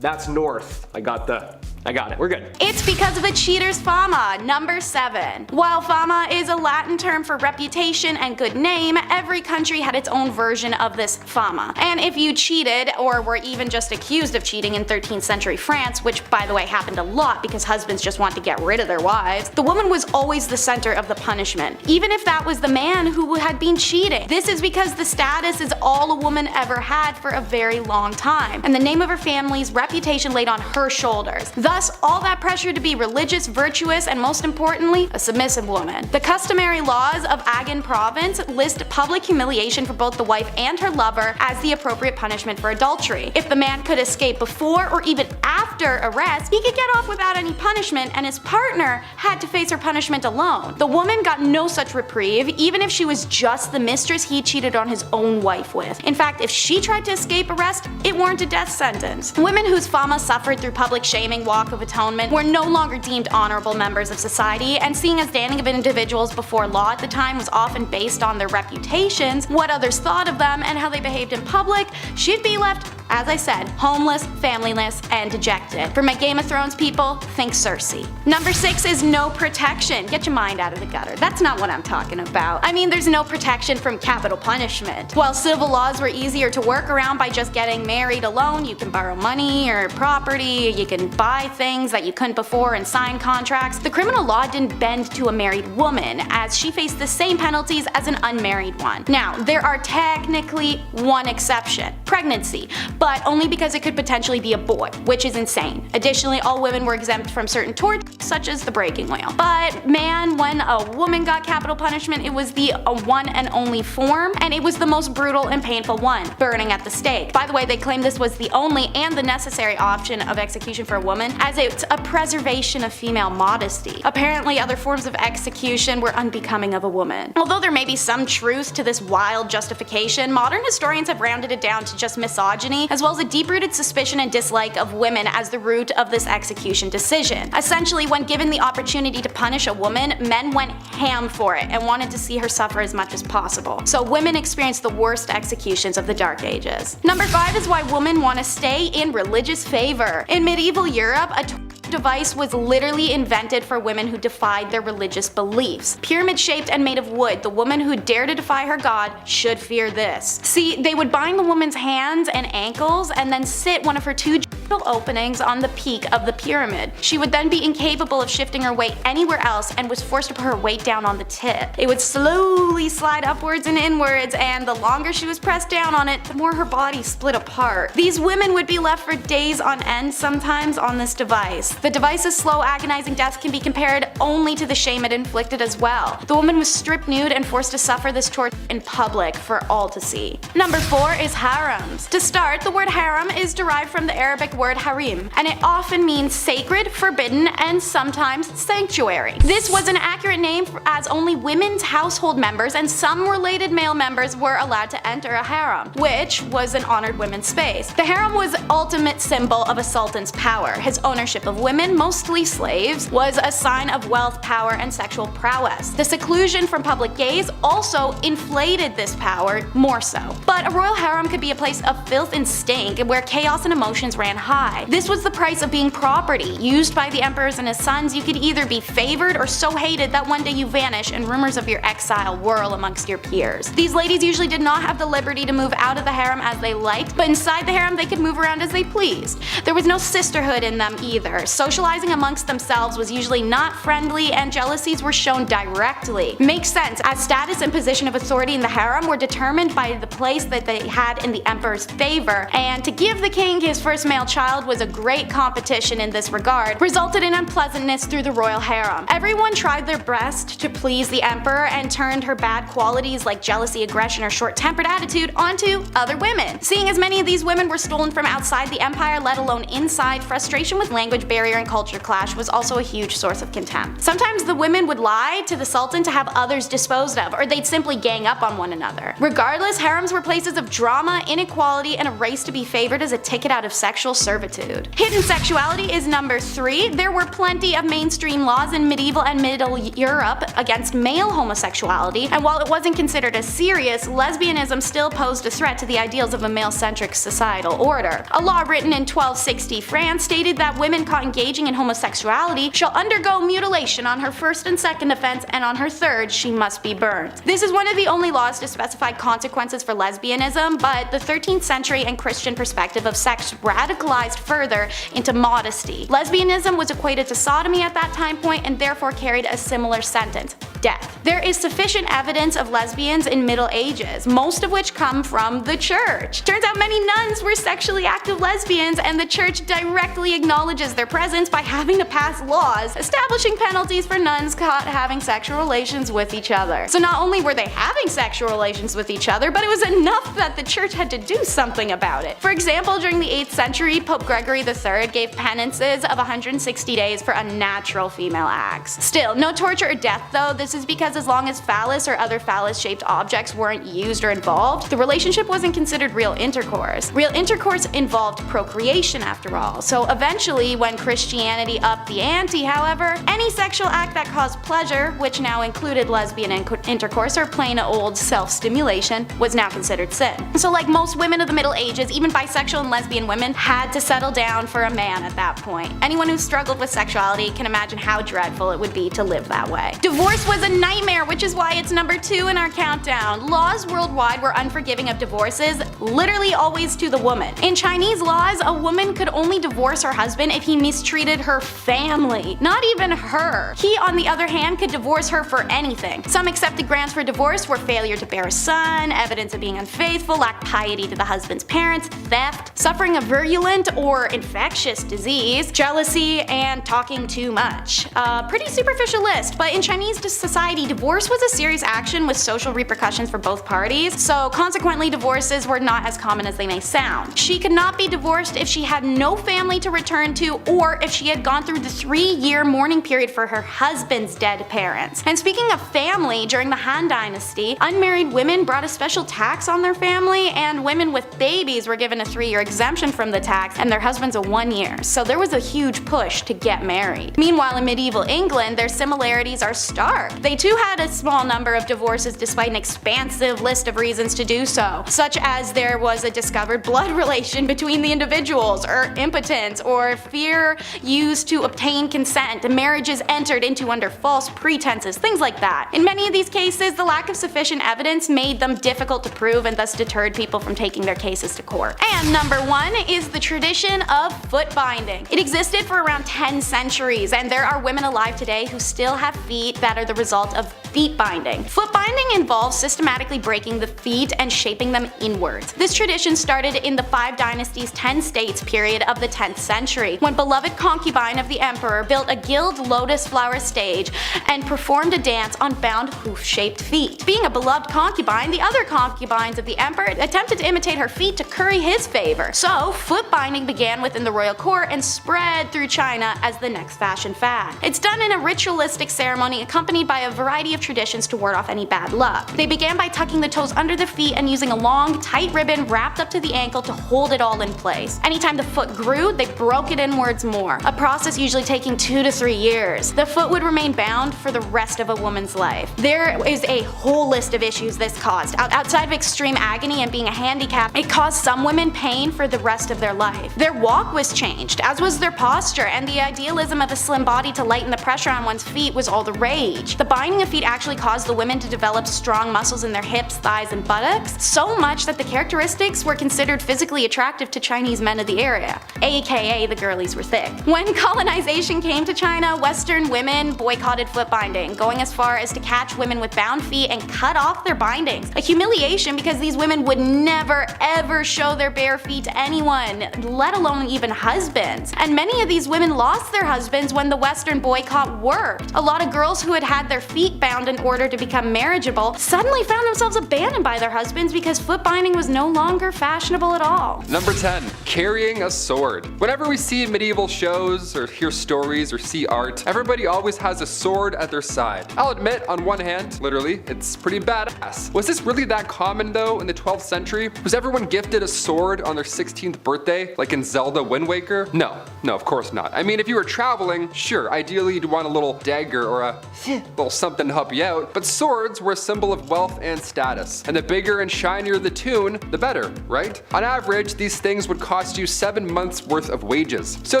that's north. I got it, we're good. It's because of a cheater's fama, number 7. While fama is a Latin term for reputation and good name, every country had its own version of this fama. And if you cheated, or were even just accused of cheating in 13th century France, which by the way happened a lot because husbands just want to get rid of their wives, the woman was always the center of the punishment, even if that was the man who had been cheating. This is because the status is all a woman ever had for a very long time, and the name of her family's reputation laid on her shoulders. Thus, all that pressure to be religious, virtuous, and most importantly, a submissive woman. The customary laws of Agen province list public humiliation for both the wife and her lover as the appropriate punishment for adultery. If the man could escape before or even after arrest, he could get off without any punishment, and his partner had to face her punishment alone. The woman got no such reprieve, even if she was just the mistress he cheated on his own wife with. In fact, if she tried to escape arrest, it warranted a death sentence. Women whose fama suffered through public shaming, walk of atonement, were no longer deemed honorable members of society, and seeing as standing of individuals before law at the time was often based on their reputations, what others thought of them, and how they behaved in public, she'd be left, as I said, homeless, familyless, and dejected. For my Game of Thrones people, think Cersei. Number 6 is no protection. Get your mind out of the gutter. That's not what I'm talking about. I mean, there's no protection from capital punishment. While civil laws were easier to work around by just getting married alone, you can borrow money or property, you can buy things that you couldn't before and sign contracts, the criminal law didn't bend to a married woman, as she faced the same penalties as an unmarried one. Now, there are technically one exception: pregnancy, but only because it could potentially be a boy, which is insane. Additionally, all women were exempt from certain torts, such as the breaking wheel. But man, when a woman got capital punishment, it was the one and only form, and it was the most brutal and painful one: burning at the stake. By the way, they claimed this was the only and the necessary option of execution for a woman, as it's a preservation of female modesty. Apparently, other forms of execution were unbecoming of a woman. Although there may be some truth to this wild justification, modern historians have rounded it down to just misogyny, as well as a deep-rooted suspicion and dislike of women as the root of this execution decision. Essentially, when given the opportunity to punish a woman, men went ham for it and wanted to see her suffer as much as possible. So women experienced the worst executions of the Dark Ages. Number 5 is why women want to stay in religious favor. In medieval Europe, a device was literally invented for women who defied their religious beliefs. Pyramid shaped and made of wood, the woman who dared to defy her god should fear this. See, they would bind the woman's hands and ankles and then sit one of her 2 openings on the peak of the pyramid. She would then be incapable of shifting her weight anywhere else and was forced to put her weight down on the tip. It would slowly slide upwards and inwards, and the longer she was pressed down on it, the more her body split apart. These women would be left for days on end sometimes on this device. The device's slow, agonizing death can be compared only to the shame it inflicted as well. The woman was stripped nude and forced to suffer this torture in public for all to see. Number 4 is harems. To start, the word harem is derived from the Arabic word harim, and it often means sacred, forbidden, and sometimes sanctuary. This was an accurate name as only women's household members and some related male members were allowed to enter a harem, which was an honored women's space. The harem was the ultimate symbol of a sultan's power. His ownership of women, mostly slaves, was a sign of wealth, power, and sexual prowess. The seclusion from public gaze also inflated this power more so. But a royal harem could be a place of filth and stink where chaos and emotions ran high. This was the price of being property. Used by the emperors and his sons, you could either be favored or so hated that one day you vanish and rumors of your exile whirl amongst your peers. These ladies usually did not have the liberty to move out of the harem as they liked, but inside the harem they could move around as they pleased. There was no sisterhood in them either. Socializing amongst themselves was usually not friendly, and jealousies were shown directly. Makes sense, as status and position of authority in the harem were determined by the place that they had in the emperor's favor, and to give the king his first male child child was a great competition in this regard, resulted in unpleasantness through the royal harem. Everyone tried their best to please the emperor and turned her bad qualities like jealousy, aggression, or short-tempered attitude onto other women. Seeing as many of these women were stolen from outside the empire, let alone inside, frustration with language barrier and culture clash was also a huge source of contempt. Sometimes the women would lie to the sultan to have others disposed of, or they'd simply gang up on one another. Regardless, harems were places of drama, inequality, and a race to be favored as a ticket out of sexual servitude. Hidden sexuality is number 3. There were plenty of mainstream laws in medieval and Middle Europe against male homosexuality, and while it wasn't considered as serious, lesbianism still posed a threat to the ideals of a male-centric societal order. A law written in 1260 France stated that women caught engaging in homosexuality shall undergo mutilation on her first and second offense, and on her third she must be burned. This is one of the only laws to specify consequences for lesbianism, but the 13th century and Christian perspective of sex radicalized further into modesty. Lesbianism was equated to sodomy at that time point and therefore carried a similar sentence: death. There is sufficient evidence of lesbians in Middle Ages, most of which come from the church. Turns out many nuns were sexually active lesbians, and the church directly acknowledges their presence by having to pass laws establishing penalties for nuns caught having sexual relations with each other. So not only were they having sexual relations with each other, but it was enough that the church had to do something about it. For example, during the 8th century, Pope Gregory III gave penances of 160 days for unnatural female acts. Still, no torture or death though. This is because as long as phallus or other phallus-shaped objects weren't used or involved, the relationship wasn't considered real intercourse. Real intercourse involved procreation after all. So eventually, when Christianity upped the ante, however, any sexual act that caused pleasure, which now included lesbian intercourse or plain old self-stimulation, was now considered sin. So like most women of the Middle Ages, even bisexual and lesbian women had to settle down for a man at that point. Anyone who struggled with sexuality can imagine how dreadful it would be to live that way. Divorce was a nightmare, which is why it's number 2 in our countdown. Laws worldwide were unforgiving of divorces, literally always to the woman. In Chinese laws, a woman could only divorce her husband if he mistreated her family, not even her. He, on the other hand, could divorce her for anything. Some accepted grounds for divorce were failure to bear a son, evidence of being unfaithful, lack piety to the husband's parents, theft, suffering a virulent or infectious disease, jealousy, and talking too much. A pretty superficial list, but in Chinese society, divorce was a serious action with social repercussions for both parties, so consequently divorces were not as common as they may sound. She could not be divorced if she had no family to return to, or if she had gone through the 3-year mourning period for her husband's dead parents. And speaking of family, during the Han Dynasty, unmarried women brought a special tax on their family, and women with babies were given a 3-year exemption from the tax, and their husbands a 1 year. So there was a huge push to get married. Meanwhile, in medieval England, their similarities are stark. They too had a small number of divorces despite an expansive list of reasons to do so, such as there was a discovered blood relation between the individuals, or impotence, or fear used to obtain consent, marriages entered into under false pretenses, things like that. In many of these cases, the lack of sufficient evidence made them difficult to prove and thus deterred people from taking their cases to court. And number 1 is the tradition of foot binding. It existed for around 10 centuries, and there are women alive today who still have feet that are the result of feet binding. Foot binding involves systematically breaking the feet and shaping them inwards. This tradition started in the 5 Dynasties 10 states period of the 10th century, when beloved concubine of the emperor built a gilded lotus flower stage and performed a dance on bound hoof-shaped feet. Being a beloved concubine, the other concubines of the emperor attempted to imitate her feet to curry his favor. So foot binding began within the royal court and spread through China as the next fashion fad. It's done in a ritualistic ceremony accompanied by a variety of traditions to ward off any bad luck. They began by tucking the toes under the feet and using a long, tight ribbon wrapped up to the ankle to hold it all in place. Anytime the foot grew, they broke it inwards more, a process usually taking 2 to 3 years. The foot would remain bound for the rest of a woman's life. There is a whole list of issues this caused. Outside of extreme agony and being a handicap, it caused some women pain for the rest of their life. Their walk was changed, as was their posture, and the idealism of a slim body to lighten the pressure on one's feet was all the rage. The binding of feet actually caused the women to develop strong muscles in their hips, thighs, and buttocks, so much that the characteristics were considered physically attractive to Chinese men of the area, aka the girlies were thick. When colonization came to China, Western women boycotted foot binding, going as far as to catch women with bound feet and cut off their bindings. A humiliation because these women would never ever show their bare feet to anyone, let alone even husbands. And many of these women lost their husbands when the Western boycott worked. A lot of girls who had had their feet bound in order to become marriageable suddenly found themselves abandoned by their husbands because foot binding was no longer fashionable at all. Number 10. Carrying a sword. Whenever we see medieval shows or hear stories or see art, everybody always has a sword at their side. I'll admit, on one hand, literally, it's pretty badass. Was this really that common though in the 12th century? Was everyone gifted a sword on their 16th birthday, like in Zelda Wind Waker? No, of course not. I mean, if you were traveling, sure, ideally you'd want a little dagger or a little something to help you out, but swords were a symbol of wealth and status. And the bigger and shinier the tune, the better, right? On average, these things would cost you 7 months worth of wages. So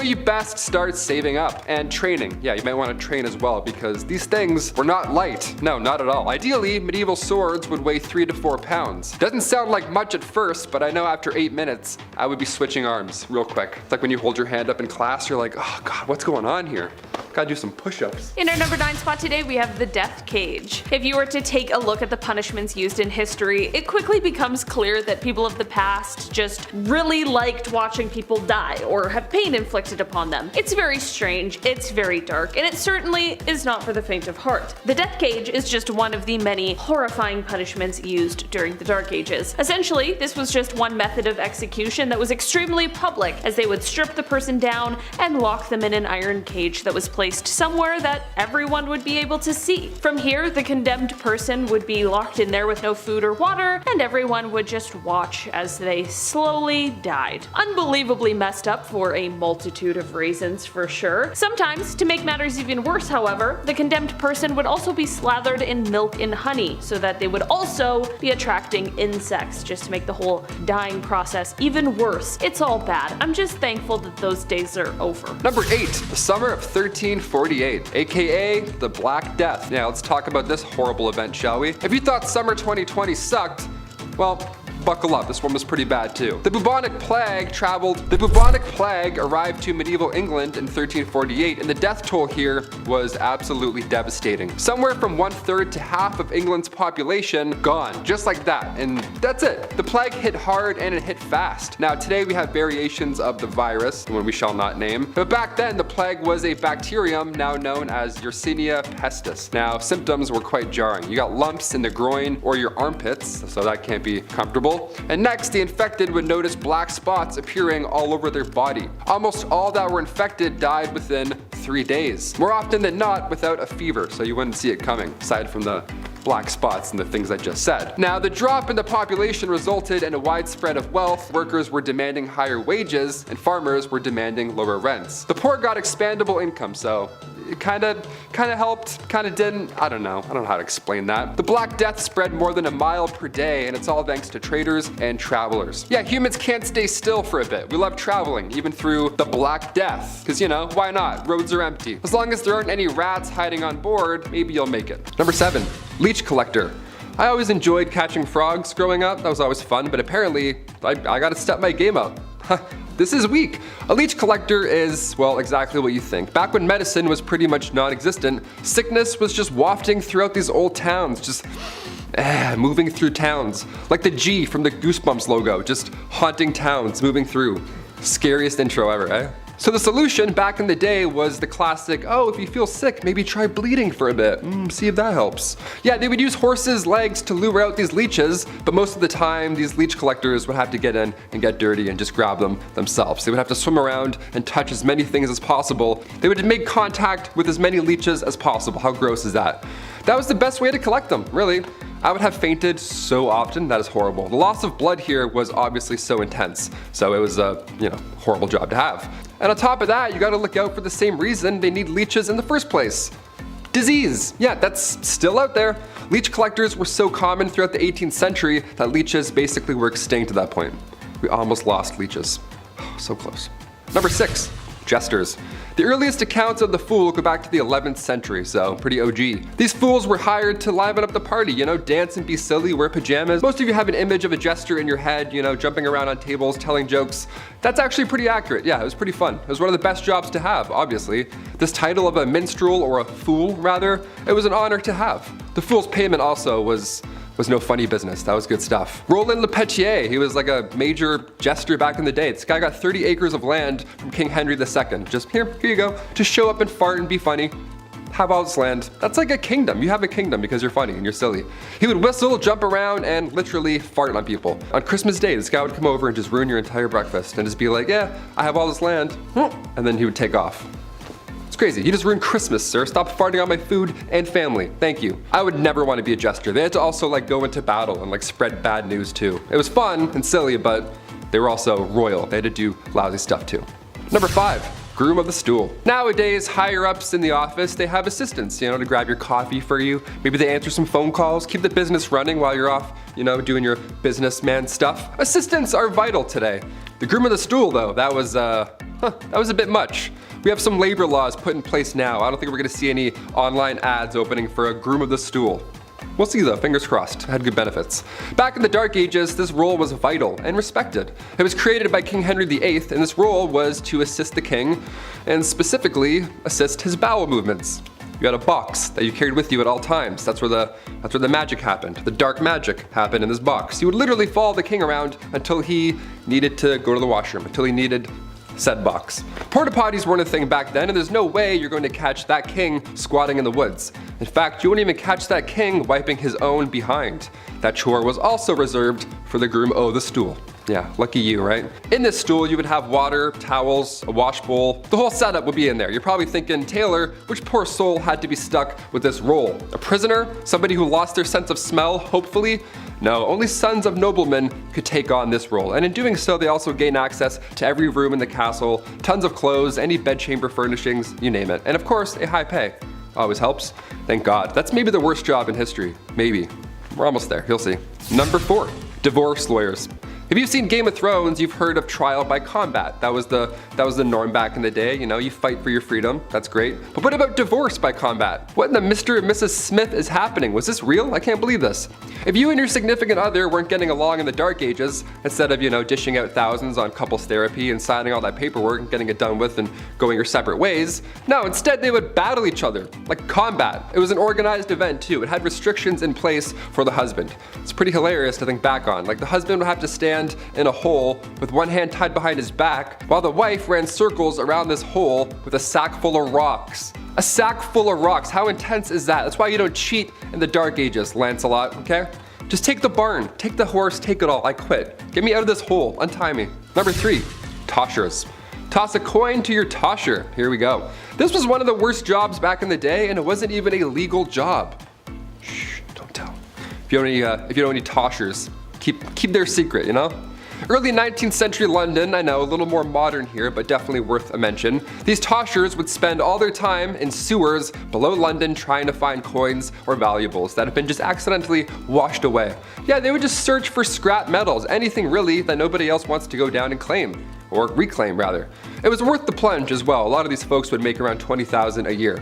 you best start saving up and training. Yeah, you might want to train as well because these things were not light. No, not at all. Ideally, medieval swords would weigh 3 to 4 pounds. Doesn't sound like much at first, but I know after 8 minutes, I would be switching arms real quick. It's like when you hold your hand up in class, you're like, oh God, what's going on here? Gotta do some push-ups. In our number 9 spot today, we have the death cage. If you were to take a look at the punishments used in history, it quickly becomes clear that people of the past just really liked watching people die or have pain inflicted upon them. It's very strange, it's very dark, and it certainly is not for the faint of heart. The death cage is just one of the many horrifying punishments used during the Dark Ages. Essentially, this was just one method of execution that was extremely public, as they would strip the person down and lock them in an iron cage that was placed somewhere that everyone would be able to see. From here, the condemned person would be locked in there with no food or water, and everyone would just watch as they slowly died. Unbelievably messed up for a multitude of reasons, for sure. Sometimes, to make matters even worse, however, the condemned person would also be slathered in milk and honey so that they would also be attracting insects, just to make the whole dying process even worse. It's all bad. I'm just thankful that those days are over. Number 8. The summer of 1348, aka the Black Death. Now let's talk about this horrible event, shall we? If you thought summer 2020 sucked, well, buckle up, this one was pretty bad too. The bubonic plague arrived to medieval England in 1348, and the death toll here was absolutely devastating. Somewhere from 1/3 to half of England's population gone, just like that, and that's it. The plague hit hard and it hit fast. Now today we have variations of the virus, one we shall not name, but back then the plague was a bacterium now known as Yersinia pestis. Now symptoms were quite jarring. You got lumps in the groin or your armpits, so that can't be comfortable. And next, the infected would notice black spots appearing all over their body. Almost all that were infected died within 3 days. More often than not without a fever, so you wouldn't see it coming, aside from the black spots and the things I just said. Now, the drop in the population resulted in a widespread of wealth. Workers were demanding higher wages, and farmers were demanding lower rents. The poor got expandable income, so it kinda helped, kinda didn't. I don't know how to explain that. The Black Death spread more than a mile per day, and it's all thanks to traders and travelers. Yeah, humans can't stay still for a bit. We love traveling, even through the Black Death. Cause you know, why not? Roads are empty. As long as there aren't any rats hiding on board, maybe you'll make it. Number 7, leech collector. I always enjoyed catching frogs growing up, that was always fun, but apparently I gotta step my game up. This is weak. A leech collector is, well, exactly what you think. Back when medicine was pretty much non-existent, sickness was just wafting throughout these old towns, just moving through towns. Like the G from the Goosebumps logo, just haunting towns, moving through. Scariest intro ever, eh? So the solution back in the day was the classic, oh, if you feel sick, maybe try bleeding for a bit, see if that helps. Yeah, they would use horses' legs to lure out these leeches, but most of the time these leech collectors would have to get in and get dirty and just grab them themselves. They would have to swim around and touch as many things as possible. They would make contact with as many leeches as possible. How gross is that? That was the best way to collect them, really. I would have fainted so often, that is horrible. The loss of blood here was obviously so intense, so it was a, horrible job to have. And on top of that, you gotta look out for the same reason they need leeches in the first place. Disease. Yeah, that's still out there. Leech collectors were so common throughout the 18th century that leeches basically were extinct at that point. We almost lost leeches. So close. Number 6. Jesters. The earliest accounts of the fool go back to the 11th century, so pretty OG. These fools were hired to liven up the party, dance and be silly, wear pajamas. Most of you have an image of a jester in your head, jumping around on tables, telling jokes. That's actually pretty accurate. Yeah, it was pretty fun. It was one of the best jobs to have, obviously. This title of a minstrel, or a fool rather, it was an honor to have. The fool's payment also was no funny business. That was good stuff. Roland Lepetier, he was like a major jester back in the day. This guy got 30 acres of land from King Henry II. Just here you go. Just show up and fart and be funny. Have all this land. That's like a kingdom. You have a kingdom because you're funny and you're silly. He would whistle, jump around, and literally fart on people. On Christmas Day, this guy would come over and just ruin your entire breakfast and just be like, yeah, I have all this land. And then he would take off. Crazy. You just ruined Christmas, sir. Stop farting on my food and family. Thank you. I would never want to be a jester. They had to also go into battle and spread bad news too. It was fun and silly, but they were also royal. They had to do lousy stuff too. Number 5. Groom of the stool. Nowadays, higher ups in the office, they have assistants, to grab your coffee for you. Maybe they answer some phone calls, keep the business running while you're off, doing your businessman stuff. Assistants are vital today. The groom of the stool though, that was a bit much. We have some labor laws put in place now. I don't think we're gonna see any online ads opening for a groom of the stool. We'll see though, fingers crossed. It had good benefits. Back in the Dark Ages, this role was vital and respected. It was created by King Henry VIII, and this role was to assist the king, and specifically assist his bowel movements. You had a box that you carried with you at all times. That's where the magic happened. The dark magic happened in this box. You would literally follow the king around until he needed to go to the washroom, until he needed said box. Porta potties weren't a thing back then, and there's no way you're going to catch that king squatting in the woods. In fact, you wouldn't even catch that king wiping his own behind. That chore was also reserved for the groom of the stool. Yeah, lucky you, right? In this stool, you would have water, towels, a wash bowl. The whole setup would be in there. You're probably thinking, Taylor, which poor soul had to be stuck with this role? A prisoner? Somebody who lost their sense of smell, hopefully? No, only sons of noblemen could take on this role, and in doing so, they also gain access to every room in the castle, tons of clothes, any bedchamber furnishings, you name it. And of course, a high pay. Always helps. Thank God. That's maybe the worst job in history. Maybe. We're almost there, you'll see. Number 4, divorce lawyers. If you've seen Game of Thrones, you've heard of trial by combat. That was the norm back in the day, you fight for your freedom, that's great. But what about divorce by combat? What in the Mr. and Mrs. Smith is happening? Was this real? I can't believe this. If you and your significant other weren't getting along in the Dark Ages, instead of, dishing out thousands on couples therapy and signing all that paperwork and getting it done with and going your separate ways, no, instead they would battle each other, like combat. It was an organized event too. It had restrictions in place for the husband. It's pretty hilarious to think back on. Like the husband would have to stand in a hole with one hand tied behind his back, while the wife ran circles around this hole with a sack full of rocks. A sack full of rocks, how intense is that? That's why you don't cheat in the Dark Ages, Lancelot, okay? Just take the barn, take the horse, take it all, I quit. Get me out of this hole, untie me. Number 3, toshers. Toss a coin to your tosher, here we go. This was one of the worst jobs back in the day, and it wasn't even a legal job. Shh, don't tell. If you know any toshers, keep their secret, Early 19th century London, I know, a little more modern here, but definitely worth a mention. These toshers would spend all their time in sewers below London trying to find coins or valuables that have been just accidentally washed away. Yeah, they would just search for scrap metals, anything really that nobody else wants to go down and claim, or reclaim rather. It was worth the plunge as well. A lot of these folks would make around $20,000 a year.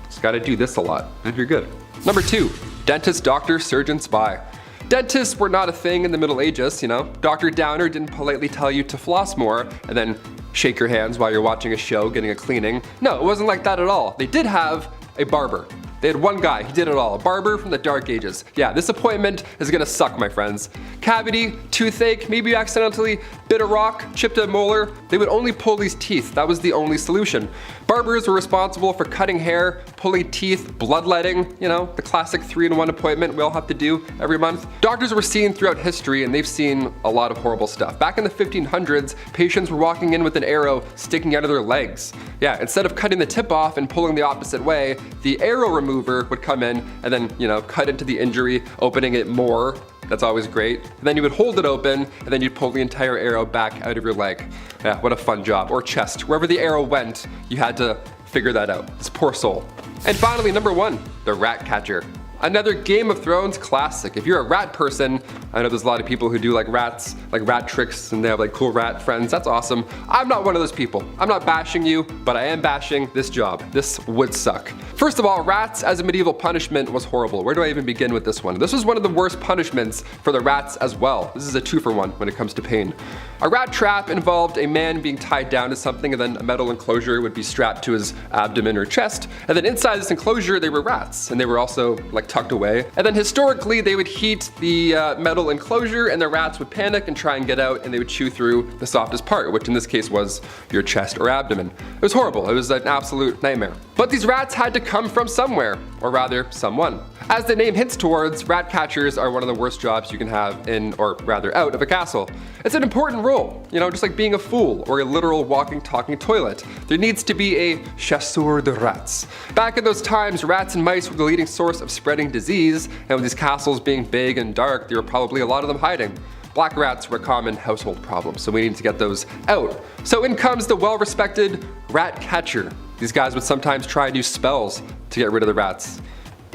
Just gotta do this a lot, and you're good. Number 2, dentist, doctor, surgeon, spy. Dentists were not a thing in the Middle Ages, Dr. Downer didn't politely tell you to floss more and then shake your hands while you're watching a show getting a cleaning. No, it wasn't like that at all. They did have a barber. They had one guy, he did it all, a barber from the Dark Ages. Yeah, this appointment is gonna suck, my friends. Cavity, toothache, maybe you accidentally bit a rock, chipped a molar. They would only pull these teeth, that was the only solution. Barbers were responsible for cutting hair, pulling teeth, bloodletting, the classic 3-in-1 appointment we all have to do every month. Doctors were seen throughout history and they've seen a lot of horrible stuff. Back in the 1500s, patients were walking in with an arrow sticking out of their legs. Yeah, instead of cutting the tip off and pulling the opposite way, the arrow remover would come in and then, cut into the injury, opening it more. That's always great. And then you would hold it open and then you'd pull the entire arrow back out of your leg. Yeah, what a fun job. Or chest. Wherever the arrow went, you had to figure that out. This poor soul. And finally, number 1, the rat catcher. Another Game of Thrones classic. If you're a rat person, I know there's a lot of people who do like rats, like rat tricks, and they have like cool rat friends. That's awesome. I'm not one of those people. I'm not bashing you, but I am bashing this job. This would suck. First of all, rats as a medieval punishment was horrible. Where do I even begin with this one? This was one of the worst punishments for the rats as well. This is a 2-for-1 when it comes to pain. A rat trap involved a man being tied down to something, and then a metal enclosure would be strapped to his abdomen or chest. And then inside this enclosure, they were rats, and they were also like tucked away. And then historically, they would heat the metal enclosure, and the rats would panic and try and get out, and they would chew through the softest part, which in this case was your chest or abdomen. It was horrible. It was an absolute nightmare. But these rats had to come from somewhere, or rather, someone. As the name hints towards, rat catchers are one of the worst jobs you can have in, or rather out of a castle. It's an important role, you know, just like being a fool or a literal walking, talking toilet. There needs to be a chasseur de rats. Back in those times, rats and mice were the leading source of spreading disease, and with these castles being big and dark, there were probably a lot of them hiding. Black rats were a common household problem, so we need to get those out. So in comes the well-respected rat catcher. These guys would sometimes try new spells to get rid of the rats.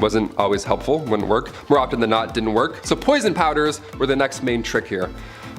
Wasn't always helpful, wouldn't work. More often than not, didn't work. So poison powders were the next main trick here.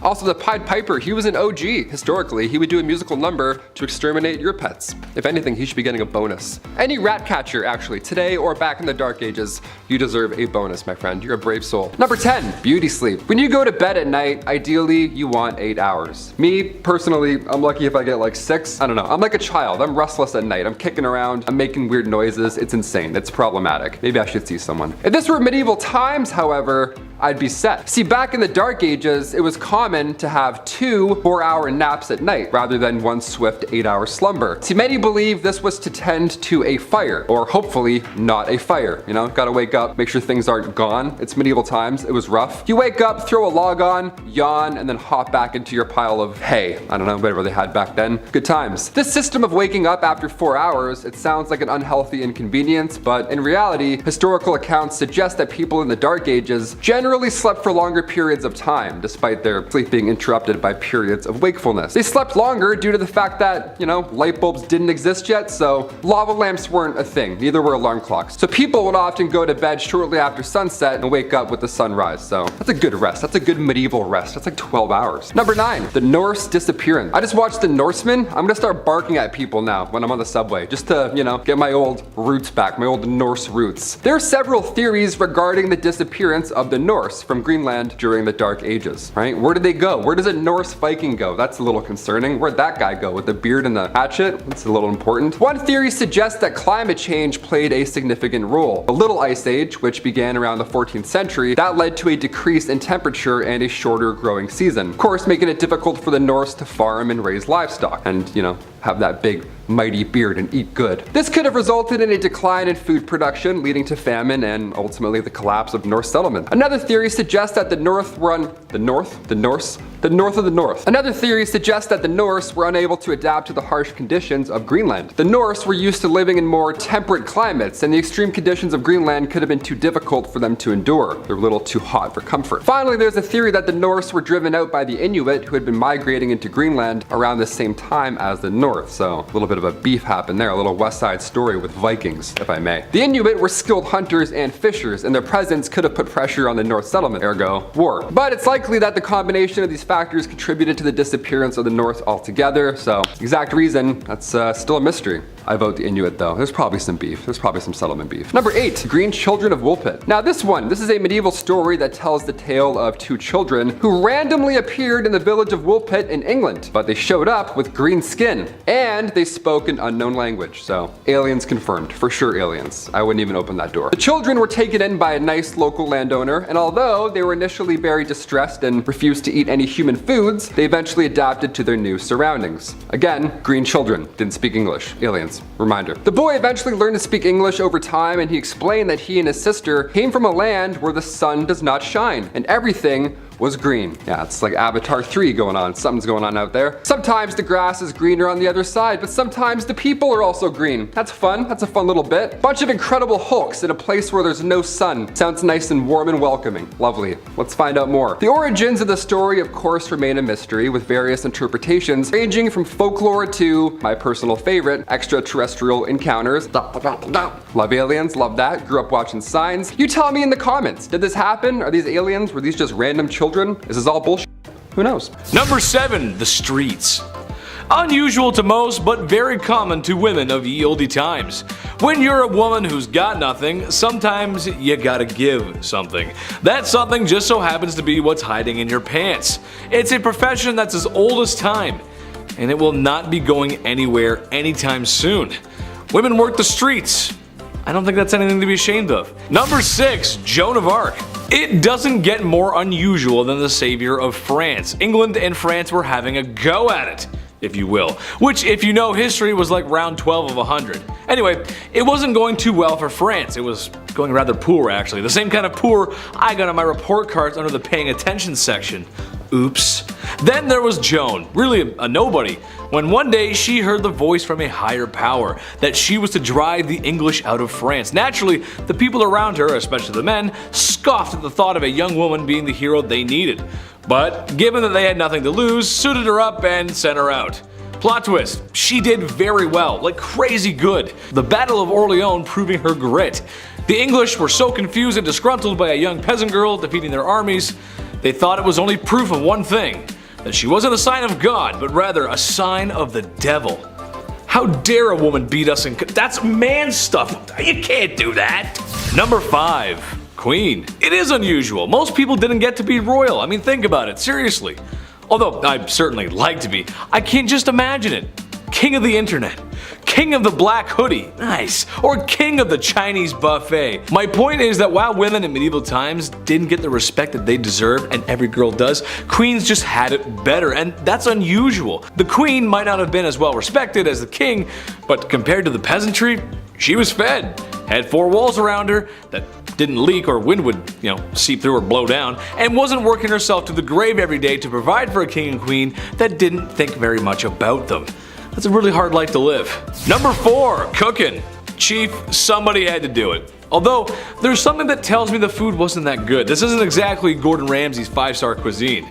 Also, the Pied Piper, he was an OG. Historically, he would do a musical number to exterminate your pets. If anything, he should be getting a bonus. Any rat catcher, actually, today or back in the Dark Ages, you deserve a bonus, my friend. You're a brave soul. Number 10, beauty sleep. When you go to bed at night, ideally, you want 8 hours. Me, personally, I'm lucky if I get like 6. I don't know. I'm like a child. I'm restless at night. I'm kicking around. I'm making weird noises. It's insane. It's problematic. Maybe I should see someone. If this were medieval times, however, I'd be set. See, back in the Dark Ages, it was common to have 2 4-hour naps at night rather than one swift 8-hour slumber. See, many believe this was to tend to a fire, or hopefully not a fire. You know, gotta wake up, make sure things aren't gone. It's medieval times, it was rough. You wake up, throw a log on, yawn, and then hop back into your pile of hay. I don't know, whatever they had back then. Good times. This system of waking up after 4 hours, it sounds like an unhealthy inconvenience, but in reality, historical accounts suggest that people in the Dark Ages generally slept for longer periods of time, despite their sleep being interrupted by periods of wakefulness. They slept longer due to the fact that, you know, light bulbs didn't exist yet, so lava lamps weren't a thing, neither were alarm clocks. So people would often go to bed shortly after sunset and wake up with the sunrise, so that's a good rest. That's a good medieval rest. That's like 12 hours. Number 9, the Norse disappearance. I just watched The Norseman. I'm gonna start barking at people now when I'm on the subway, just to, you know, get my old roots back, my old Norse roots. There are several theories regarding the disappearance of the Norse from Greenland during the Dark Ages, right? Where did they go? Where does a Norse Viking go? That's a little concerning. Where'd that guy go with the beard and the hatchet? That's a little important. One theory suggests that climate change played a significant role. The Little Ice Age, which began around the 14th century, that led to a decrease in temperature and a shorter growing season. Of course, making it difficult for the Norse to farm and raise livestock and, you know, have that big mighty beard and eat good. This could have resulted in a decline in food production, leading to famine and ultimately the collapse of Norse settlement. Another theory suggests that the North Another theory suggests that the Norse were unable to adapt to the harsh conditions of Greenland. The Norse were used to living in more temperate climates, and the extreme conditions of Greenland could have been too difficult for them to endure. They were a little too hot for comfort. Finally, there's a theory that the Norse were driven out by the Inuit, who had been migrating into Greenland around the same time as the North. So a little bit of a beef happened there, a little West Side Story with Vikings, if I may. The Inuit were skilled hunters and fishers, and their presence could have put pressure on the North settlement, ergo war. But it's likely that the combination of these factors contributed to the disappearance of the North altogether, so exact reason, that's still a mystery. I vote the Inuit though. There's probably some beef. There's probably some settlement beef. Number 8, Green Children of Woolpit. Now this is a medieval story that tells the tale of 2 children who randomly appeared in the village of Woolpit in England, but they showed up with green skin and they spoke an unknown language. So aliens confirmed, for sure aliens. I wouldn't even open that door. The children were taken in by a nice local landowner, and although they were initially very distressed and refused to eat any human foods, they eventually adapted to their new surroundings. Again, green children, didn't speak English, aliens. Reminder. The boy eventually learned to speak English over time, and he explained that he and his sister came from a land where the sun does not shine, and everything was green. Yeah, it's like Avatar 3 going on. Something's going on out there. Sometimes the grass is greener on the other side, but sometimes the people are also green. That's fun. That's a fun little bit. Bunch of incredible hulks in a place where there's no sun. Sounds nice and warm and welcoming. Lovely. Let's find out more. The origins of the story, of course, remain a mystery, with various interpretations ranging from folklore to my personal favorite, extraterrestrial encounters. Love aliens, love that. Grew up watching Signs. You tell me in the comments, did this happen? Are these aliens? Were these just random children? Is this all bullshit? Who knows? Number 7. The streets. Unusual to most, but very common to women of ye olde times. When you're a woman who's got nothing, sometimes you gotta give something. That something just so happens to be what's hiding in your pants. It's a profession that's as old as time, and it will not be going anywhere anytime soon. Women work the streets. I don't think that's anything to be ashamed of. Number 6. Joan of Arc. It doesn't get more unusual than the savior of France. England and France were having a go at it, if you will, which, if you know history, was like round 12 of 100. Anyway, it wasn't going too well for France. It was going rather poor, actually. The same kind of poor I got on my report cards under the paying attention section. Oops. Then there was Joan, really a nobody, when one day she heard the voice from a higher power that she was to drive the English out of France. Naturally, the people around her, especially the men, scoffed at the thought of a young woman being the hero they needed. But given that they had nothing to lose, suited her up and sent her out. Plot twist, she did very well, like crazy good. The Battle of Orleans proving her grit. The English were so confused and disgruntled by a young peasant girl defeating their armies, they thought it was only proof of one thing, that she wasn't a sign of God, but rather a sign of the devil. How dare a woman beat us in that's man stuff, you can't do that. Number 5. Queen. It is unusual. Most people didn't get to be royal. I mean, think about it, seriously. Although I'd certainly like to be, I can't just imagine it. King of the internet. King of the black hoodie, nice, or king of the Chinese buffet. My point is that while women in medieval times didn't get the respect that they deserved, and every girl does, queens just had it better, and that's unusual. The queen might not have been as well respected as the king, but compared to the peasantry, she was fed, had 4 walls around her that didn't leak or wind would, seep through or blow down, and wasn't working herself to the grave every day to provide for a king and queen that didn't think very much about them. That's a really hard life to live. Number 4, cooking. Chief, somebody had to do it. Although, there's something that tells me the food wasn't that good. This isn't exactly Gordon Ramsay's 5-star cuisine.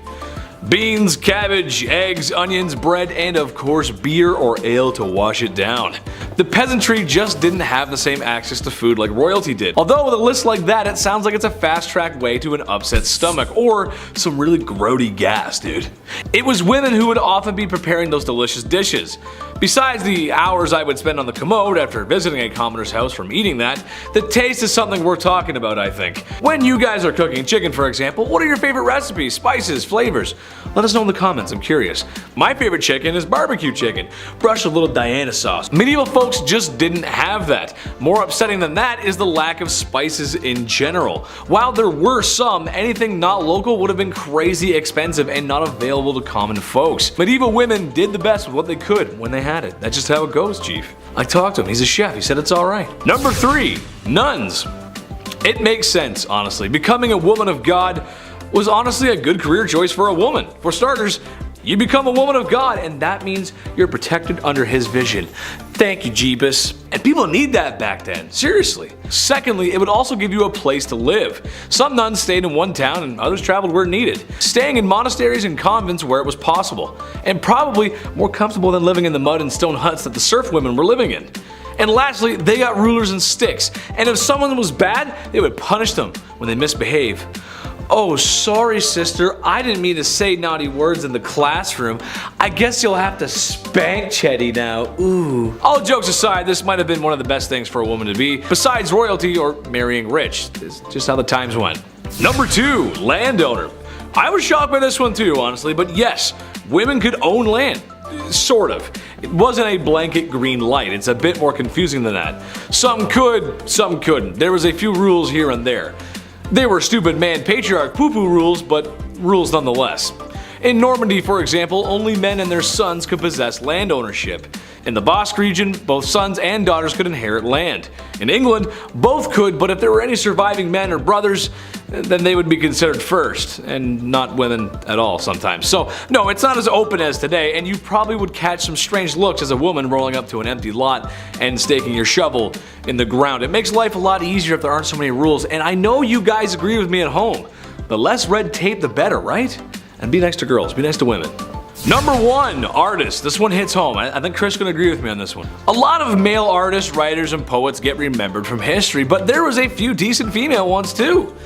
Beans, cabbage, eggs, onions, bread, and of course beer or ale to wash it down. The peasantry just didn't have the same access to food like royalty did. Although with a list like that, it sounds like it's a fast-track way to an upset stomach or some really grody gas, dude. It was women who would often be preparing those delicious dishes. Besides the hours I would spend on the commode after visiting a commoner's house from eating that, the taste is something worth talking about, I think. When you guys are cooking chicken, for example, what are your favorite recipes, spices, flavors? Let us know in the comments, I'm curious. My favorite chicken is barbecue chicken, brushed with a little Diana sauce. Medieval folks just didn't have that. More upsetting than that is the lack of spices in general. While there were some, anything not local would have been crazy expensive and not available to common folks. Medieval women did the best with what they could when they had it. That's just how it goes, Chief. I talked to him, he's a chef, he said it's alright. Number 3, nuns. It makes sense, honestly. Becoming a woman of God was honestly a good career choice for a woman. For starters, you become a woman of God, and that means you're protected under his vision. Thank you, Jeebus. And people need that back then, seriously. Secondly, it would also give you a place to live. Some nuns stayed in one town and others traveled where needed, staying in monasteries and convents where it was possible, and probably more comfortable than living in the mud and stone huts that the serf women were living in. And lastly, they got rulers and sticks, and if someone was bad, they would punish them when they misbehave. Oh, sorry sister, I didn't mean to say naughty words in the classroom. I guess you'll have to spank Chetty now, ooh. All jokes aside, this might have been one of the best things for a woman to be, besides royalty or marrying rich. It's just how the times went. Number 2, landowner. I was shocked by this one too, honestly, but yes, women could own land. Sort of. It wasn't a blanket green light, it's a bit more confusing than that. Some could, some couldn't. There was a few rules here and there. They were stupid man patriarch poo-poo rules, but rules nonetheless. In Normandy, for example, only men and their sons could possess land ownership. In the Basque region, both sons and daughters could inherit land. In England, both could, but if there were any surviving men or brothers, then they would be considered first, and not women at all sometimes. So no, it's not as open as today, and you probably would catch some strange looks as a woman rolling up to an empty lot and staking your shovel in the ground. It makes life a lot easier if there aren't so many rules, and I know you guys agree with me at home. The less red tape, the better, right? And be nice to girls, be nice to women. Number 1, artists. This one hits home. I think Chris can agree with me on this one. A lot of male artists, writers, and poets get remembered from history, but there was a few decent female ones too.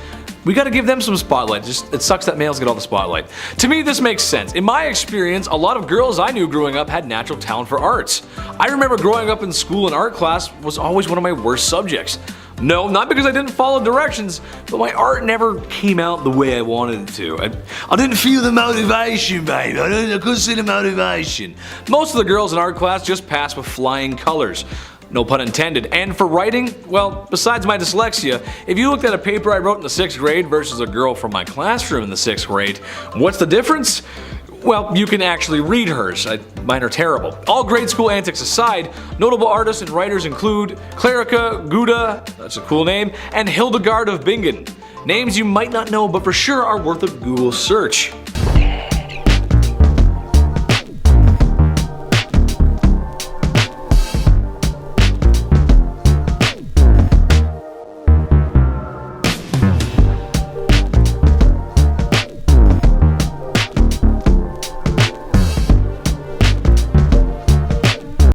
We gotta give them some spotlight. It sucks that males get all the spotlight. To me, this makes sense. In my experience, a lot of girls I knew growing up had natural talent for arts. I remember growing up in school, and art class was always one of my worst subjects. No, not because I didn't follow directions, but my art never came out the way I wanted it to. I didn't feel the motivation, babe. I couldn't see the motivation. Most of the girls in art class just passed with flying colors. No pun intended. And for writing, well, besides my dyslexia, if you looked at a paper I wrote in the 6th grade versus a girl from my classroom in the 6th grade, what's the difference? Well, you can actually read hers. Mine are terrible. All grade school antics aside, notable artists and writers include Clerica Gouda, that's a cool name, and Hildegard of Bingen. Names you might not know, but for sure are worth a Google search.